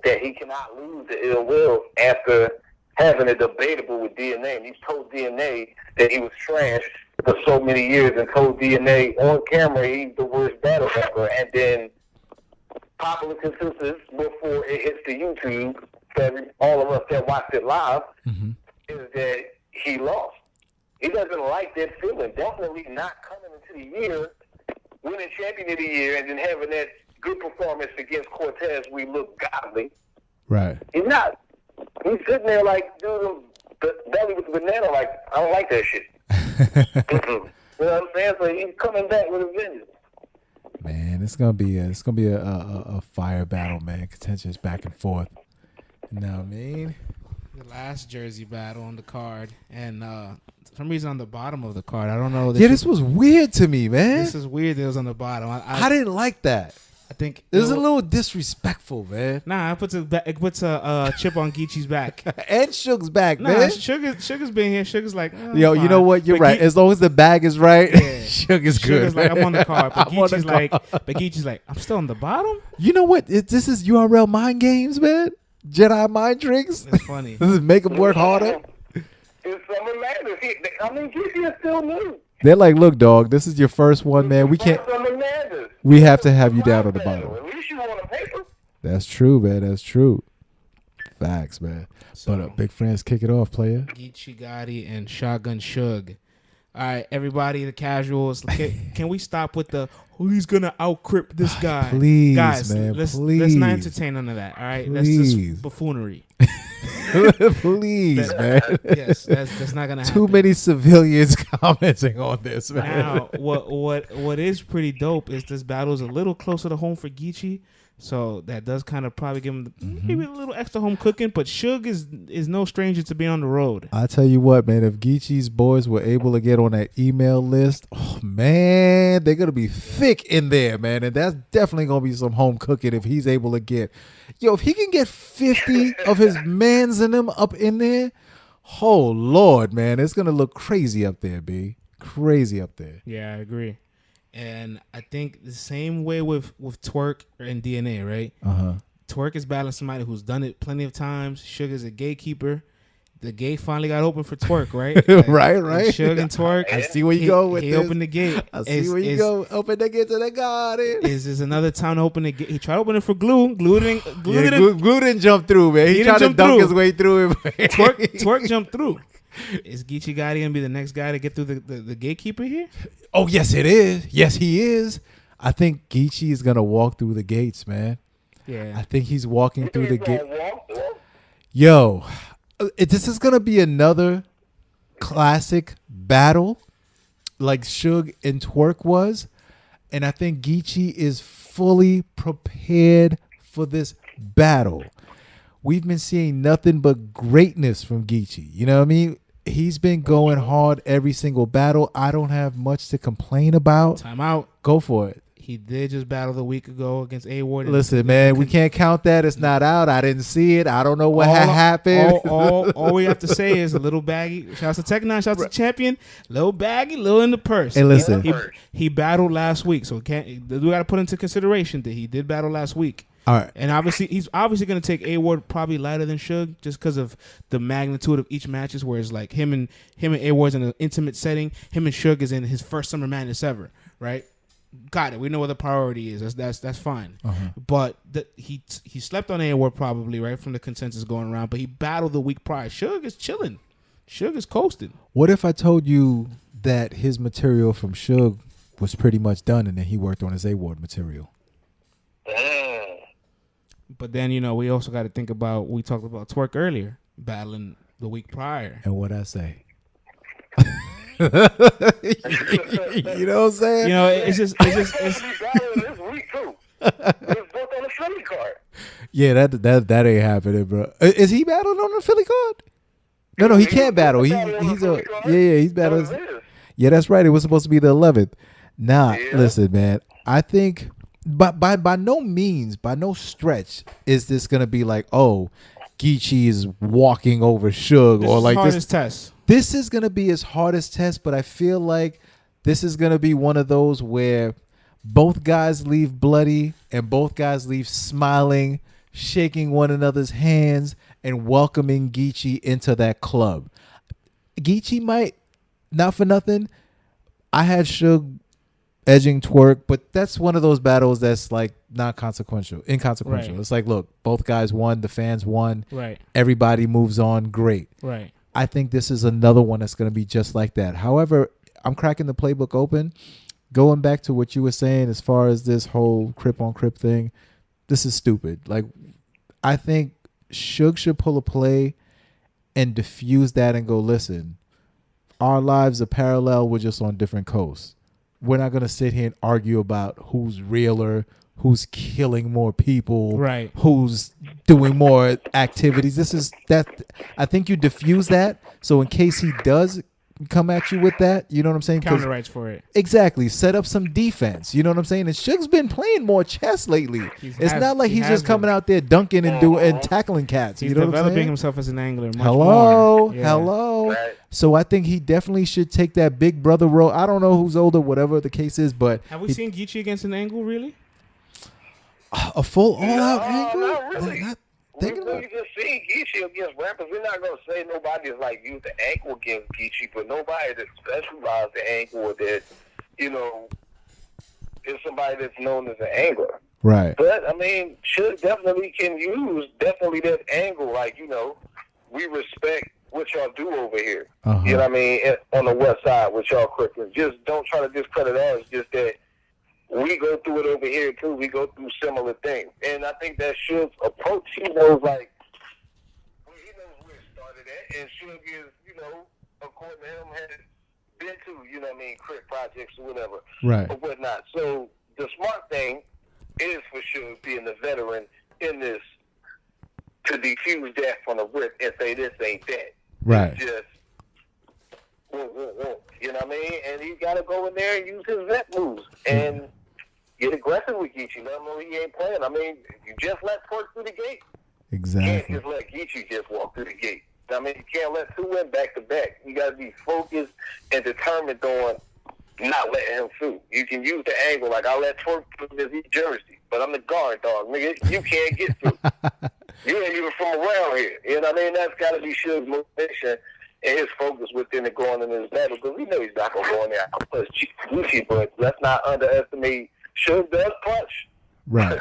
that he cannot lose to Ill Will after having a debatable with DNA. And he's told DNA that he was trash for so many years and told DNA on camera he's the worst battle rapper. And then popular consensus before it hits the YouTube, for all of us that watched it live, is that he lost. He doesn't like that feeling. Definitely not coming into the year, winning champion of the year, and then having that good performance against Cortez. We look godly. Right. He's not. He's sitting there like, dude, the belly with the banana. Like, I don't like that shit. You know what I'm saying? So he's coming back with a vengeance. Man, it's gonna be a fire battle, man. Contentious back and forth. You know what I mean? The last Jersey battle on the card, and for some reason on the bottom of the card, I don't know. This was weird to me, man. This is weird that it was on the bottom. I didn't like that. I think It was a little disrespectful, man. Nah, it puts a chip on Geechee's back. And Suge's back, Nah, man. Sugar's been here. Sugar's like, Yo, you know what? You're right. As long as the bag is right, Sugar's good. Sugar's like, I'm on the card. But I'm on the Geeche's like, I'm still on the bottom? You know what? This is URL mind games, man. Jedi mind tricks. It's funny. This is make them work harder. It's Summer Madness. I mean, Geechee is still new. They're like, look, dog, this is your first one, man. We can't. Summer Madness. We have to have you down on the bottom. At least you on the paper. That's true, man. That's true. Facts, man. So, But Big Friends, kick it off, player. Geechee Gotti and Shotgun Suge. All right, everybody, the casuals. Can we stop with the he's gonna outcrip this guy? Please, guys, man. let's please. not entertain none of that. All right, Please. that's just buffoonery. Please, man. Yes, that's not gonna happen. Too many civilians commenting on this, man. Now, what is pretty dope is this battle is a little closer to home for Geechee. So that does kind of probably give him maybe a little extra home cooking. But Suge is no stranger to being on the road. I tell you what, man, if Geechee's boys were able to get on that email list, oh man, they're gonna be thick in there, man. And that's definitely gonna be some home cooking if he's able to get, if he can get 50 of his mans in them up in there, oh Lord, man, it's gonna look crazy up there, B. Crazy up there. Yeah, I agree. And I think the same way with Twerk and DNA, right? Twerk is battling somebody who's done it plenty of times. Sugar's a gatekeeper. The gate finally got open for Twerk, right? Like, right. Sugar and Twerk. I see where you go with he this. Opened the gate. I see where you go. Open the gate to the garden. Is another time to open the gate. He tried to open it for Glue. Glue didn't jump through, man. He tried to dunk his way through it. Twerk jumped through. Is Geechee Gotti gonna be the next guy to get through the gatekeeper here? Oh, yes, it is. Yes, he is. I think Geechee is gonna walk through the gates, man. Yeah. I think he's walking through the gate. Yo, this is gonna be another classic battle, like Suge and Twerk was, and I think Geechee is fully prepared for this battle. We've been seeing nothing but greatness from Geechee. You know what I mean? He's been going hard every single battle. I don't have much to complain about. Time out. Go for it. He did just battle the week ago against A-Ward. Listen, man, we can't count that. It's not out. I didn't see it. I don't know what happened. All we have to say is a little baggy. Shouts to Tech 9. Shouts to Champion. Little baggy, little in the purse. Hey, listen. He battled last week, so we got to put into consideration that he did battle last week. All right. And obviously, he's obviously going to take A-Ward probably lighter than Suge just because of the magnitude of each matches, whereas like him and A-Ward's in an intimate setting. Him and Suge is in his first Summer Madness ever, right? Got it. We know what the priority is. That's fine. But he slept on A-Ward probably, right, from the consensus going around, but he battled the week prior. Suge is chilling. Suge is coasting. What if I told you that his material from Suge was pretty much done and then he worked on his A-Ward material? But then, we also got to think about, we talked about Twerk earlier, battling the week prior. And what I say? You know what I'm saying? It's just this week too. It's both on the Philly card. Yeah, that ain't happening, bro. Is he battling on the Philly card? No, he can't battle. He's battling. Yeah, that's right. It was supposed to be the 11th. Listen, man. I think, but by no means, by no stretch, is this gonna be like, oh, Geechee is walking over Suge or like hardest test. This is gonna be his hardest test, but I feel like this is gonna be one of those where both guys leave bloody and both guys leave smiling, shaking one another's hands, and welcoming Geechee into that club. Geechee might, not for nothing, I had Suge edging Twerk, but that's one of those battles that's like inconsequential. Right. It's like, look, both guys won, the fans won, right? Everybody moves on, great, right? I think this is another one that's going to be just like that. However, I'm cracking the playbook open. Going back to what you were saying as far as this whole Crip on Crip thing, this is stupid. Like, I think Suge should pull a play and diffuse that and go, listen, our lives are parallel. We're just on different coasts. We're not going to sit here and argue about who's realer, who's killing more people, right? Who's doing more activities. I think you diffuse that. So in case he does come at you with that, you know what I'm saying? Counter rights for it. Exactly. Set up some defense. You know what I'm saying? And Suge's been playing more chess lately. It's not like he's just coming out there dunking and tackling cats. He's you know developing himself as an angler. Hello. Right. So I think he definitely should take that big brother role. I don't know who's older, whatever the case is, but have we seen Geechee against an angle really? A full all-out angle? Not really. We just seen Geechee against rappers. We're not going to say nobody's like used the ankle against Geechee, but nobody that specialized the ankle or that, is somebody that's known as an angler. Right. But, Suge definitely can use that angle. Like, we respect what y'all do over here. You know what I mean? On the west side with y'all crippers. Just don't try to discredit us. Just that we go through it over here too. We go through similar things, and I think that Suge's approach, he knows where it started at, and Suge is, according to him, has been to, Crip projects or whatever, right, or whatnot. So the smart thing is for sure being the veteran in this to defuse that from the rip and say this ain't that. Right. It's just, you know what I mean? And he's got to go in there and use his vet moves and get aggressive with Geechee. Let him know he ain't playing. I mean, you just let Twerk through the gate. Exactly. You can't just let Geechee just walk through the gate. I mean, you can't let two win back to back. You got to be focused and determined on not letting him through. You can use the angle like I let Twerk through his jersey, but I'm the guard dog, nigga. You can't get through. You ain't even from around here. You know what I mean? That's got to be Suge's motivation and his focus within it going in his battle, because we know he's not going to go in there and push Gucci, but let's not underestimate Suge does punch. Right.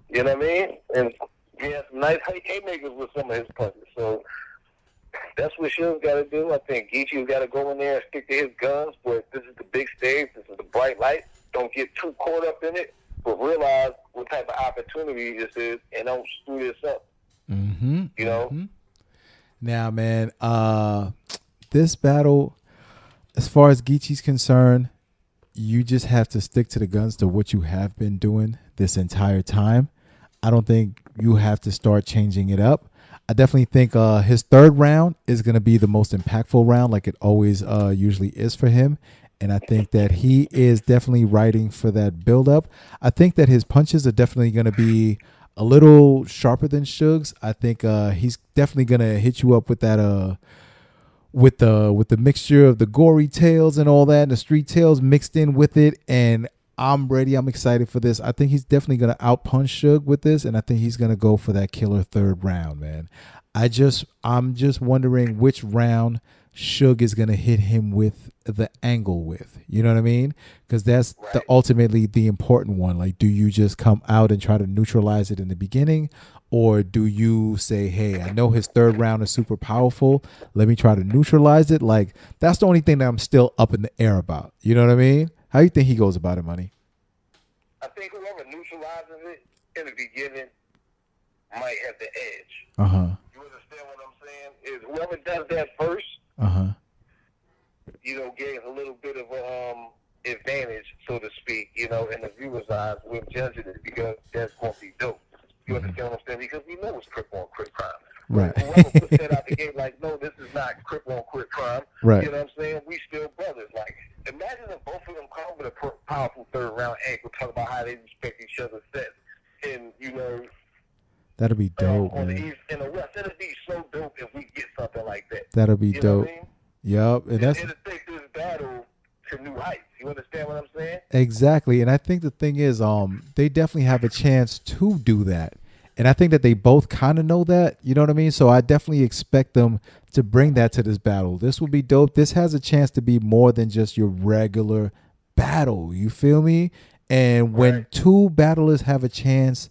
You know what I mean? And he has some nice haymakers with some of his punches. So that's what Suge's got to do. I think Geechee's got to go in there and stick to his guns, but this is the big stage. This is the bright light. Don't get too caught up in it, but realize what type of opportunity this is and don't screw this up. Mm-hmm. You know? Mm-hmm. Now, man, this battle, as far as Geechee's concerned, you just have to stick to the guns to what you have been doing this entire time. I don't think you have to start changing it up. I definitely think his third round is going to be the most impactful round, like it always usually is for him. And I think that he is definitely riding for that build-up. I think that his punches are definitely going to be a little sharper than Suge's. I think he's definitely going to hit you up with that with the mixture of the gory tales and all that, and the street tales mixed in with it. And I'm ready. I'm excited for this. I think he's definitely going to outpunch Suge with this, and I think he's going to go for that killer third round, man. I'm just wondering which round Suge is going to hit him with the angle with. You know what I mean? Because that's ultimately the important one. Like, do you just come out and try to neutralize it in the beginning? Or do you say, hey, I know his third round is super powerful. Let me try to neutralize it. Like, that's the only thing that I'm still up in the air about. You know what I mean? How do you think he goes about it, Money? I think whoever neutralizes it in the beginning might have the edge. Uh-huh. You understand what I'm saying? Is whoever does that first, Uh-huh. you know, gains a little bit of advantage, so to speak, you know, in the viewer's eyes with judging it, because that's going to be dope. You understand what I'm saying? Because we know it's crip on crip crime. Right. Whoever puts that out the gate like, no, this is not crip on crip crime. Right. You know what I'm saying? We still brothers. Like, imagine if both of them come with a powerful third round angle, talk about how they respect each other's sets. And, you know, That'll be dope, on the man. East and the West, it'll be so dope if we get something like that. That'll be You know dope. what I mean? Yup. And that's It'll take this battle to new heights. You understand what I'm saying? exactly. And I think the thing is, they definitely have a chance to do that. And I think that they both kind of know that, you know what I mean? So I definitely expect them to bring that to this battle. This will be dope. This has a chance to be more than just your regular battle. You feel me? And when two battlers have a chance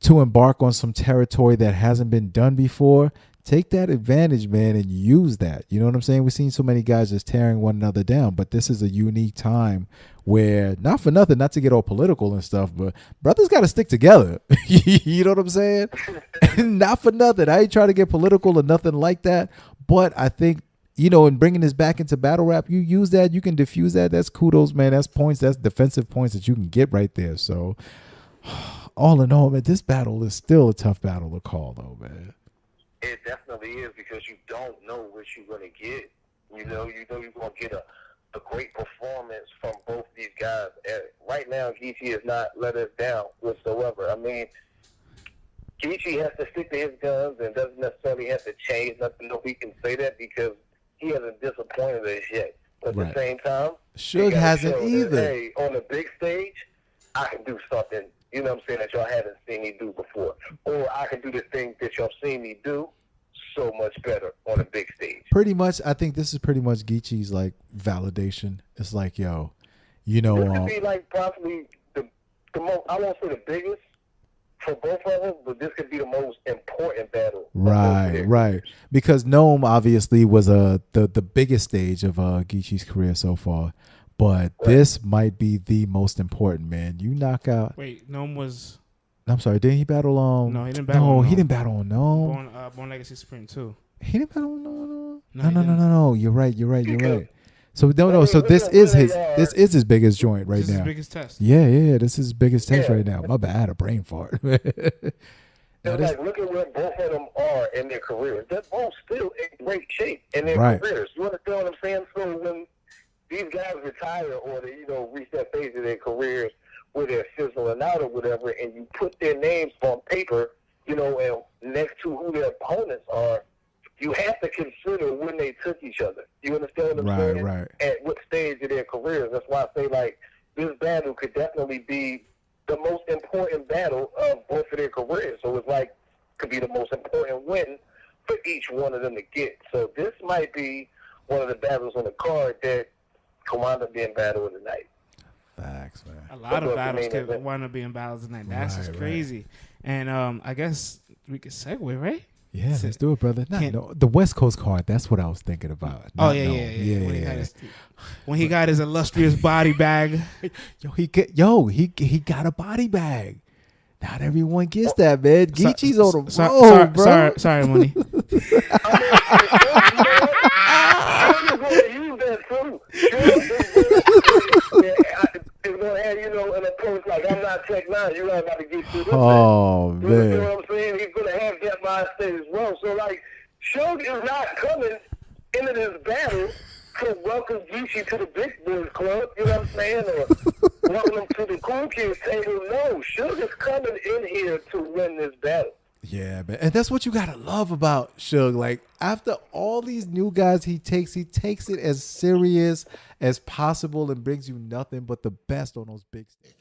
to embark on some territory that hasn't been done before, take that advantage, man, and use that. You know what I'm saying? We've seen so many guys just tearing one another down, but this is a unique time where, not for nothing, not to get all political and stuff, but brothers got to stick together. You know what I'm saying? Not for nothing. I ain't trying to get political or nothing like that, but I think, you know, in bringing this back into battle rap, you use that, you can diffuse that. That's kudos, man. That's points. That's defensive points that you can get right there. So all in all, man, this battle is still a tough battle to call, though, man. It definitely is, because you don't know what you're going to get. You know you're going to get a great performance from both these guys. And right now, Geechee has not let us down whatsoever. I mean, Geechee has to stick to his guns and doesn't necessarily have to change nothing. No, we can say that because he hasn't disappointed us yet. But at the same time, Suge hasn't either. That, hey, on the big stage, I can do something, you know what I'm saying, that y'all haven't seen me do before. Or I can do the thing that y'all seen me do so much better on a big stage. Pretty much, I think this is pretty much Geechee's like validation. It's like, yo, you know, this could be like possibly the most, I won't say the biggest for both of them, but this could be the most important battle. Right. Because Gnome obviously was the biggest stage of Geechee's career so far, but this might be the most important, man. You knock out. Wait, Gnome was. I'm sorry, didn't he battle on? No, he didn't battle on. No, he didn't battle on Gnome. Born Legacy Supreme too. He didn't battle on Gnome. No. No. You're right. So no. So this is his biggest joint right This is now. his biggest test. Yeah. This is his biggest test Yeah. right now. My bad, I had a brain fart. Now It's this, like, look at where both of them are in their careers. They're both still in great shape in their Right. careers. You understand what I'm saying? So when these guys retire or they, reach that phase of their careers where they're fizzling out or whatever, and you put their names on paper, and next to who their opponents are, you have to consider when they took each other. You understand what I'm saying? Right. At what stage of their careers. That's why I say, like, this battle could definitely be the most important battle of both of their careers. So it's like, could be the most important win for each one of them to get. So this might be one of the battles on the card that could wind up being battle of the night. facts, man. A lot of battles could wind up being battles tonight. That's just Right. crazy. And I guess we could segue, right? Yeah, let's do it, brother. The West Coast card. That's what I was thinking about. Yeah. When he got his illustrious body bag. He got a body bag. Not everyone gets that, man. Geechee's on the road, bro. Sorry, Money. It's going to have, an approach like, I'm not Tech 9, you got to get through this. Oh, You man. know what I'm saying? He's going to have that mindset as well. So, like, Suge is not coming into this battle to welcome Geechee to the Big Boys Club, you know what I'm saying? Or welcome him to the Cool Kids table. No, Suge is coming in here to win this battle. Yeah, man. And that's what you gotta love about Suge. Like, after all these new guys he takes it as serious as possible and brings you nothing but the best on those big stages.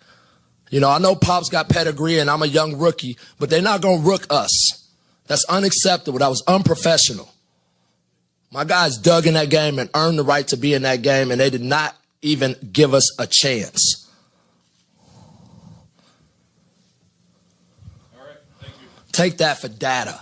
I know Pop's got pedigree and I'm a young rookie, but they're not going to rook us. That's unacceptable. That was unprofessional. My guys dug in that game and earned the right to be in that game, and they did not even give us a chance. All right, thank you. Take that for data.